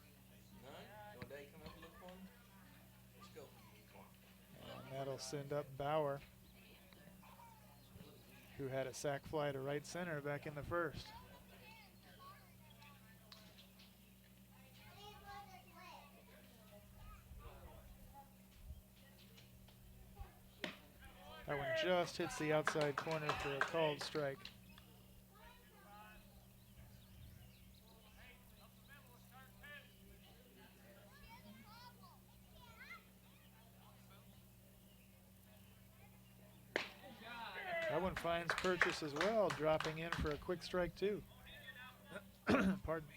None? You want Dave to come up and look for them? Let's go. And that'll send up Bauer, who had a sac fly to right center back in the first. That one just hits the outside corner for a called strike. That one finds purchase as well, dropping in for a quick strike too. Pardon me.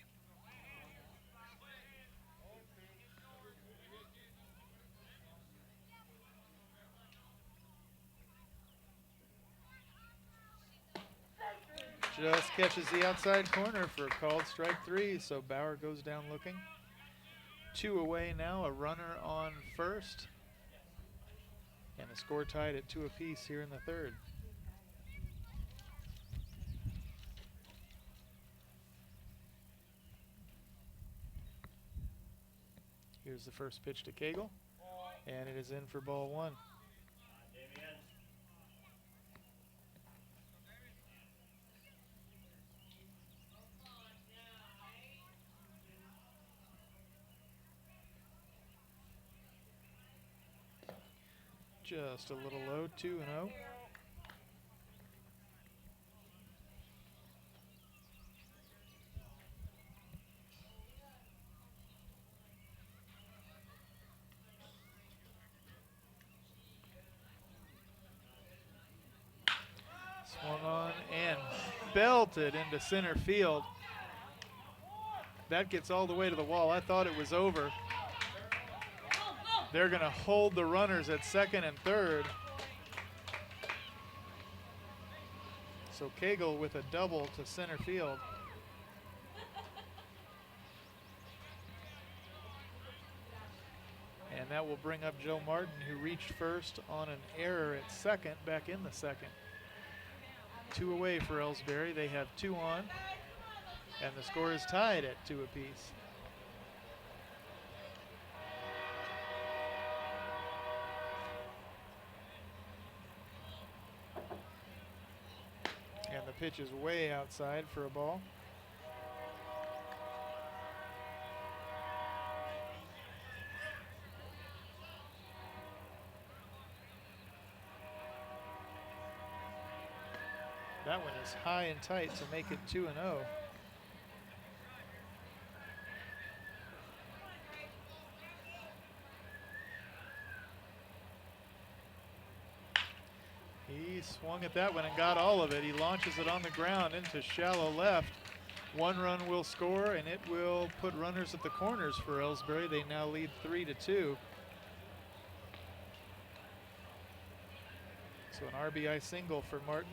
Just catches the outside corner for a called strike 3, so Bauer goes down looking. 2 away now, a runner on first. And the score tied at 2 apiece here in the third. Here's the first pitch to Cagle, and it is in for ball 1. Just a little low, 2-0. Swung on and belted into center field. That gets all the way to the wall. I thought it was over. They're going to hold the runners at second and third. So Cagle with a double to center field. And that will bring up Joe Martin, who reached first on an error at second, back in the second. 2 away for Ellsbury. They have 2 on, and the score is tied at 2 apiece. And the pitch is way outside for a ball. That one is high and tight to make it 2-0. He swung at that one and got all of it. He launches it on the ground into shallow left. 1 run will score, and it will put runners at the corners for Ellsbury. They now lead 3-2. So an RBI single for Martin.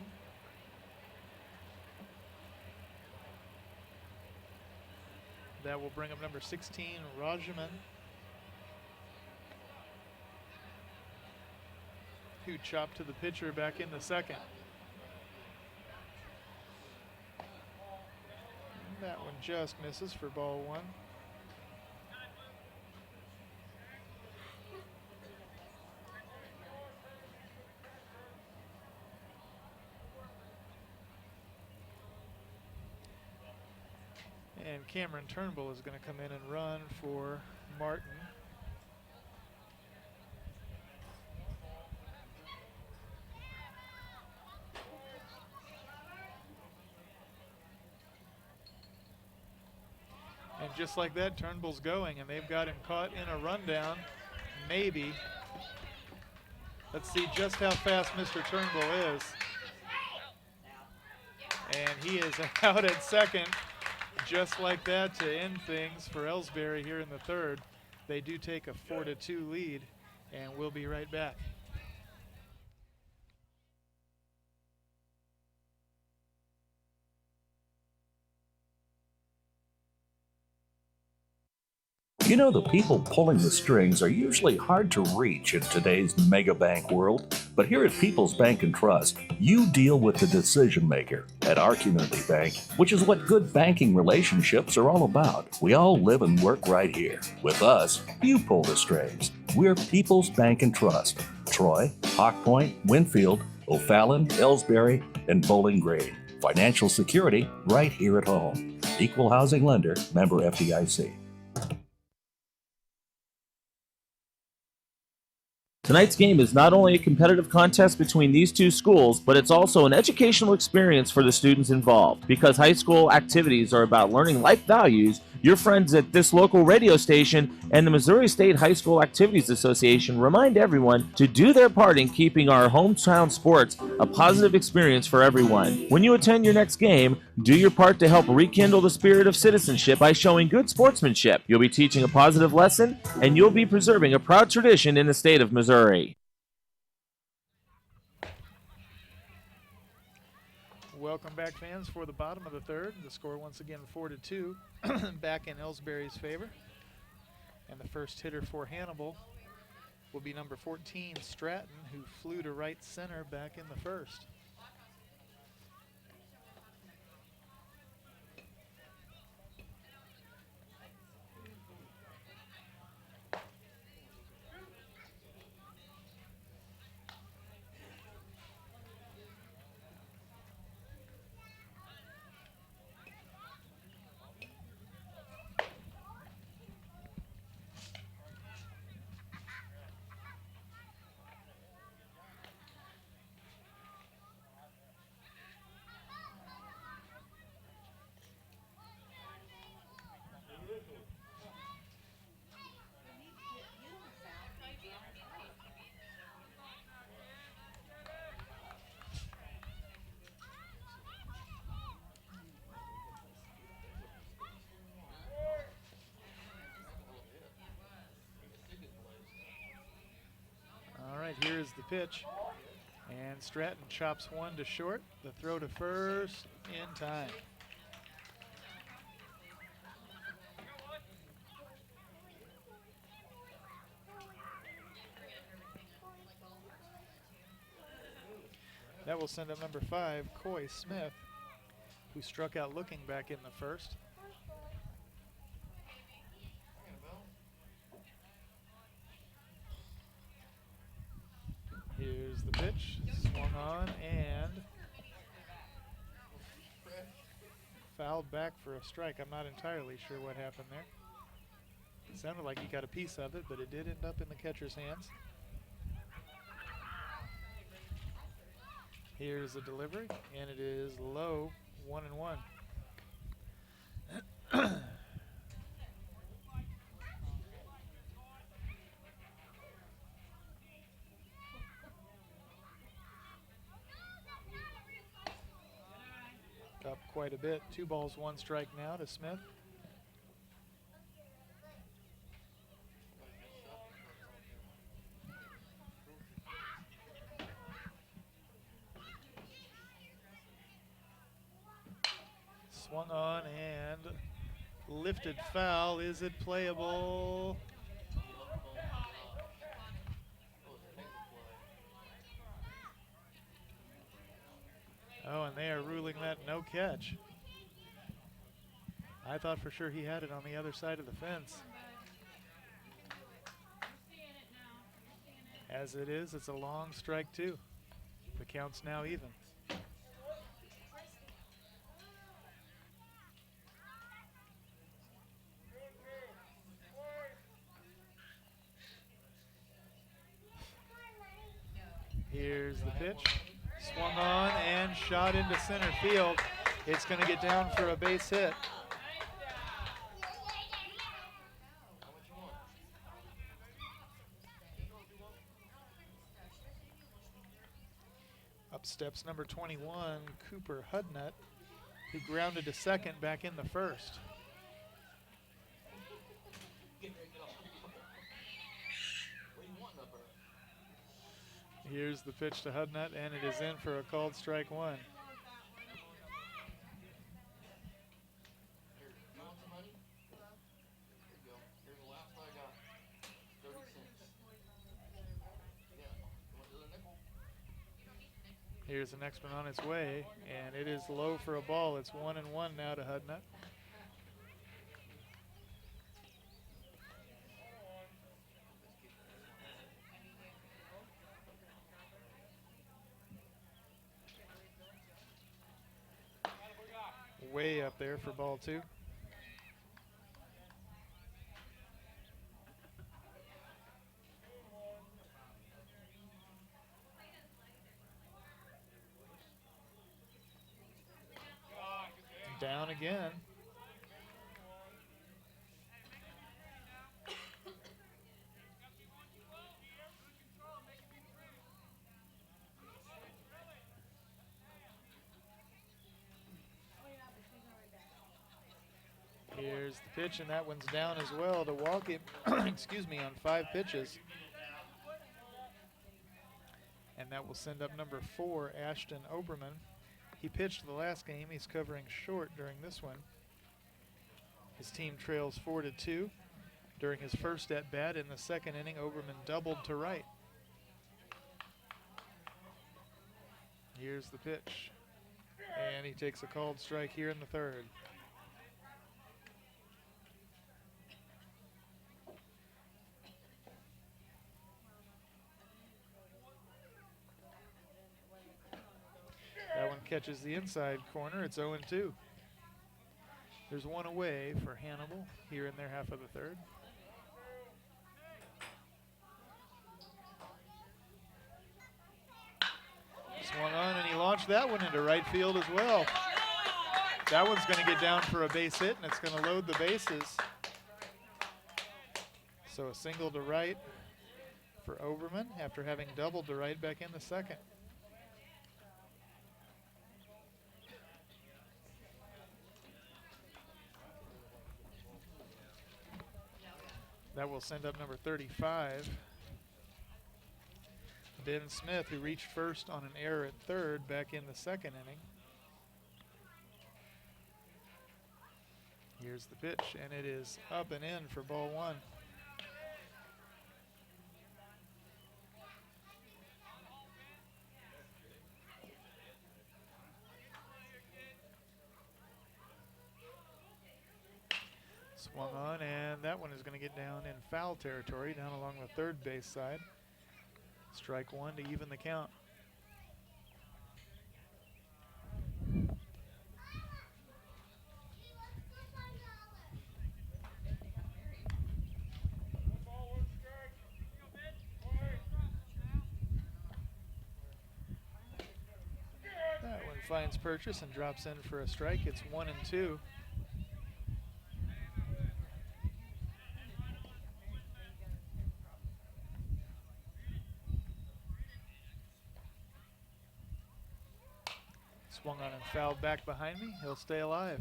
That will bring up number 16, Rajaman, who chopped to the pitcher back in the second. And that one just misses for ball 1. And Cameron Turnbull is going to come in and run for Martin. And just like that, Turnbull's going, and they've got him caught in a rundown. Maybe. Let's see just how fast Mr. Turnbull is. And he is out at second. Just like that to end things for Ellsbury here in the third. They do take a 4-2 lead, and we'll be right back. You know, the people pulling the strings are usually hard to reach in today's mega bank world. But here at People's Bank and Trust, you deal with the decision maker. At our community bank, which is what good banking relationships are all about, we all live and work right here. With us, you pull the strings. We're People's Bank and Trust. Troy, Hawk Point, Winfield, O'Fallon, Ellsbury, and Bowling Green. Financial security right here at home. Equal housing lender, member FDIC. Tonight's game is not only a competitive contest between these two schools, but it's also an educational experience for the students involved. Because high school activities are about learning life values, your friends at this local radio station and the Missouri State High School Activities Association remind everyone to do their part in keeping our hometown sports a positive experience for everyone. When you attend your next game, do your part to help rekindle the spirit of citizenship by showing good sportsmanship. You'll be teaching a positive lesson, and you'll be preserving a proud tradition in the state of Missouri. Welcome back, fans, for the bottom of the third. The score once again 4-2, back in Ellsbury's favor. And the first hitter for Hannibal will be number 14, Stratton, who flew to right center back in the first. Here's the pitch, and Stratton chops one to short. The throw to first in time. That will send up number 5, Coy Smith, who struck out looking back in the first. Here's the pitch, swung on and fouled back for a strike. I'm not entirely sure what happened there. It sounded like he got a piece of it, but it did end up in the catcher's hands. Here's the delivery, and it is low, 1-1. Up quite a bit. 2 balls, 1 strike now to Smith. Swung on and lifted foul. Is it playable? Oh, and they are ruling that no catch. I thought for sure he had it on the other side of the fence. As it is, it's a long strike too. The count's now even. Here's the pitch. Swung on and shot into center field. It's going to get down for a base hit. Up steps number 21, Cooper Hudnut, who grounded to second back in the first. Here's the pitch to Hudnut, and it is in for a called strike 1. Here's the next one on its way, and it is low for a ball. It's 1-1 now to Hudnut. Way up there for ball 2. Down again. Here's the pitch, and that one's down as well to walk it, excuse me, on 5 pitches. And that will send up number 4, Ashton Oberman, He pitched the last game. He's covering short during this one. His team trails 4-2. During his first at-bat in the second inning, Oberman doubled to right. Here's the pitch. And he takes a called strike here in the third. That one catches the inside corner. It's 0-2. There's one away for Hannibal here in their half of the third. Swung on, and he launched that one into right field as well. That one's going to get down for a base hit, and it's going to load the bases. So a single to right for Oberman after having doubled to right back in the second. That will send up number 35. Ben Smith, who reached first on an error at third back in the second inning. Here's the pitch, and it is up and in for ball one. Swung on, and that one is going to get down in foul territory, down along the third base side. Strike one to even the count. That one finds purchase and drops in for a strike. It's 1-2. Swung on and fouled back behind me. He'll stay alive.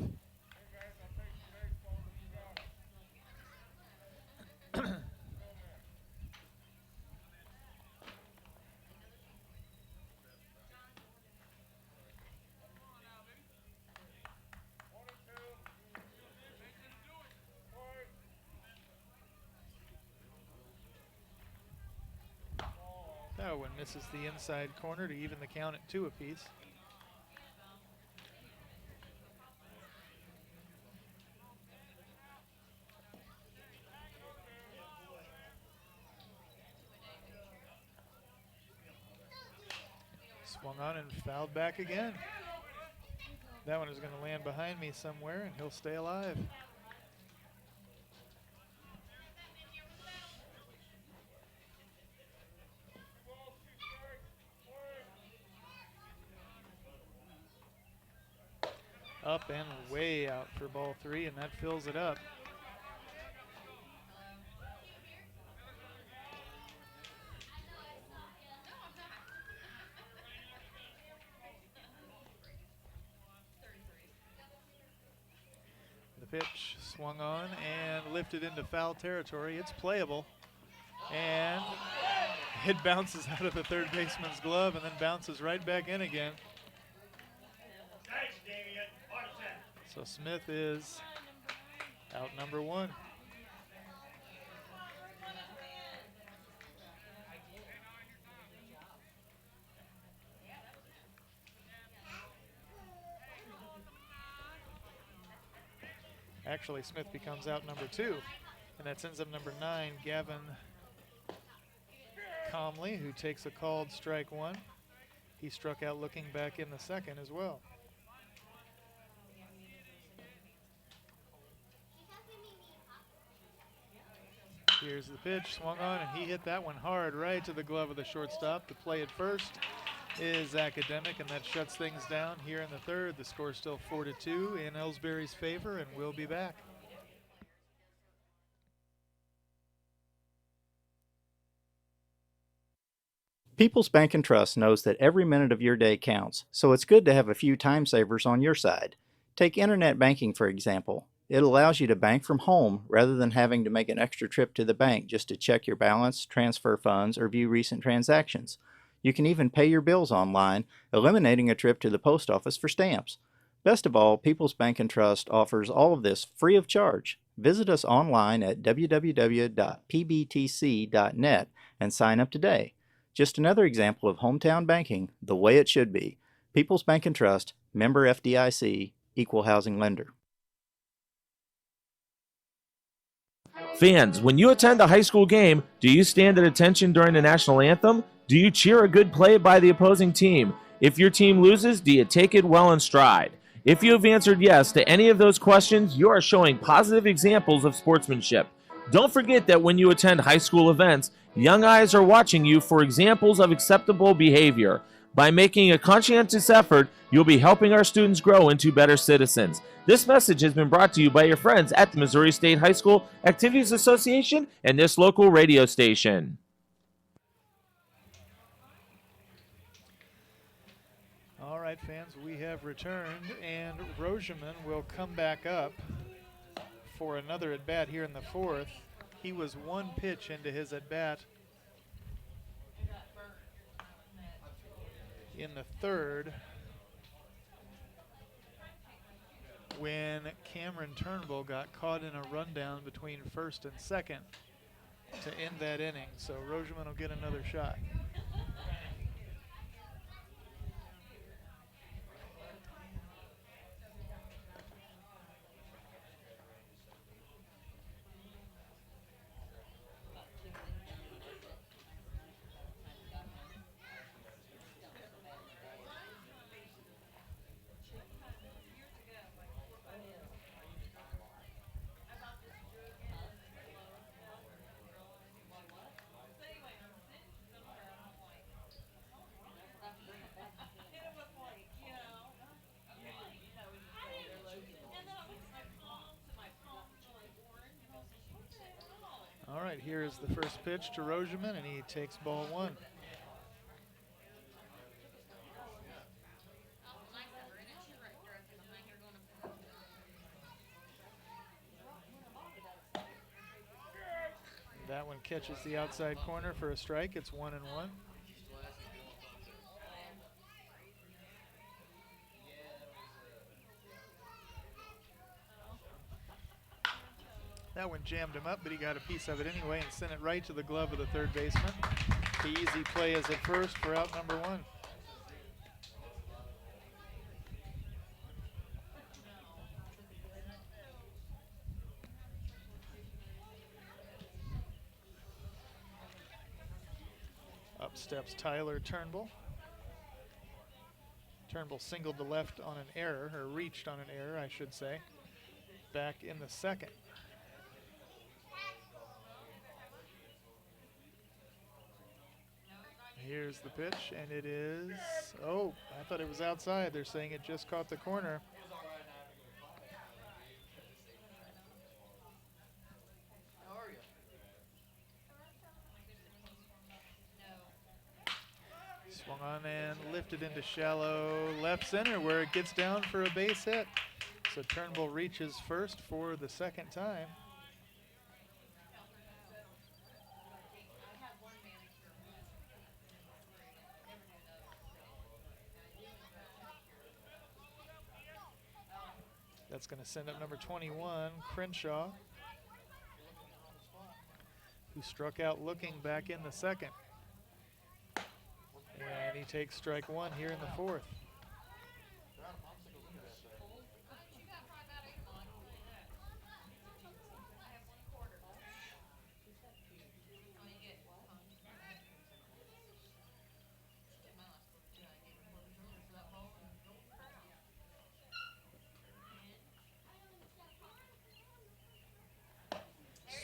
That one misses the inside corner to even the count at 2 apiece. Swung on and fouled back again. That one is going to land behind me somewhere, and he'll stay alive. Up and way out for ball 3, and that fills it up. The pitch swung on and lifted into foul territory. It's playable, and it bounces out of the third baseman's glove and then bounces right back in again. So Smith is out number 1. Actually, Smith becomes out number 2, and that sends up number 9, Gavin Comley, who takes a called strike 1. He struck out looking back in the second as well. Here's the pitch, swung on, and he hit that one hard right to the glove of the shortstop. The play at first is Academic, and that shuts things down here in the third. The score is still 4-2 in Ellsbury's favor, and we'll be back. People's Bank and Trust knows that every minute of your day counts, so it's good to have a few time savers on your side. Take internet banking, for example. It allows you to bank from home rather than having to make an extra trip to the bank just to check your balance, transfer funds, or view recent transactions. You can even pay your bills online, eliminating a trip to the post office for stamps. Best of all, People's Bank and Trust offers all of this free of charge. Visit us online at www.pbtc.net and sign up today. Just another example of hometown banking the way it should be. People's Bank and Trust, member FDIC, equal housing lender. Fans, when you attend a high school game, do you stand at attention during the national anthem? Do you cheer a good play by the opposing team? If your team loses, do you take it well in stride? If you have answered yes to any of those questions, you are showing positive examples of sportsmanship. Don't forget that when you attend high school events, young eyes are watching you for examples of acceptable behavior. By making a conscientious effort, you'll be helping our students grow into better citizens. This message has been brought to you by your friends at the Missouri State High School Activities Association and this local radio station. All right, fans, we have returned, and Rogeman will come back up for another at-bat here in the fourth. He was one pitch into his at-bat in the third when Cameron Turnbull got caught in a rundown between first and second to end that inning. So Rogeman will get another shot. All right, here is the first pitch to Rogeman, and he takes ball one. That one catches the outside corner for a strike. It's 1-1. That one jammed him up, but he got a piece of it anyway and sent it right to the glove of the third baseman. The easy play is at first for out number one. Up steps Tyler Turnbull. Turnbull singled to left on an error, or reached on an error, I should say. Back in the second. Here's the pitch, and it is, oh, I thought it was outside. They're saying it just caught the corner. Swung on and lifted into shallow left center where it gets down for a base hit. So Turnbull reaches first for the second time. That's going to send up number 21, Crenshaw, who struck out looking back in the second. And he takes strike one here in the fourth.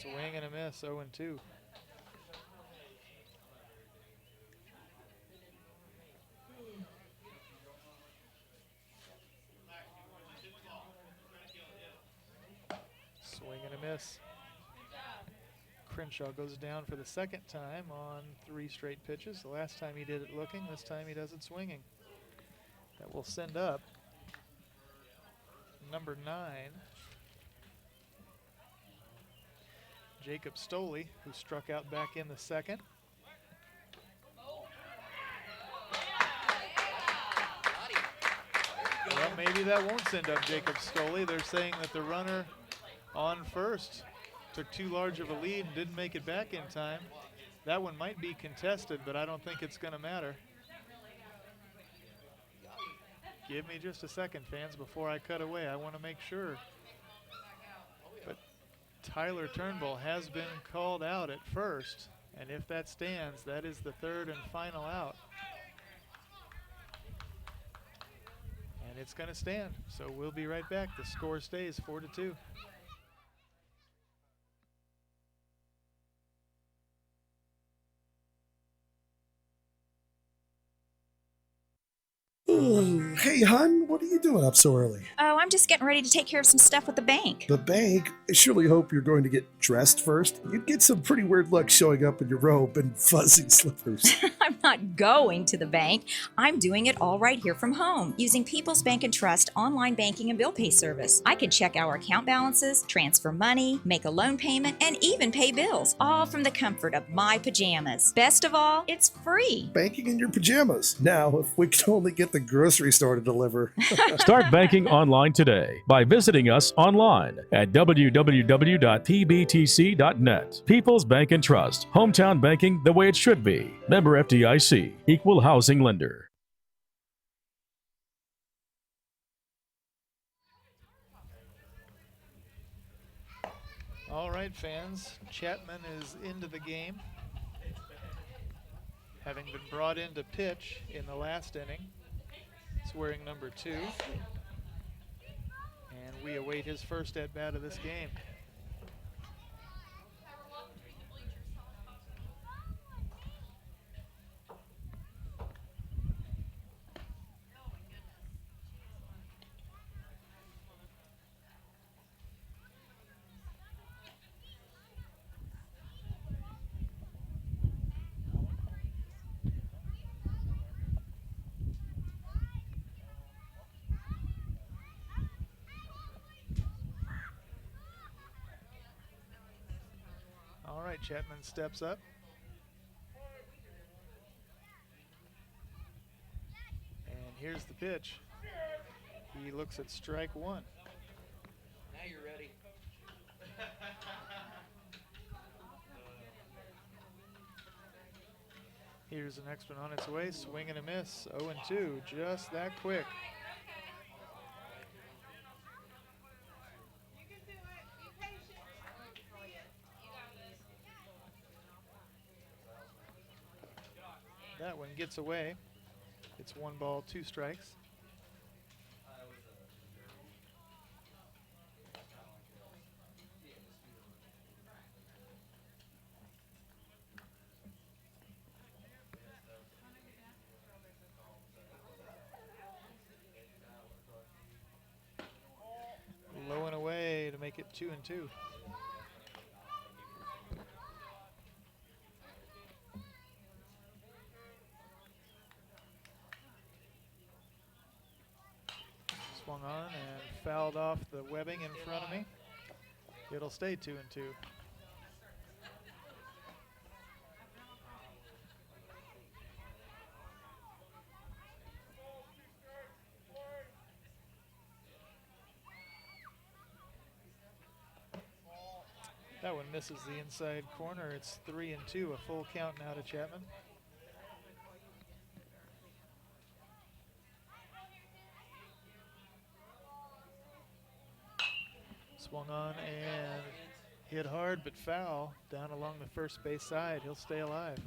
Swing and a miss, 0-2. Swing and a miss. Crenshaw goes down for the second time on 3 straight pitches. The last time he did it looking, this time he does it swinging. That will send up number 9. Jacob Stoley, who struck out back in the second. maybe that won't send up Jacob Stoley. They're saying that the runner on first took too large of a lead and didn't make it back in time. That one might be contested, but I don't think it's going to matter. Give me just a second, fans, before I cut away. I want to make sure. But Tyler Turnbull has been called out at first, and if that stands, that is the third and final out. And it's going to stand, so we'll be right back. The score stays 4-2. Ooh, hey, hon, what are you doing up so early? Oh, I'm just getting ready to take care of some stuff with the bank. The bank? I surely hope you're going to get dressed first. You'd get some pretty weird luck showing up in your robe and fuzzy slippers. I'm not going to the bank. I'm doing it all right here from home using People's Bank and Trust online banking and bill pay service. I can check our account balances, transfer money, make a loan payment, and even pay bills, all from the comfort of my pajamas. Best of all, it's free. Banking in your pajamas. Now, if we could only get the grocery store to deliver. Start banking online today by visiting us online at www.pbtc.net. People's Bank and Trust. Hometown banking the way it should be. Member FDIC. Equal housing lender. All right, fans. Chapman is into the game, having been brought in to pitch in the last inning. It's wearing number 2. And we await his first at-bat of this game. All right, Chapman steps up. And here's the pitch. He looks at strike 1. Now you're ready. Here's the next one on its way. Swing and a miss. 0-2. Just that quick. That one gets away. It's 1 ball, 2 strikes. Low and away to make it 2-2. Swung on and fouled off the webbing in front of me. It'll stay 2-2. That one misses the inside corner. It's 3-2, a full count now to Chapman. Swung on and hit hard but foul down along the first base side. He'll stay alive.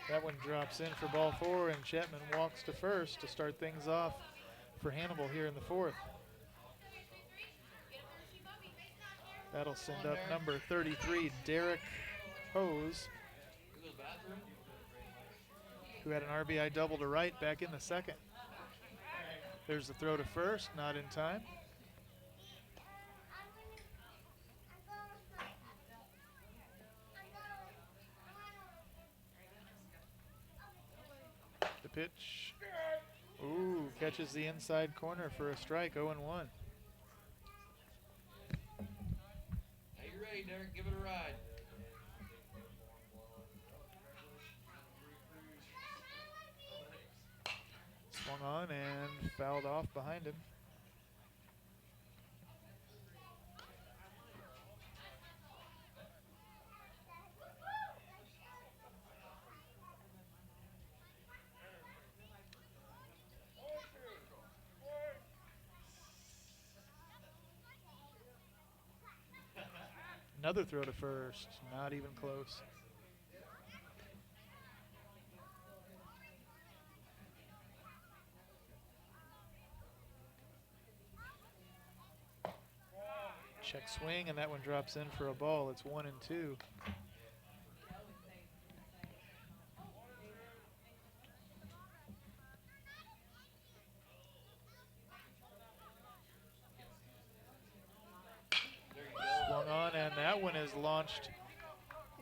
That one drops in for ball 4, and Chapman walks to first to start things off for Hannibal here in the 4th. That'll send up number 33, Derek Hose, who had an RBI double to right back in the 2nd. There's the throw to first, not in time. The pitch, ooh, catches the inside corner for a strike, 0-1. Derek. Give it a ride. Swung on and fouled off behind him. Another throw to first, not even close. Check swing, and that one drops in for a ball. It's 1-2. Swung on, and that one is launched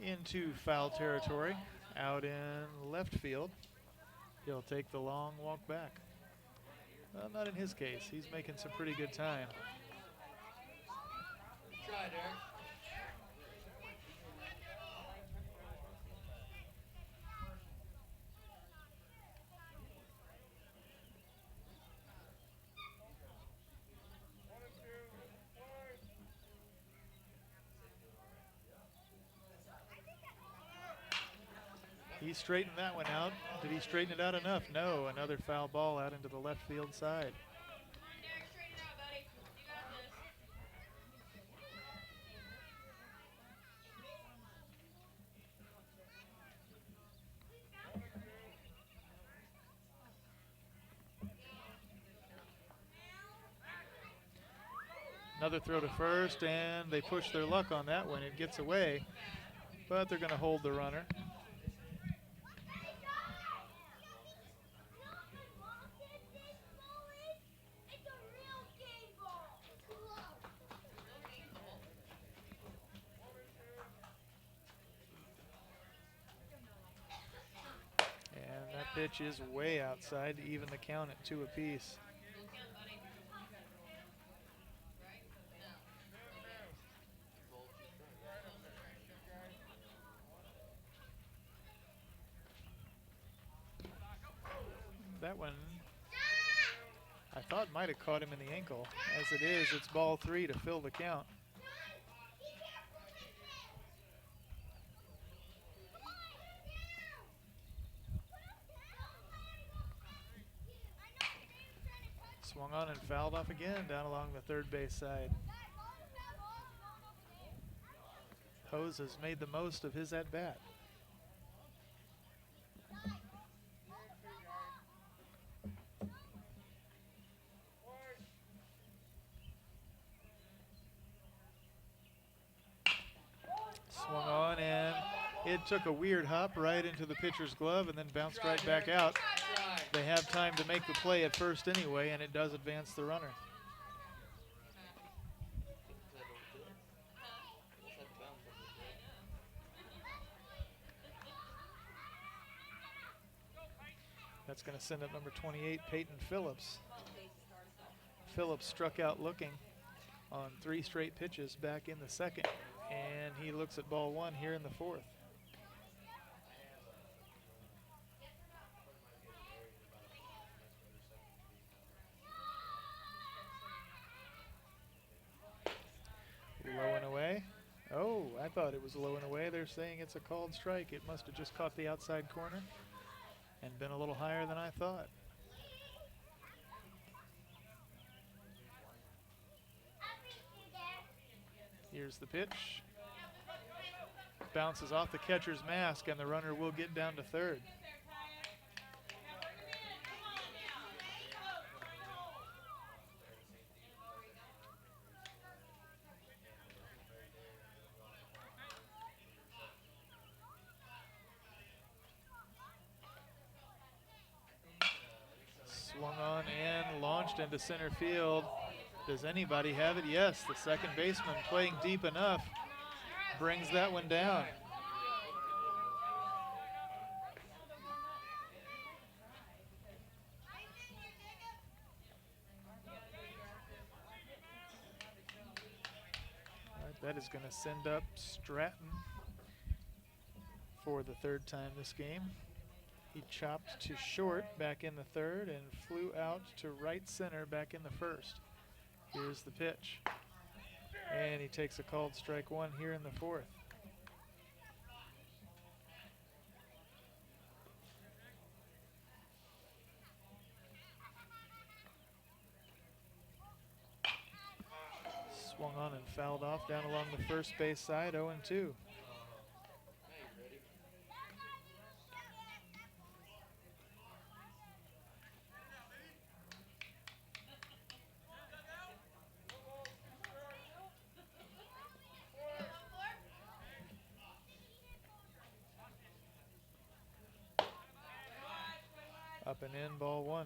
into foul territory, out in left field. He'll take the long walk back. Well, not in his case. He's making some pretty good time. Try, Derek. He straightened that one out. Did he straighten it out enough? No, another foul ball out into the left field side. Another throw to first, and they push their luck on that one. It gets away, but they're going to hold the runner. And that pitch is way outside to even the count at 2 apiece. That one, I thought might have caught him in the ankle. As it is, it's ball 3 to fill the count. Swung on and fouled off again down along the third base side. Hose has made the most of his at-bat. Swung on, and it took a weird hop right into the pitcher's glove and then bounced right back out. They have time to make the play at first anyway, and it does advance the runner. That's going to send up number 28, Peyton Phillips. Phillips struck out looking on 3 straight pitches back in the second, and he looks at ball 1 here in the fourth. Low and away. Oh, I thought it was low and away. They're saying it's a called strike. It must have just caught the outside corner and been a little higher than I thought. Here's the pitch. Bounces off the catcher's mask, and the runner will get down to third. Swung on and launched into center field. Does anybody have it? Yes, the second baseman playing deep enough brings that one down. Right That is going to send up Stratton for the third time this game. He chopped to short back in the third and flew out to right center back in the first. Here's the pitch. And he takes a called strike one here in the fourth. Swung on and fouled off down along the first base side, 0-2. Up and in, ball one.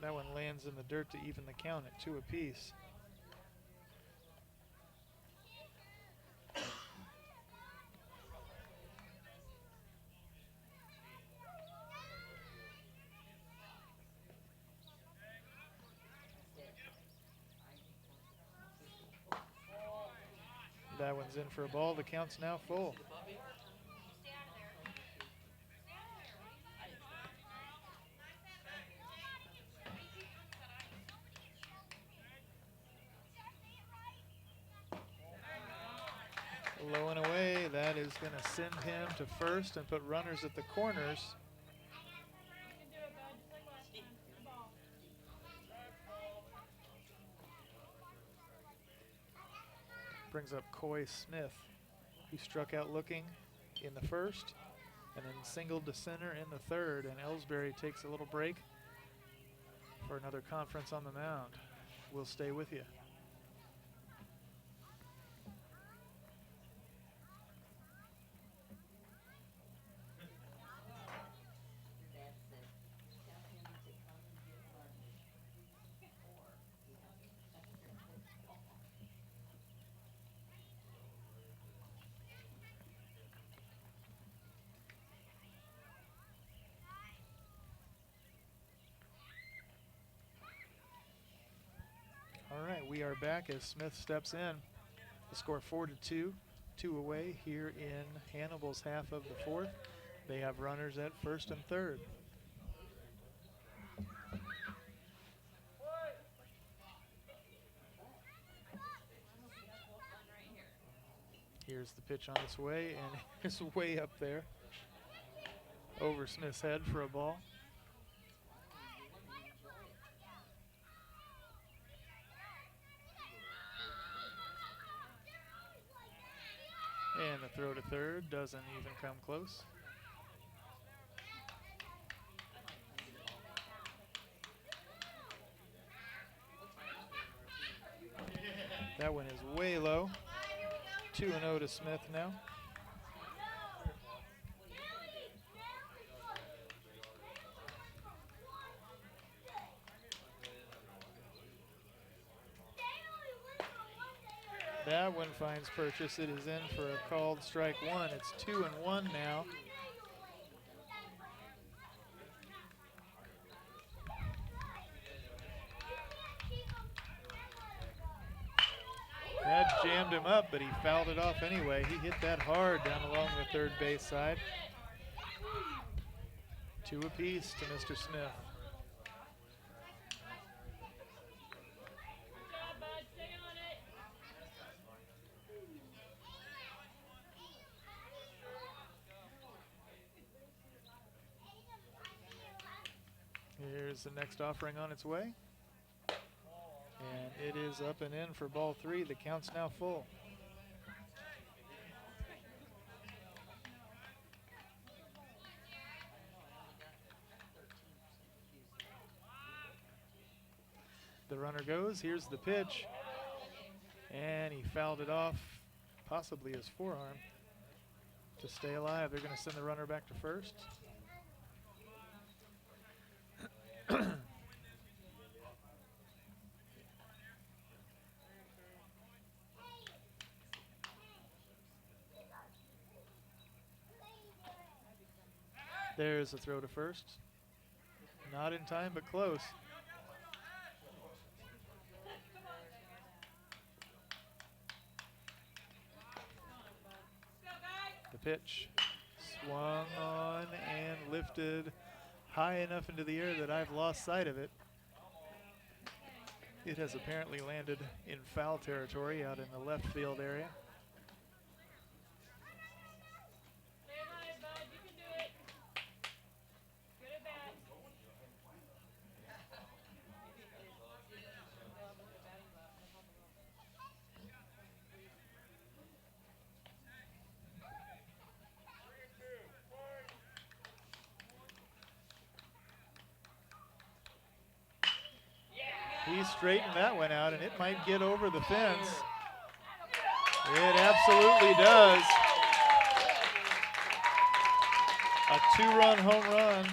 That one lands in the dirt to even the count at 2 apiece. That one's in for a ball. The count's now full. Low and away. That is going to send him to first and put runners at the corners. Brings up Coy Smith, who struck out looking in the first and then singled to center in the third. And Ellsbury takes a little break for another conference on the mound. We'll stay with you. All right, we are back as Smith steps in. The score 4-2, 2 away here in Hannibal's half of the fourth. They have runners at first and third. Here's the pitch on its way, and it's way up there over Smith's head for a ball. And the throw to third doesn't even come close. That one is way low. 2-0 to Smith now. That one finds purchase. It is in for a called strike one. It's 2-1 now. That jammed him up, but he fouled it off anyway. He hit that hard down along the third base side. 2 apiece to Mr. Smith. Here's the next offering on its way. And it is up and in for ball 3. The count's now full. The runner goes. Here's the pitch. And he fouled it off, possibly his forearm, to stay alive. They're going to send the runner back to first. There's a throw to first. Not in time, but close. The pitch swung on and lifted high enough into the air that I've lost sight of it. It has apparently landed in foul territory out in the left field area. He straightened that one out, and it might get over the fence. It absolutely does. A two-run home run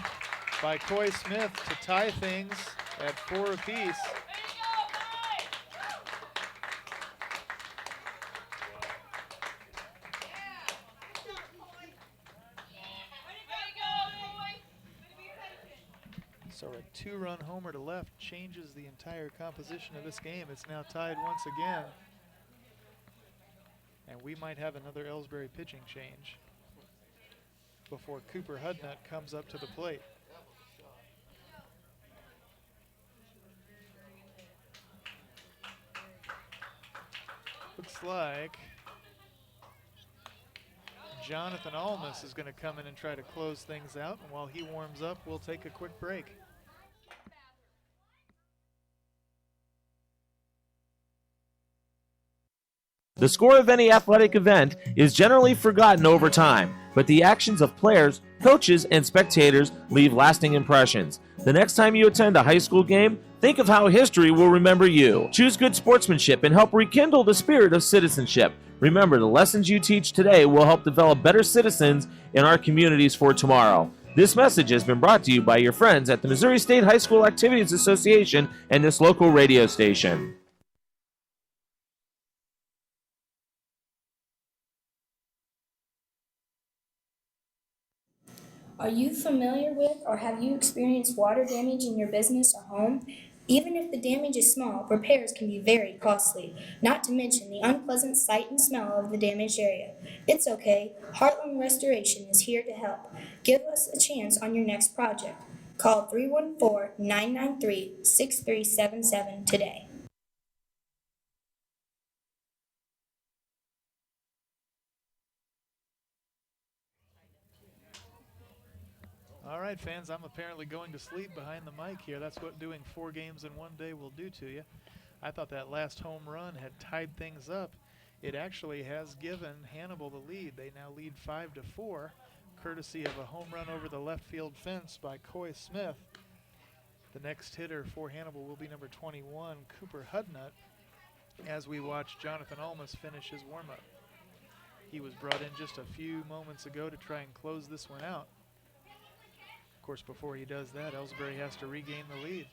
by Coy Smith to tie things at 4 apiece. So a two-run homer to left changes the entire composition of this game. It's now tied once again. And we might have another Ellsbury pitching change before Cooper Hudnut comes up to the plate. Looks like Jonathan Almas is going to come in and try to close things out. And while he warms up, we'll take a quick break. The score of any athletic event is generally forgotten over time, but the actions of players, coaches, and spectators leave lasting impressions. The next time you attend a high school game, think of how history will remember you. Choose good sportsmanship and help rekindle the spirit of citizenship. Remember, the lessons you teach today will help develop better citizens in our communities for tomorrow. This message has been brought to you by your friends at the Missouri State High School Activities Association and this local radio station. Are you familiar with or have you experienced water damage in your business or home? Even if the damage is small, repairs can be very costly, not to mention the unpleasant sight and smell of the damaged area. It's okay. Heartland Restoration is here to help. Give us a chance on your next project. Call 314-993-6377 today. All right, fans, I'm apparently going to sleep behind the mic here. That's what doing 4 games in one day will do to you. I thought that last home run had tied things up. It actually has given Hannibal the lead. They now lead 5-4, courtesy of a home run over the left field fence by Coy Smith. The next hitter for Hannibal will be number 21, Cooper Hudnut, as we watch Jonathan Almas finish his warm-up. He was brought in just a few moments ago to try and close this one out. Of course, before he does that, Ellsbury has to regain the lead.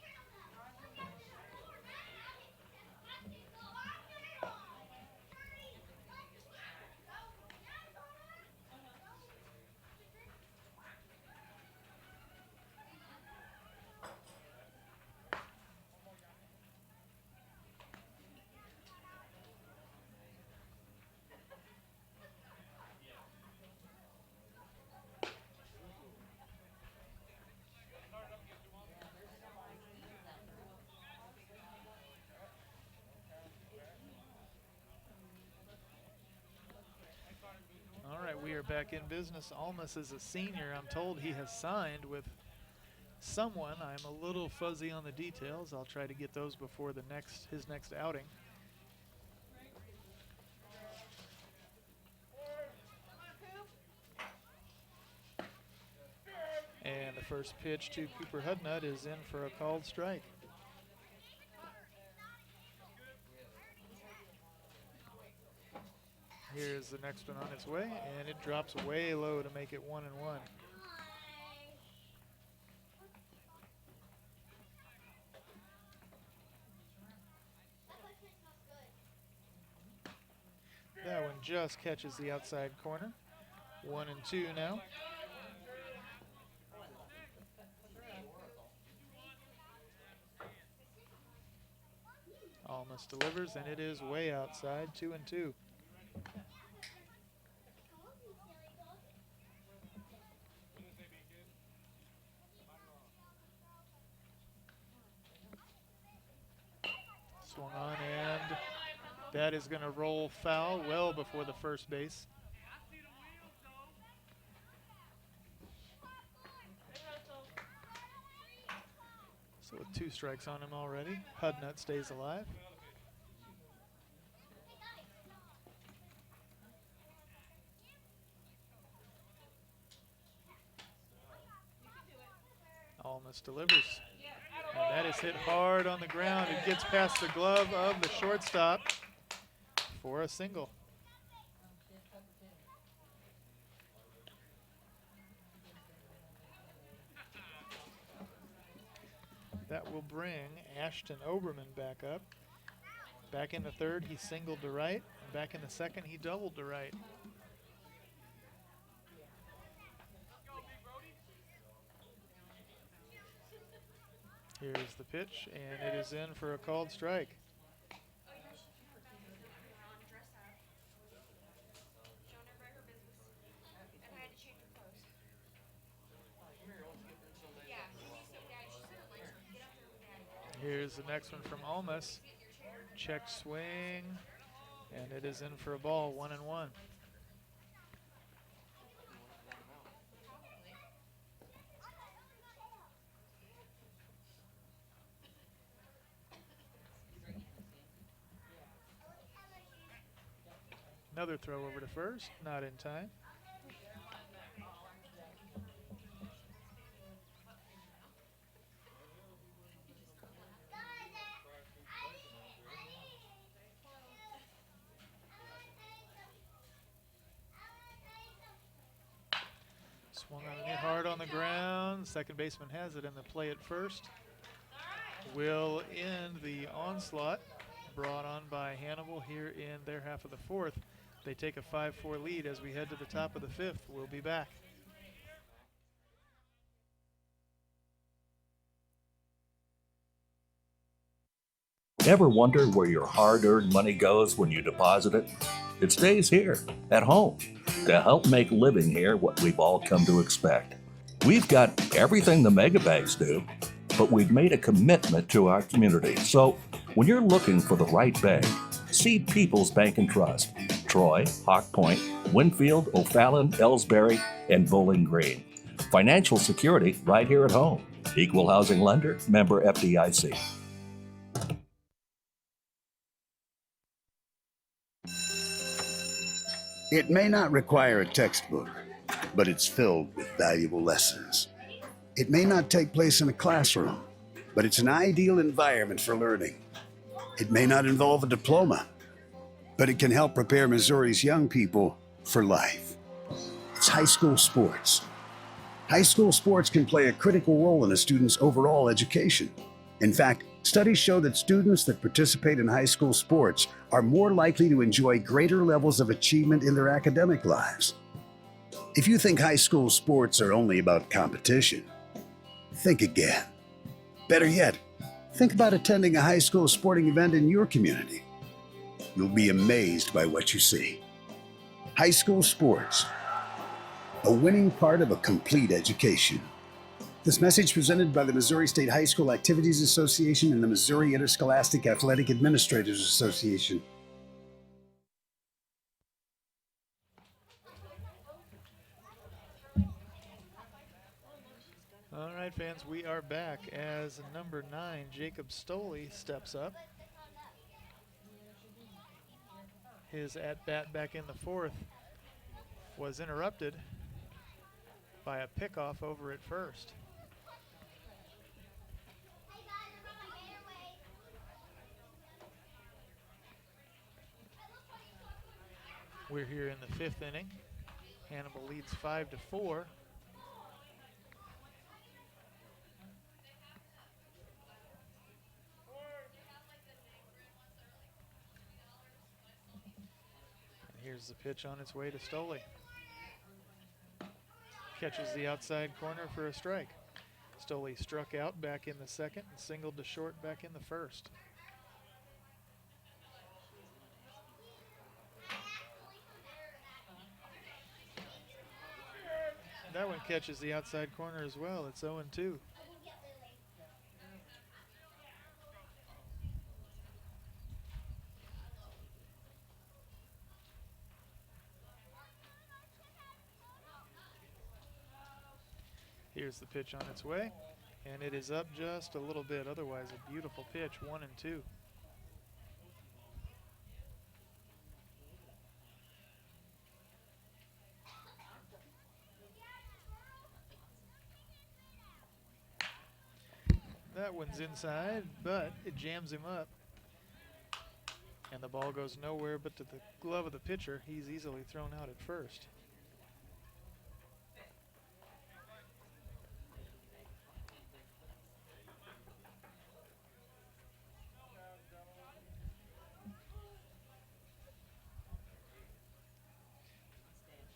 We are back in business. Almas is a senior. I'm told he has signed with someone. I'm a little fuzzy on the details. I'll try to get those before his next outing. And the first pitch to Cooper Hudnut is in for a called strike. Here's the next one on its way, and it drops way low to make it 1-1. That one just catches the outside corner. 1-2 now. Almost delivers, and it is way outside, 2-2. Swung on, and that is going to roll foul well before the first base. So with 2 strikes on him already, Hudnut stays alive. Almost delivers. And that is hit hard on the ground. It gets past the glove of the shortstop for a single. That will bring Ashton Oberman back up. Back in the third, he singled to right. And back in the second, he doubled to right. Here's the pitch, and it is in for a called strike. Here's the next one from Almas. Check swing, and it is in for a ball, 1-1. Another throw over to first, not in time. Swung on and hit hard on the ground. Second baseman has it in the play at first. Will end the onslaught brought on by Hannibal here in their half of the fourth. They take a 5-4 lead as we head to the top of the fifth. We'll be back. Ever wonder where your hard-earned money goes when you deposit it? It stays here, at home, to help make living here what we've all come to expect. We've got everything the mega banks do, but we've made a commitment to our community. So when you're looking for the right bank, see People's Bank and Trust. Troy, Hawk Point, Winfield, O'Fallon, Ellsbury, and Bowling Green. Financial security right here at home. Equal housing lender, member FDIC. It may not require a textbook, but it's filled with valuable lessons. It may not take place in a classroom, but it's an ideal environment for learning. It may not involve a diploma, but it can help prepare Missouri's young people for life. It's high school sports. High school sports can play a critical role in a student's overall education. In fact, studies show that students that participate in high school sports are more likely to enjoy greater levels of achievement in their academic lives. If you think high school sports are only about competition, think again. Better yet, think about attending a high school sporting event in your community. You'll be amazed by what you see. High school sports, a winning part of a complete education. This message presented by the Missouri State High School Activities Association and the Missouri Interscholastic Athletic Administrators Association. All right, fans, we are back as number 9, Jacob Stoley, steps up. His at-bat back in the fourth was interrupted by a pickoff over at first. We're here in the 5th inning. Hannibal leads 5-4. Here's the pitch on its way to Stoley. Catches the outside corner for a strike. Stoley struck out back in the second and singled to short back in the first. That one catches the outside corner as well. It's 0-2. Here's the pitch on its way, and it is up just a little bit. Otherwise, a beautiful pitch, 1-2. That one's inside, but it jams him up. And the ball goes nowhere but to the glove of the pitcher. He's easily thrown out at first.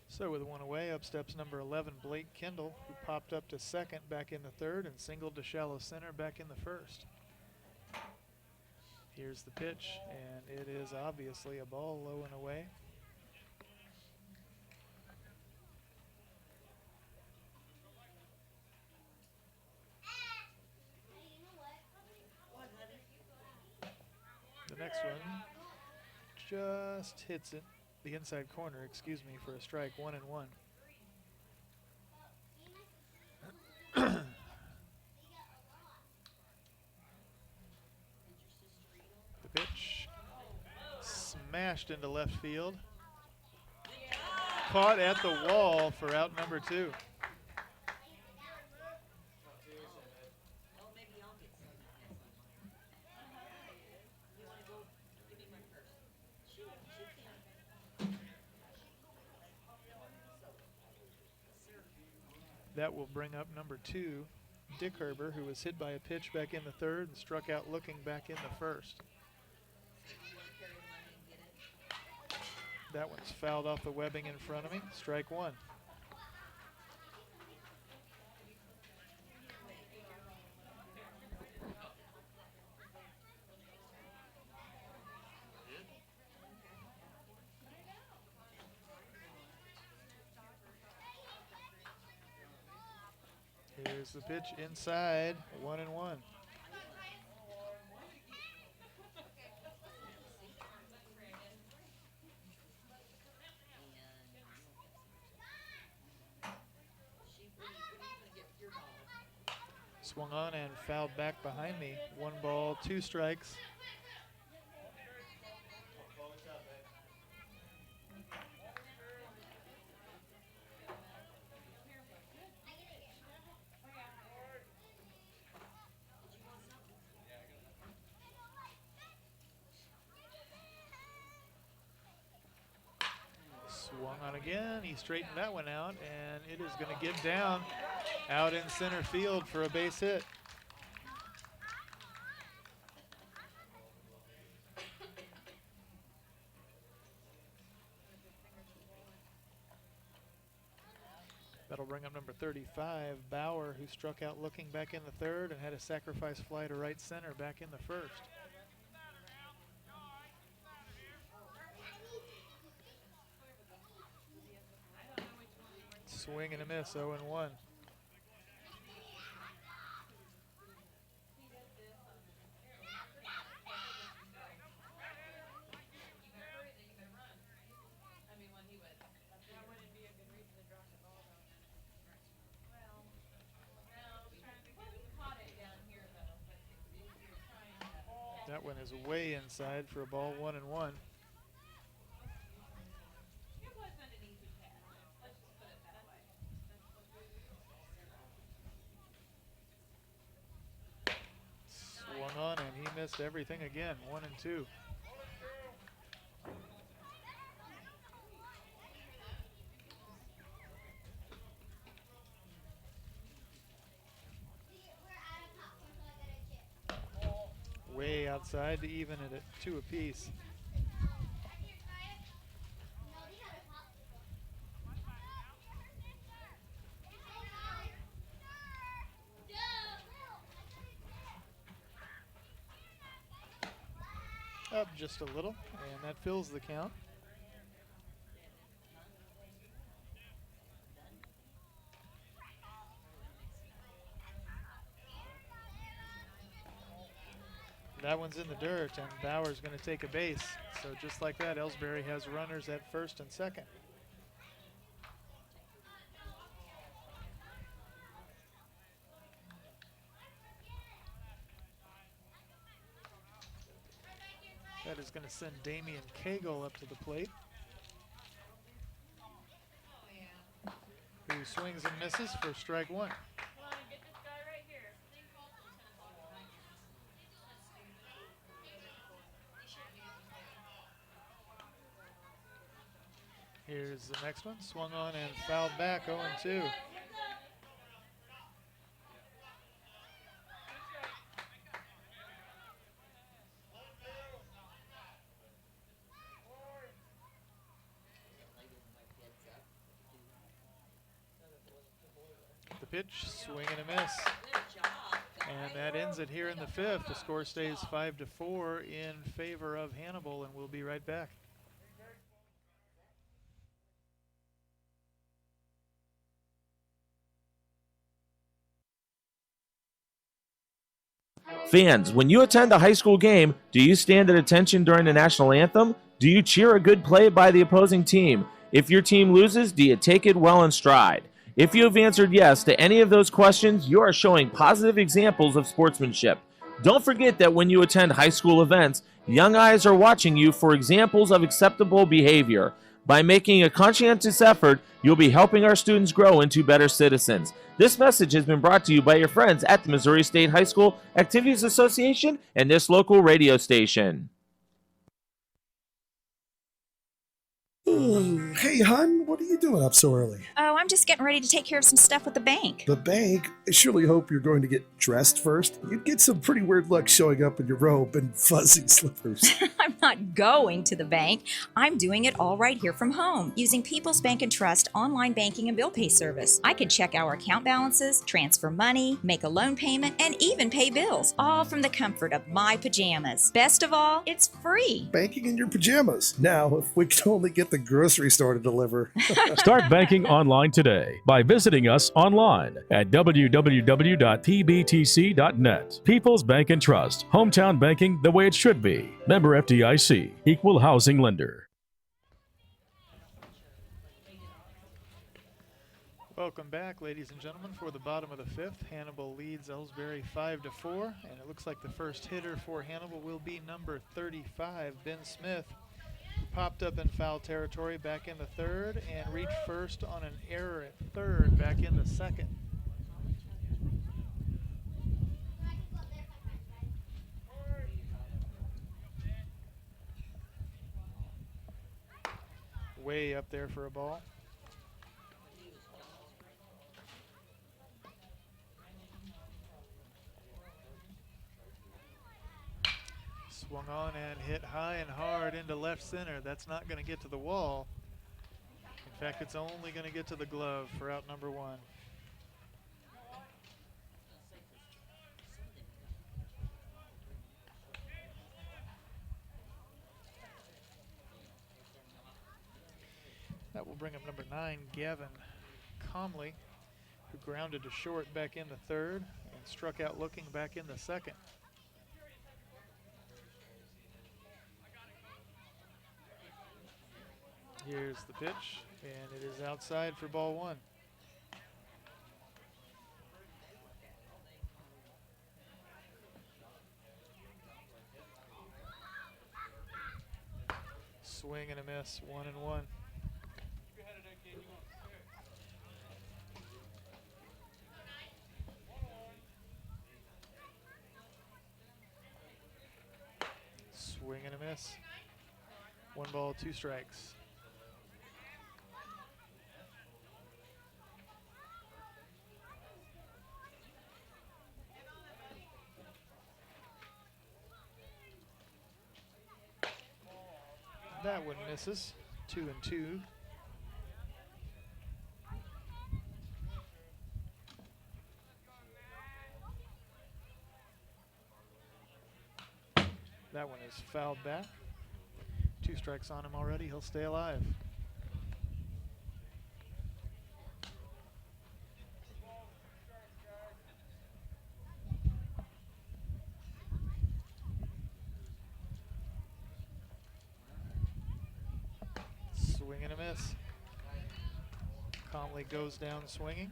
So with one away, up steps number 11, Blake Kendall, who popped up to second back in the third and singled to shallow center back in the first. Here's the pitch, and it is obviously a ball low and away. The next one just hits it. The inside corner, excuse me, for a strike, 1-1. The pitch smashed into left field. Caught at the wall for out number 2. That will bring up number 2, Dick Herber, who was hit by a pitch back in the third and struck out looking back in the first. That one's fouled off the webbing in front of me. Strike 1. Here's the pitch inside, 1-1. Swung on and fouled back behind me. 1 ball, 2 strikes. Swung on again, he straightened that one out, and it is going to get down out in center field for a base hit. That'll bring up number 35, Bauer, who struck out looking back in the third and had a sacrifice fly to right center back in the first. Swing and a miss, 0-1. That one is way inside for a ball, 1-1. Swung on and he missed everything again, 1-2. Way outside to even it at 2 apiece. Up just a little, and that fills the count. that one's in the dirt, and Bauer's going to take a base. So just like that, Ellsbury has runners at first and second. That is going to send Damian Cagle up to the plate, who swings and misses for strike one. Here's the next one, swung on and fouled back, 0-2. The pitch, swing and a miss. And that ends it here in the fifth. The score stays 5-4 in favor of Hannibal, and we'll be right back. Fans, when you attend a high school game, do you stand at attention during the national anthem? Do you cheer a good play by the opposing team? If your team loses, do you take it well in stride? If you have answered yes to any of those questions, you are showing positive examples of sportsmanship. Don't forget that when you attend high school events, young eyes are watching you for examples of acceptable behavior. By making a conscientious effort, you'll be helping our students grow into better citizens. This message has been brought to you by your friends at the Missouri State High School Activities Association and this local radio station. Hey, hon, what are you doing up so early? Oh, I'm just getting ready to take care of some stuff with the bank. The bank? I surely hope you're going to get dressed first. You'd get some pretty weird looks showing up in your robe and fuzzy slippers. I'm not going to the bank. I'm doing it all right here from home using People's Bank and Trust online banking and bill pay service. I can check our account balances, transfer money, make a loan payment, and even pay bills, all from the comfort of my pajamas. Best of all, it's free. Banking in your pajamas. Now, if we could only get the grocery store to deliver. Start banking online today by visiting us online at www.pbtc.net. People's Bank and Trust. Hometown banking the way it should be. Member FDIC. Equal housing lender. Welcome back, ladies and gentlemen, for the bottom of the fifth. Hannibal leads Ellsbury 5-4, and it looks like the first hitter for Hannibal will be number 35, Ben Smith, who popped up in foul territory back in the third and reached first on an error at third back in the second. Way up there for a ball. Swung on and hit high and hard into left center. That's not going to get to the wall. In fact, it's only going to get to the glove for out number one. That will bring up number 9, Gavin Comley, who grounded to short back in the third and struck out looking back in the second. Here's the pitch, and it is outside for ball one. Swing and a miss, 1-1. Swing and a miss. 1 ball, 2 strikes. That one misses. 2-2. That one is fouled back. 2 strikes on him already. He'll stay alive. miss. Conley goes down swinging.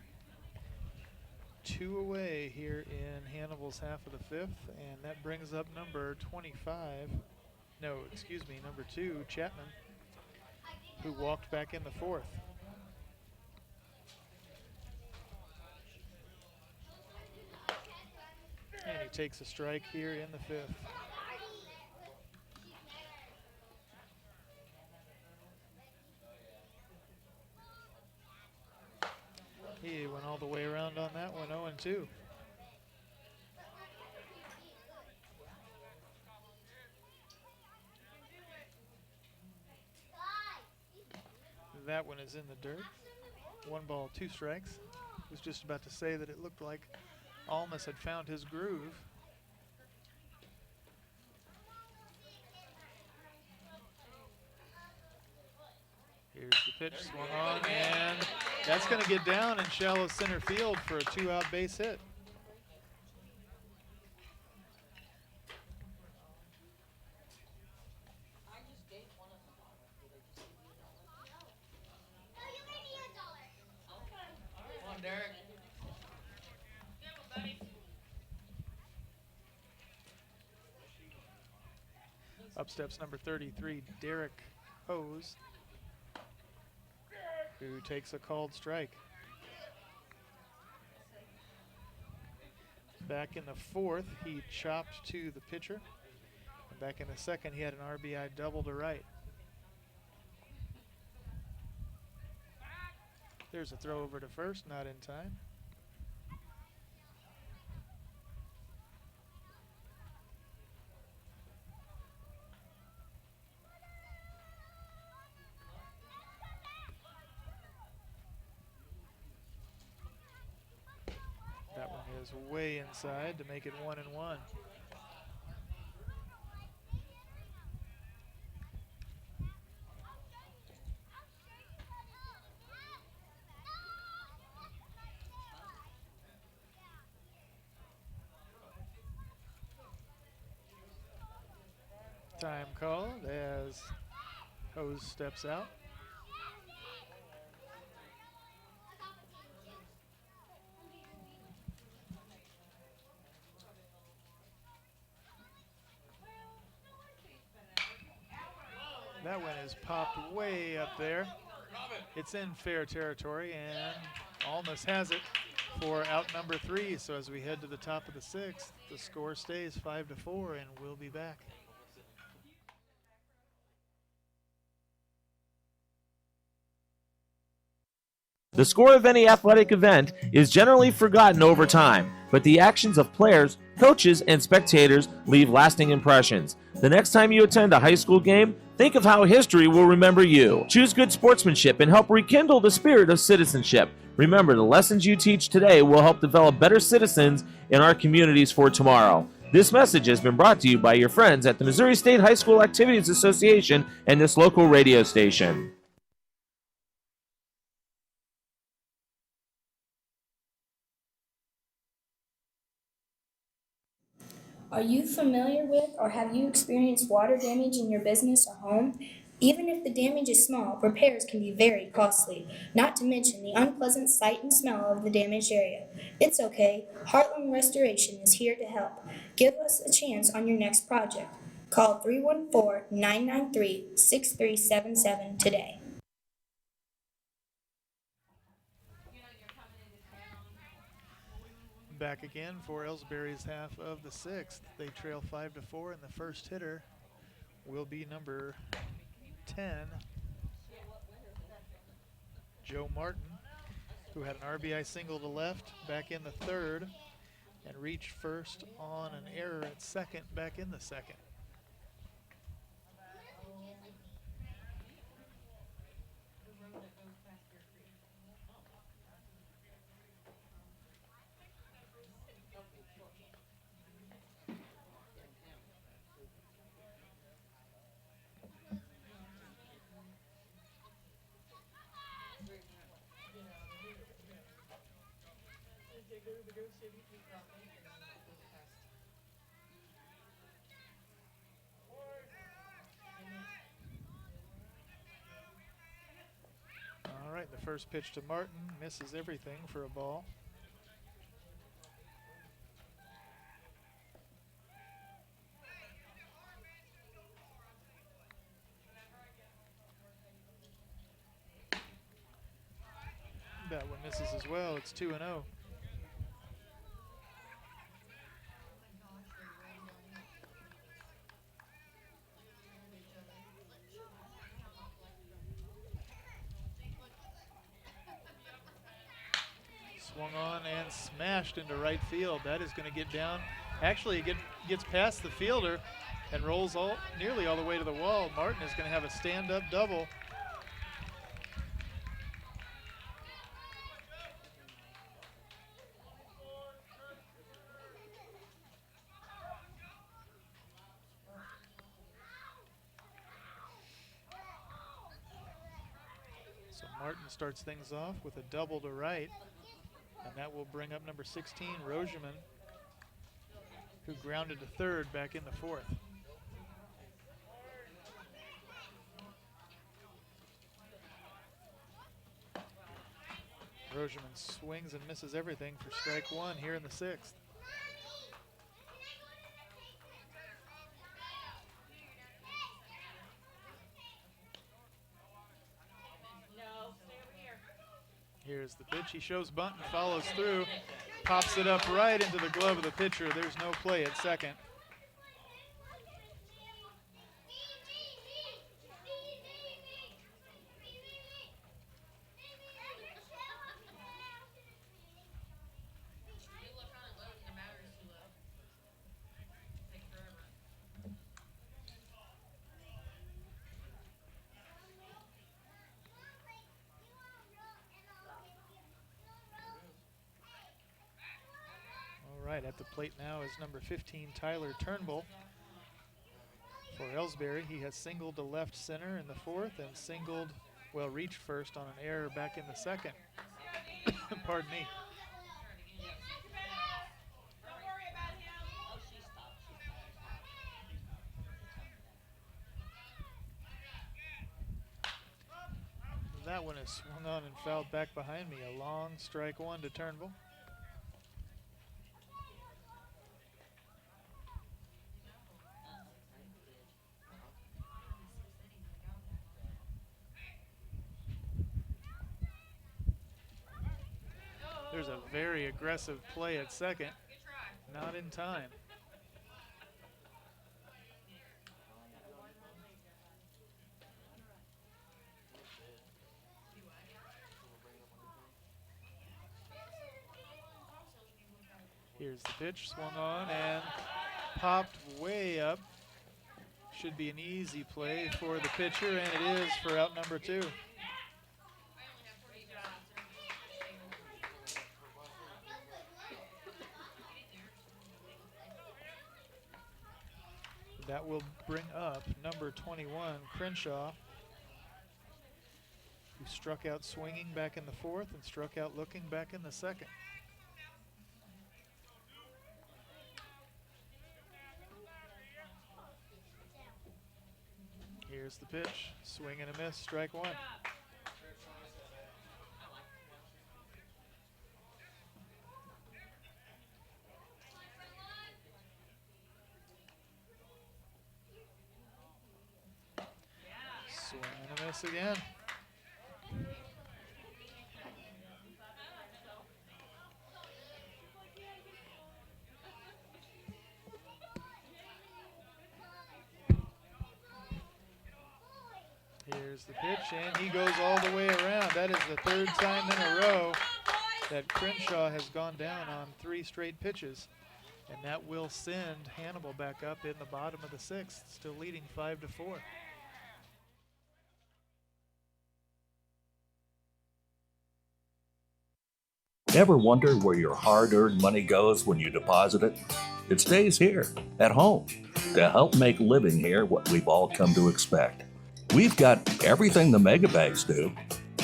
2 away here in Hannibal's half of the 5th, and that brings up number 25. No, excuse me, number 2, Chapman, who walked back in the 4th. And he takes a strike here in the 5th. He went all the way around on that one, 0-2. That one is in the dirt. 1 ball, 2 strikes. I was just about to say that it looked like Almas had found his groove. Here's the pitch, swung on, and that's going to get down in shallow center field for a 2-out base hit. Come on, Derek. Up steps number 33, Derek Hose, who takes a called strike. Back in the 4th, he chopped to the pitcher. And back in the 2nd, he had an RBI double to right. There's a throw over to first, not in time. That one is way inside to make it 1-1. Time called as Hose steps out. That one is popped way up there. It's in fair territory, and Almas has it for out number 3. So as we head to the top of the 6th, the score stays 5-4, and we'll be back. The score of any athletic event is generally forgotten over time, but the actions of players, coaches, and spectators leave lasting impressions. The next time you attend a high school game, think of how history will remember you. Choose good sportsmanship and help rekindle the spirit of citizenship. Remember, the lessons you teach today will help develop better citizens in our communities for tomorrow. This message has been brought to you by your friends at the Missouri State High School Activities Association and this local radio station. Are you familiar with or have you experienced water damage in your business or home? Even if the damage is small, repairs can be very costly, not to mention the unpleasant sight and smell of the damaged area. It's okay. Heartland Restoration is here to help. Give us a chance on your next project. Call 314-993-6377 today. Back again for Ellsbury's half of the 6th. They trail 5-4, and the first hitter will be number 10, Joe Martin, who had an RBI single to left back in the 3rd and reached first on an error at 2nd back in the 2nd. The first pitch to Martin misses everything for a ball. That one misses as well. It's 2-0. Swung on and smashed into right field. That is going to get down. Actually, it gets past the fielder and rolls nearly all the way to the wall. Martin is going to have a stand-up double. So Martin starts things off with a double to right. And that will bring up number 16, Rogeman, who grounded to third back in the fourth. Rogeman swings and misses everything for strike one here in the sixth. Here's the pitch. He shows bunt and follows through. Pops it up right into the glove of the pitcher. There's no play at second. At the plate now is number 15, Tyler Turnbull. For Ellsbury, he has singled to left center in the fourth and singled, well, reached first on an error back in the second. Pardon me. That one is swung on and fouled back behind me. A long strike one to Turnbull. There's a very aggressive play at second. Not in time. Here's the pitch, swung on and popped way up. Should be an easy play for the pitcher, and it is for out number two. That will bring up number 21, Crenshaw, who struck out swinging back in the fourth and struck out looking back in the second. Here's the pitch, swing and a miss, strike one. Swing and a miss again. Here's the pitch, and he goes all the way around. That is the third time in a row that Crenshaw has gone down on 3 straight pitches. And that will send Hannibal back up in the bottom of the sixth, still leading 5-4. Ever wonder where your hard-earned money goes when you deposit it? It stays here, at home, to help make living here what we've all come to expect. We've got everything the mega banks do,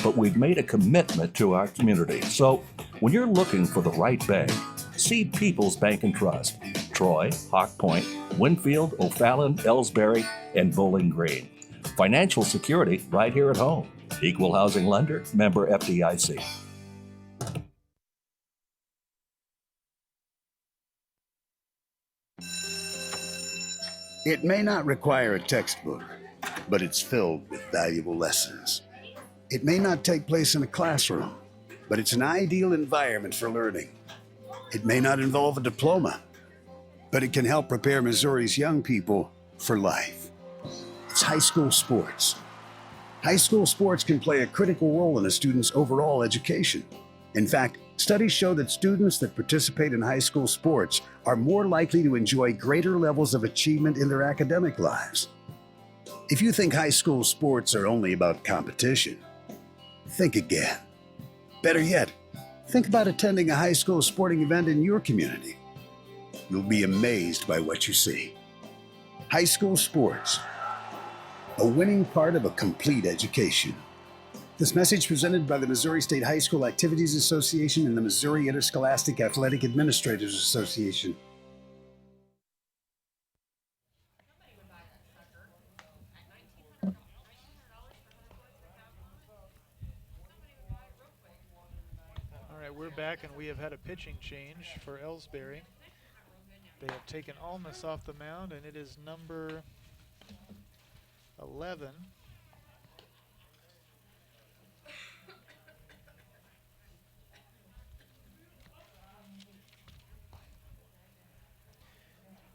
but we've made a commitment to our community. So when you're looking for the right bank, see People's Bank and Trust. Troy, Hawk Point, Winfield, O'Fallon, Ellsbury, and Bowling Green. Financial security right here at home. Equal housing lender, member FDIC. It may not require a textbook, but it's filled with valuable lessons. It may not take place in a classroom, but it's an ideal environment for learning. It may not involve a diploma, but it can help prepare Missouri's young people for life. It's high school sports. High school sports can play a critical role in a student's overall education. In fact, studies show that students that participate in high school sports are more likely to enjoy greater levels of achievement in their academic lives. If you think high school sports are only about competition, think again. Better yet, think about attending a high school sporting event in your community. You'll be amazed by what you see. High school sports, a winning part of a complete education. This message presented by the Missouri State High School Activities Association and the Missouri Interscholastic Athletic Administrators Association. All right, we're back, and we have had a pitching change for Ellsbury. They have taken Almas off the mound, and it is number 11.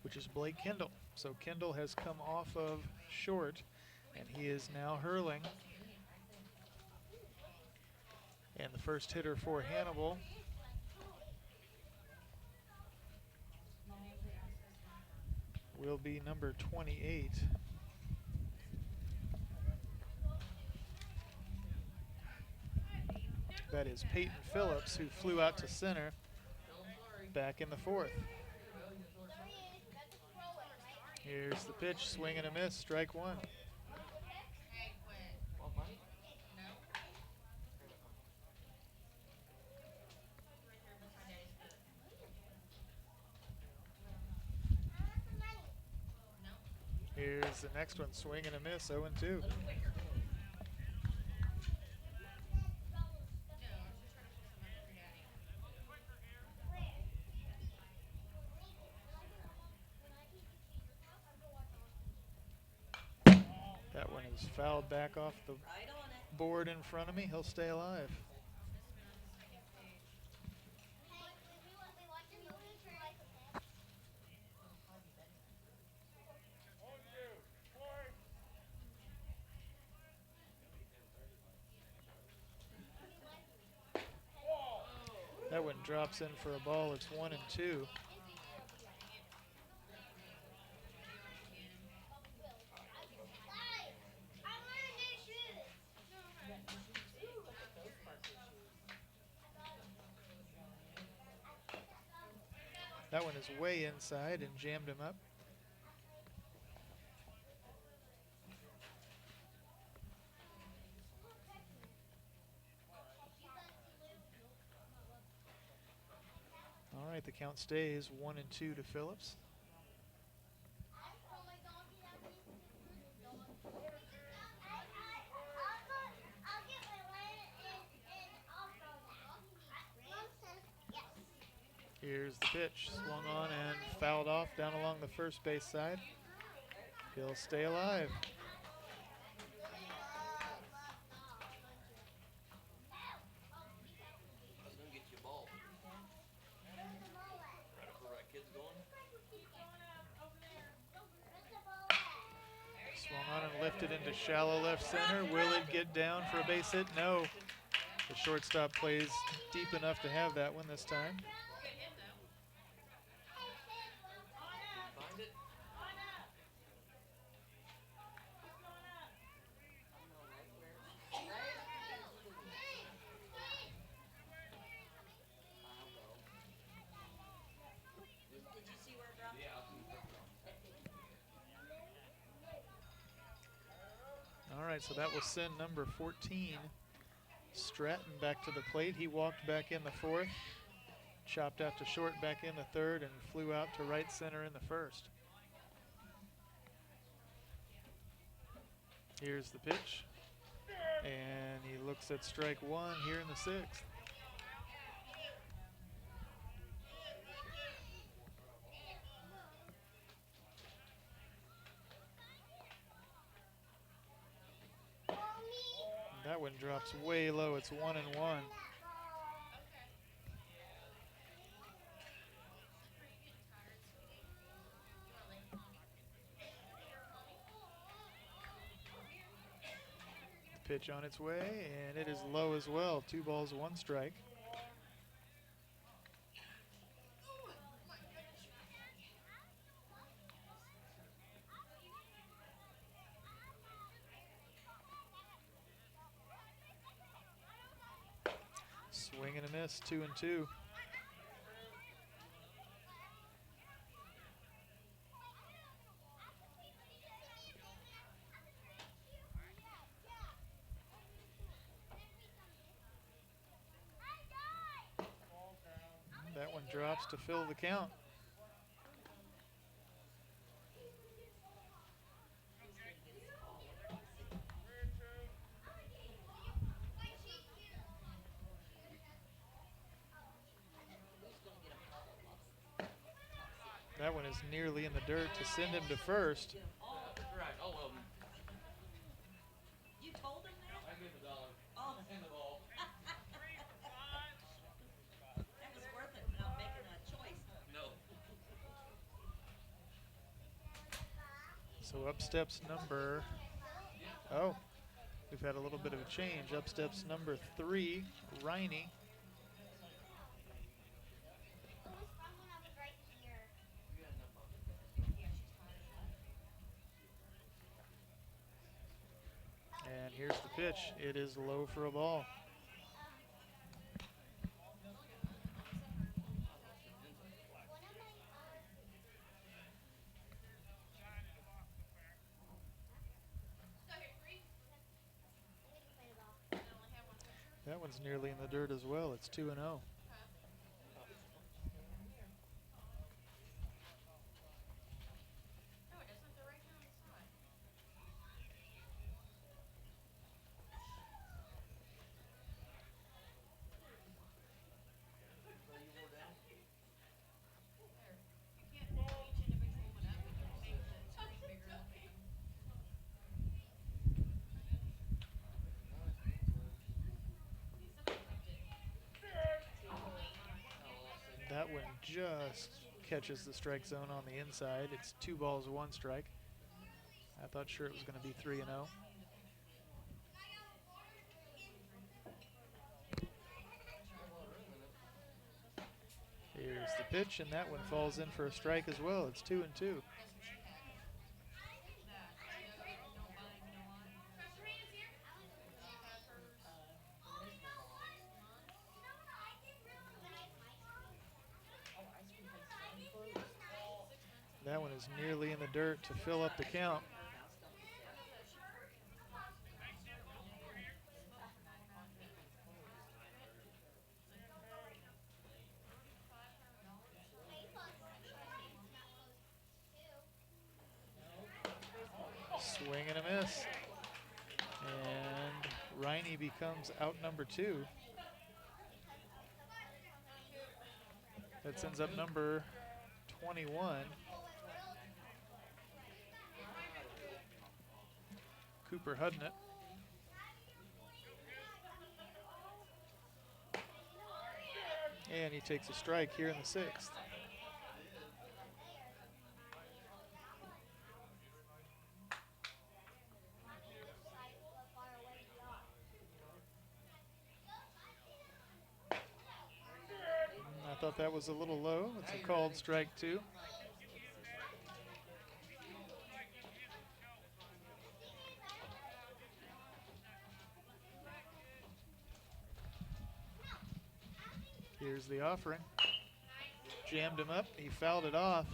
Which is Blake Kendall. So Kendall has come off of short, and he is now hurling. And the first hitter for Hannibal will be number 28. That is Peyton Phillips, who flew out to center back in the fourth. Here's the pitch, swing and a miss, strike one. Here's the next one, swing and a miss, 0-2. That one is fouled back off the board in front of me. He'll stay alive. That one drops in for a ball. It's 1-2. That one is way inside and jammed him up. All right, the count stays 1-2 to Phillips. Here's the pitch, swung on and fouled off down along the first base side. He'll stay alive. Swung on and lifted into shallow left center. Will it get down for a base hit? No. The shortstop plays deep enough to have that one this time. All right, so that will send number 14, Stratton, back to the plate. He walked back in the fourth, chopped out to short back in the third, and flew out to right center in the first. Here's the pitch, And he looks at strike one here in the sixth. That one drops way low. It's 1-1. Pitch on its way, and it is low as well. 2 balls, 1 strike. Swing and a miss, 2-2. That one drops to fill the count. That one is nearly in the dirt to send him to first. Right, all of them. You told him that? I give $1. Oh. And the ball. That was worth it without making a choice. No. So up steps number, oh, we've had a little bit of a change. Up steps number 3, Riney. And here's the pitch. It is low for a ball. That one's nearly in the dirt as well. It's 2-0. That one just catches the strike zone on the inside. It's 2 balls, 1 strike. I thought sure it was going to be 3-0. Here's the pitch, and that one falls in for a strike as well. It's 2-2. That one is nearly in the dirt to fill up the count. Swing and a miss. And Riney becomes out number 2. That sends up number 21. Cooper Hudnett. And he takes a strike here in the 6th. I thought that was a little low. It's a called strike 2. Here's the offering. Jammed him up. He fouled it off.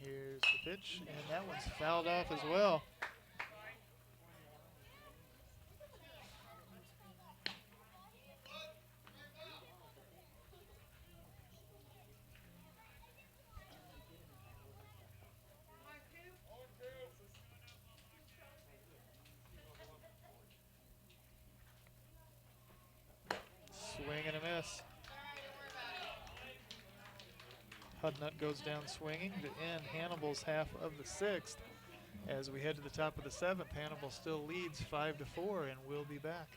Here's the pitch, and that one's fouled off as well. Swing and a miss. Hudnut goes down swinging to end Hannibal's half of the sixth. As we head to the top of the seventh, Hannibal still leads 5-4, and we'll be back.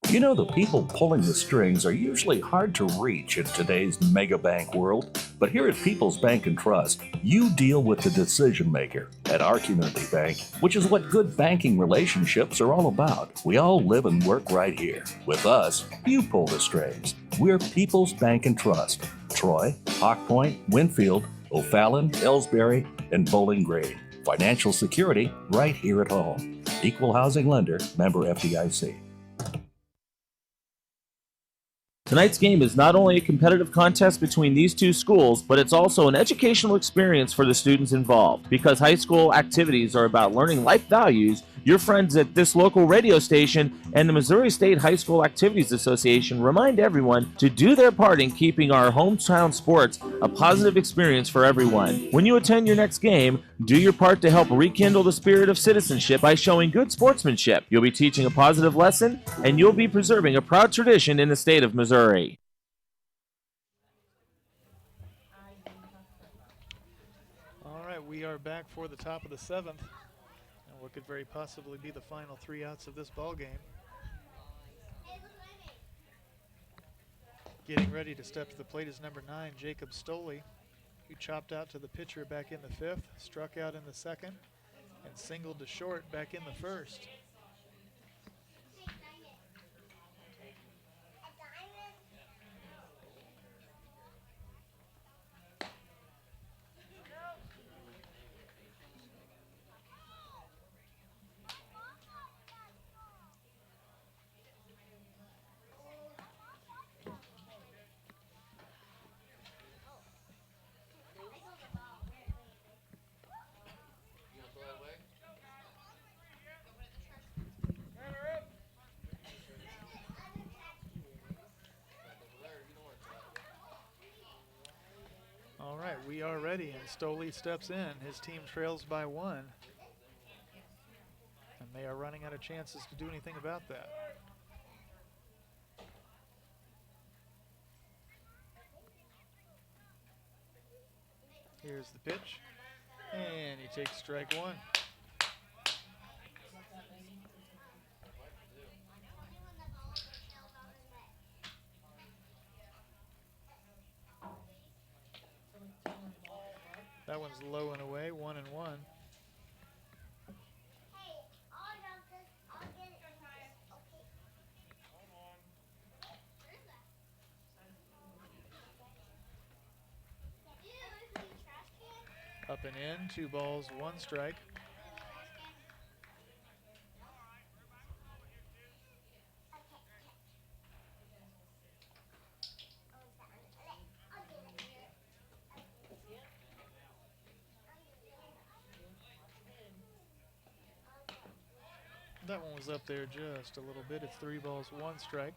You know, the people pulling the strings are usually hard to reach in today's mega bank world, but here at People's Bank and Trust, you deal with the decision maker. At our community bank, which is what good banking relationships are all about, we all live and work right here. With us, you pull the strings. We're People's Bank and Trust. Troy, Hawk Point, Winfield, O'Fallon, Ellsbury, and Bowling Green. Financial security right here at home. Equal housing lender, member FDIC. Tonight's game is not only a competitive contest between these two schools, but it's also an educational experience for the students involved. Because high school activities are about learning life values, your friends at this local radio station and the Missouri State High School Activities Association remind everyone to do their part in keeping our hometown sports a positive experience for everyone. When you attend your next game, do your part to help rekindle the spirit of citizenship by showing good sportsmanship. You'll be teaching a positive lesson, and you'll be preserving a proud tradition in the state of Missouri. All right, we are back for the top of the seventh, and what could very possibly be the final 3 outs of this ball game. Getting ready to step to the plate is number 9, Jacob Stoley, who chopped out to the pitcher back in the 5th, struck out in the 2nd, and singled to short back in the 1st. All right, we are ready, and Stoley steps in. His team trails by 1, and they are running out of chances to do anything about that. Here's the pitch, and he takes strike 1. That one's low and away, 1-1. Up and in, 2 balls, 1 strike. That one was up there just a little bit. It's 3 balls, 1 strike.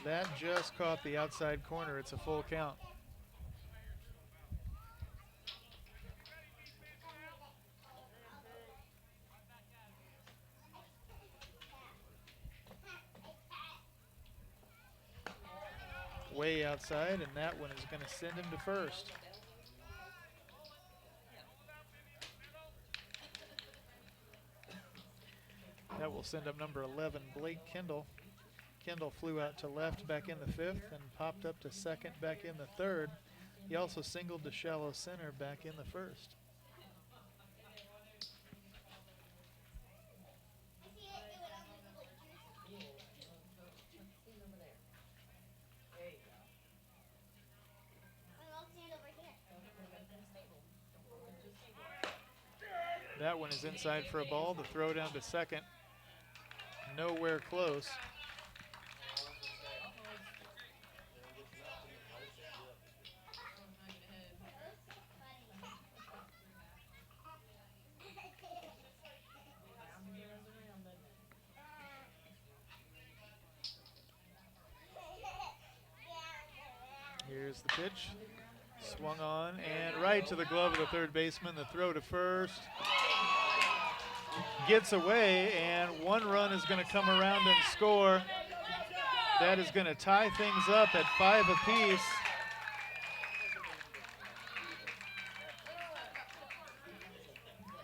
That just caught the outside corner. It's a full count. Way outside, and that one is going to send him to first. That will send up number 11, Blake Kendall. Kendall flew out to left back in the 5th and popped up to second back in the 3rd. He also singled to shallow center back in the 1st. That one is inside for a ball. The throw down to second. Nowhere close. Here's the pitch. Swung on and right to the glove of the third baseman. The throw to first. Gets away, and one run is going to come around and score. That is going to tie things up at 5 apiece.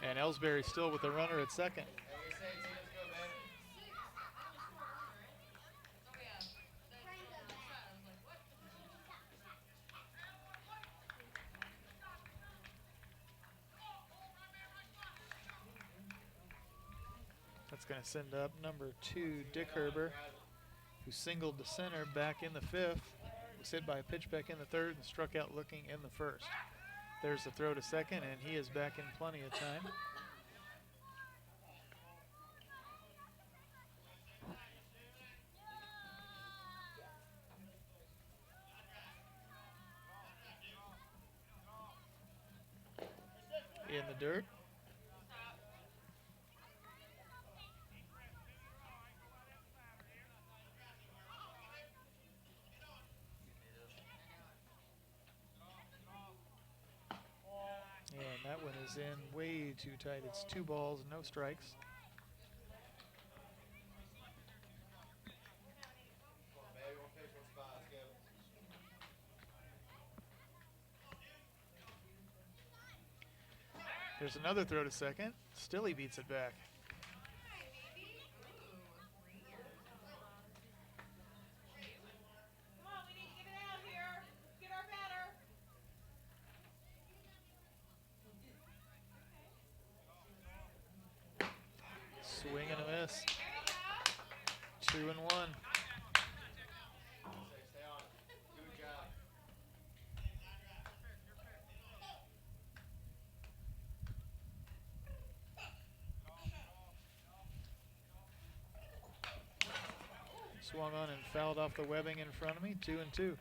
And Ellsbury still with the runner at second. That's going to send up number 2, Dick Herber, who singled to center back in the 5th. Was hit by a pitchback in the 3rd and struck out looking in the 1st. There's the throw to second, and he is back in plenty of time. In the dirt. And that one is in way too tight. It's 2 balls, no strikes. There's another throw to second. Still he beats it back. Swing and a miss. 2-1. Swung on and fouled off the webbing in front of me. 2-2.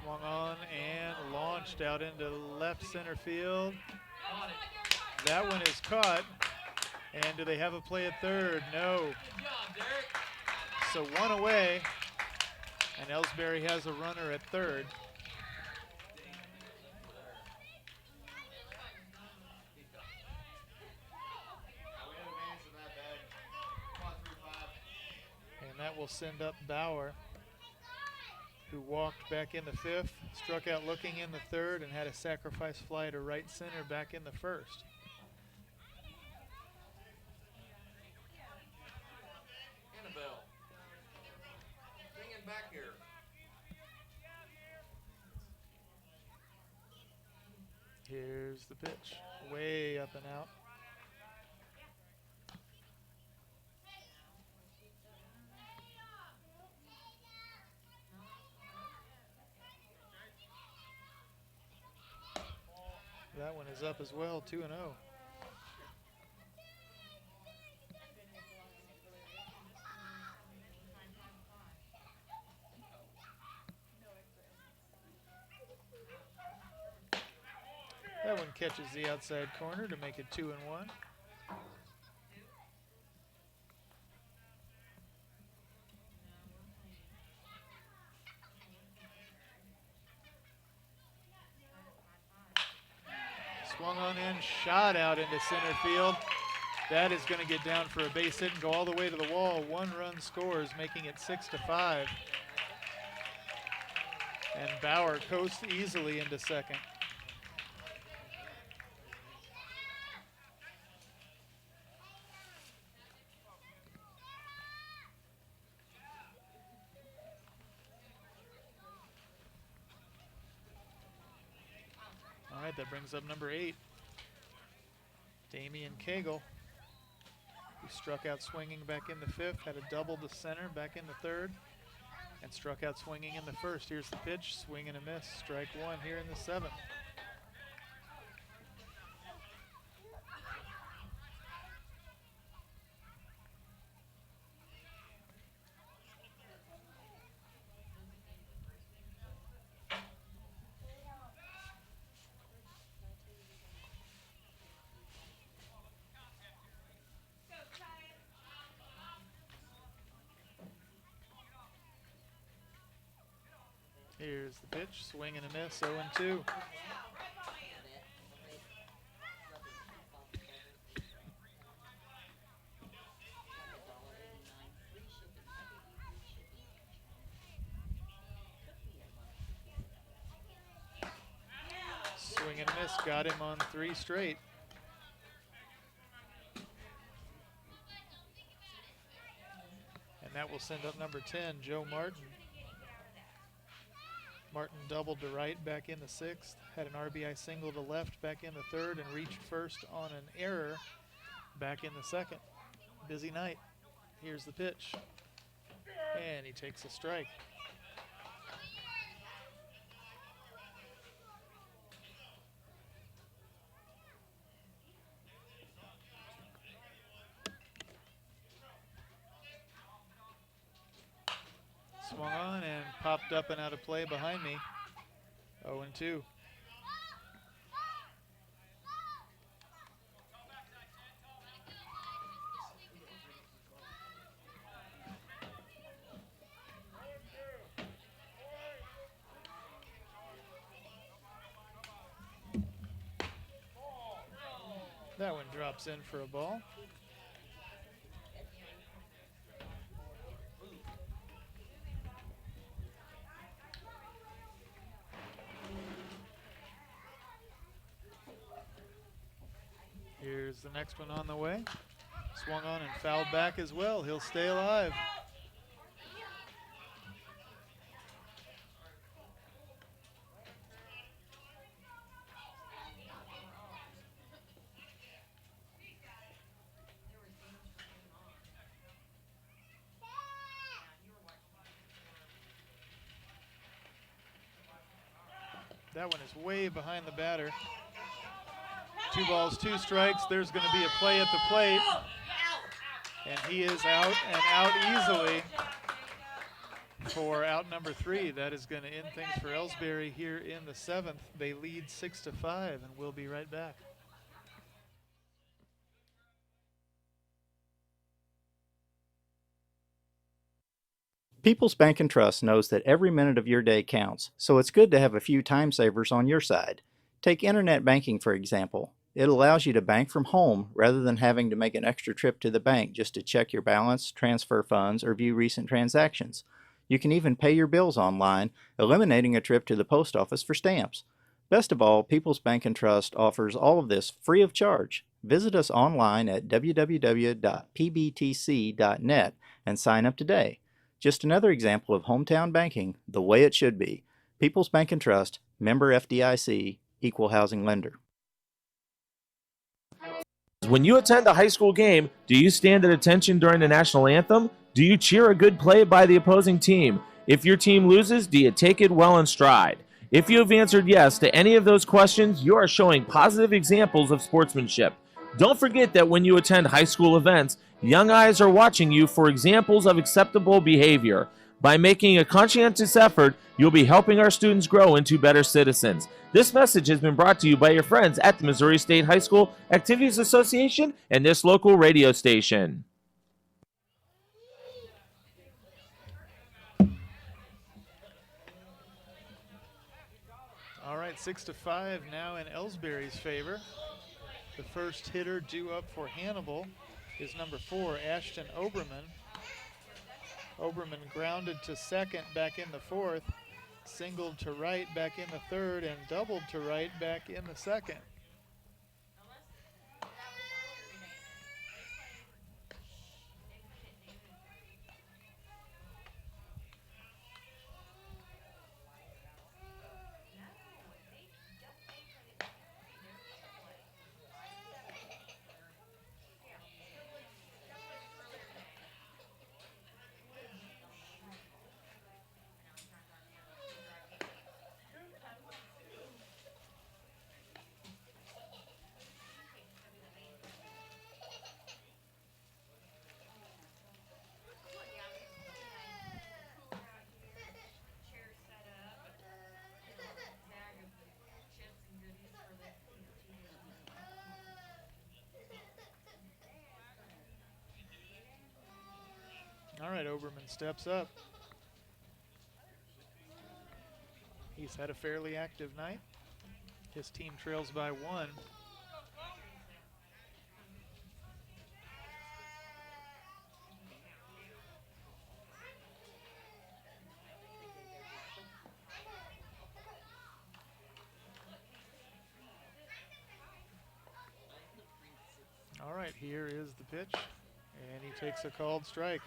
Swung on and launched out into left center field. That one is caught. And do they have a play at third? No. So 1 away, and Ellsbury has a runner at third. And that will send up Bauer, who walked back in the 5th, struck out looking in the 3rd, and had a sacrifice fly to right center back in the 1st. Annabelle, bring him back here. Here's the pitch, way up and out. That one is up as well, 2-0. That one catches the outside corner to make it 2-1. Swung on in, shot out into center field. That is going to get down for a base hit and go all the way to the wall. 1 run scores, making it 6-5. And Bauer coasts easily into second. All right, that brings up number 8, Damian Cagle, who struck out swinging back in the fifth, had a double to center back in the third, and struck out swinging in the first. Here's the pitch, swing and a miss, strike one here in the seventh. Here's the pitch, swing and a miss, 0-2. Swing and a miss, got him on 3 straight. And that will send up number 10, Joe Martin. Martin doubled to right back in the sixth, had an RBI single to left back in the third, and reached first on an error back in the second. Busy night. Here's the pitch. And he takes a strike. Swung on and popped up and out of play behind me. 0-2. That one drops in for a ball. Here's the next one on the way. Swung on and fouled back as well. He'll stay alive. That one is way behind the batter. 2 balls, 2 strikes. There's going to be a play at the plate. And he is out and out easily for out number 3. That is going to end things for Ellsbury here in the 7th. They lead 6-5, and we'll be right back. People's Bank and Trust knows that every minute of your day counts, so it's good to have a few time savers on your side. Take internet banking, for example. It allows you to bank from home rather than having to make an extra trip to the bank just to check your balance, transfer funds, or view recent transactions. You can even pay your bills online, eliminating a trip to the post office for stamps. Best of all, People's Bank and Trust offers all of this free of charge. Visit us online at www.pbtc.net and sign up today. Just another example of hometown banking the way it should be. People's Bank and Trust, member FDIC, equal housing lender. When you attend a high school game, do you stand at attention during the national anthem? Do you cheer a good play by the opposing team? If your team loses, do you take it well in stride? If you have answered yes to any of those questions, you are showing positive examples of sportsmanship. Don't forget that when you attend high school events, young eyes are watching you for examples of acceptable behavior. By making a conscientious effort, you'll be helping our students grow into better citizens. This message has been brought to you by your friends at the Missouri State High School Activities Association and this local radio station. All right, 6-5 now in Ellsbury's favor. The first hitter due up for Hannibal is number 4, Ashton Oberman. Oberman grounded to second back in the 4th, singled to right back in the 3rd, and doubled to right back in the 2nd. Oberman steps up. He's had a fairly active night. His team trails by 1. All right, here is the pitch, and he takes a called strike.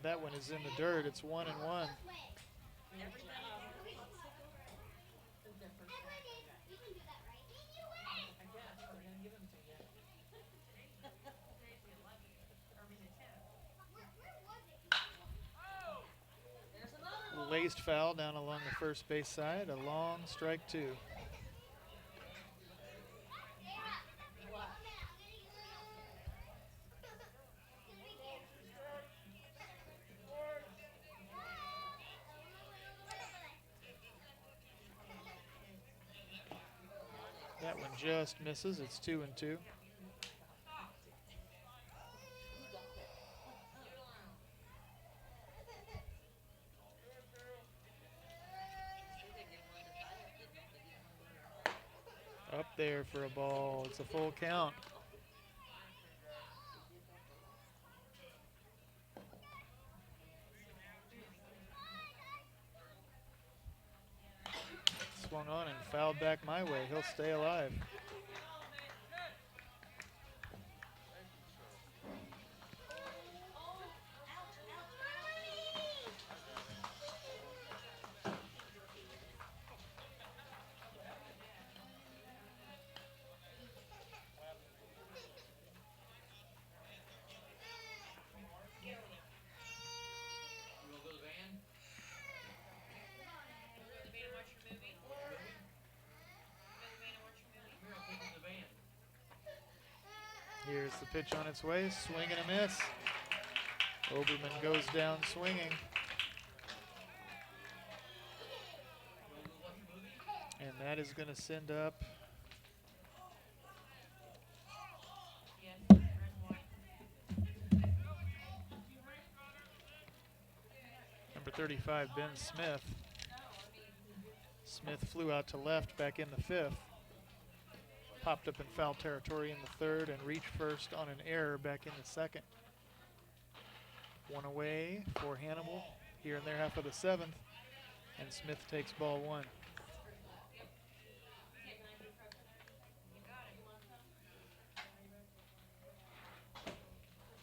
That one is in the dirt. It's 1-1. Laced foul down along the first base side. A long strike 2. That one just misses. It's 2-2. Up there for a ball. It's a full count. Swung on and fouled back my way. He'll stay alive. Here's the pitch on its way, swing and a miss. Oberman goes down swinging. And that is going to send up number 35, Ben Smith. Smith flew out to left back in the 5th. Popped up in foul territory in the 3rd and reached first on an error back in the 2nd. 1 away for Hannibal here in their half of the 7th, and Smith takes ball 1.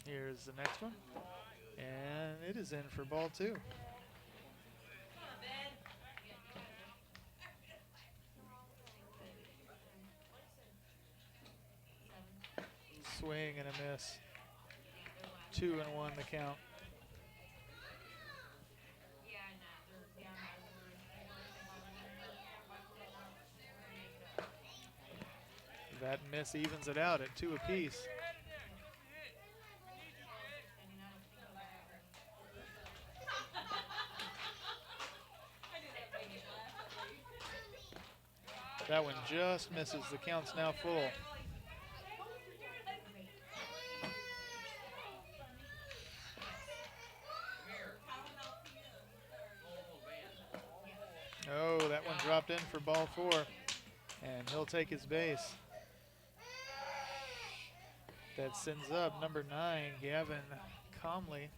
Here's the next one, and it is in for ball 2. Swing and a miss. 2-1 the count. That miss evens it out at 2 apiece. That one just misses. The count's now full. Oh, that one dropped in for ball 4, and he'll take his base. That sends up number 9, Gavin Comley,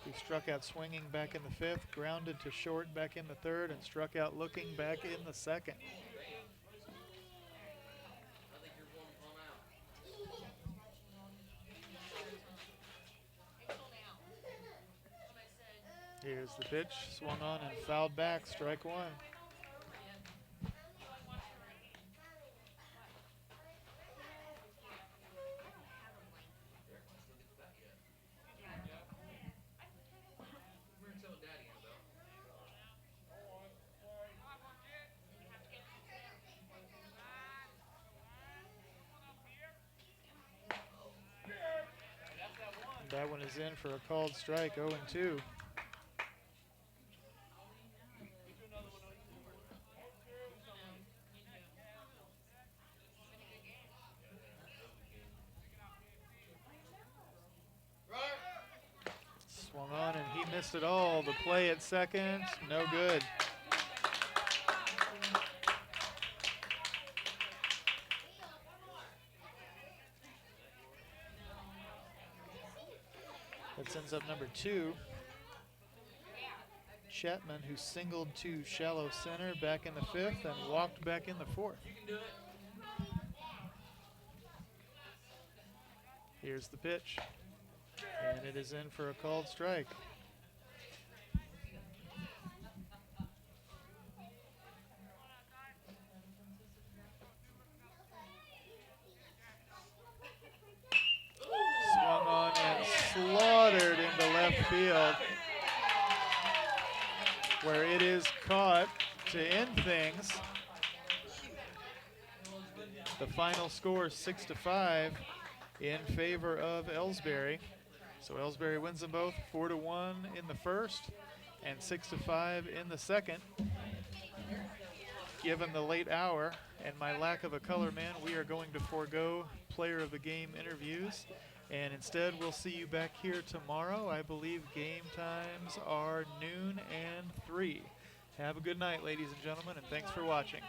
who struck out swinging back in the 5th, grounded to short back in the 3rd, and struck out looking back in the 2nd. Here's the pitch, swung on and fouled back, strike 1. That one is in for a called strike, 0-2. missed it all. The play at second, no good. That sends up number 2. Chapman, who singled to shallow center back in the 5th and walked back in the 4th. Here's the pitch, and it is in for a called strike. Swung on and slaughtered into left field, where it is caught to end things. The final score 6-5 in favor of Ellsbury. So Ellsbury wins them both 4-1 in the first and 6-5 in the second. Given the late hour and my lack of a color man, we are going to forego player of the game interviews, and instead we'll see you back here tomorrow. I believe game times are noon and 3. Have a good night, ladies and gentlemen, and thanks for watching.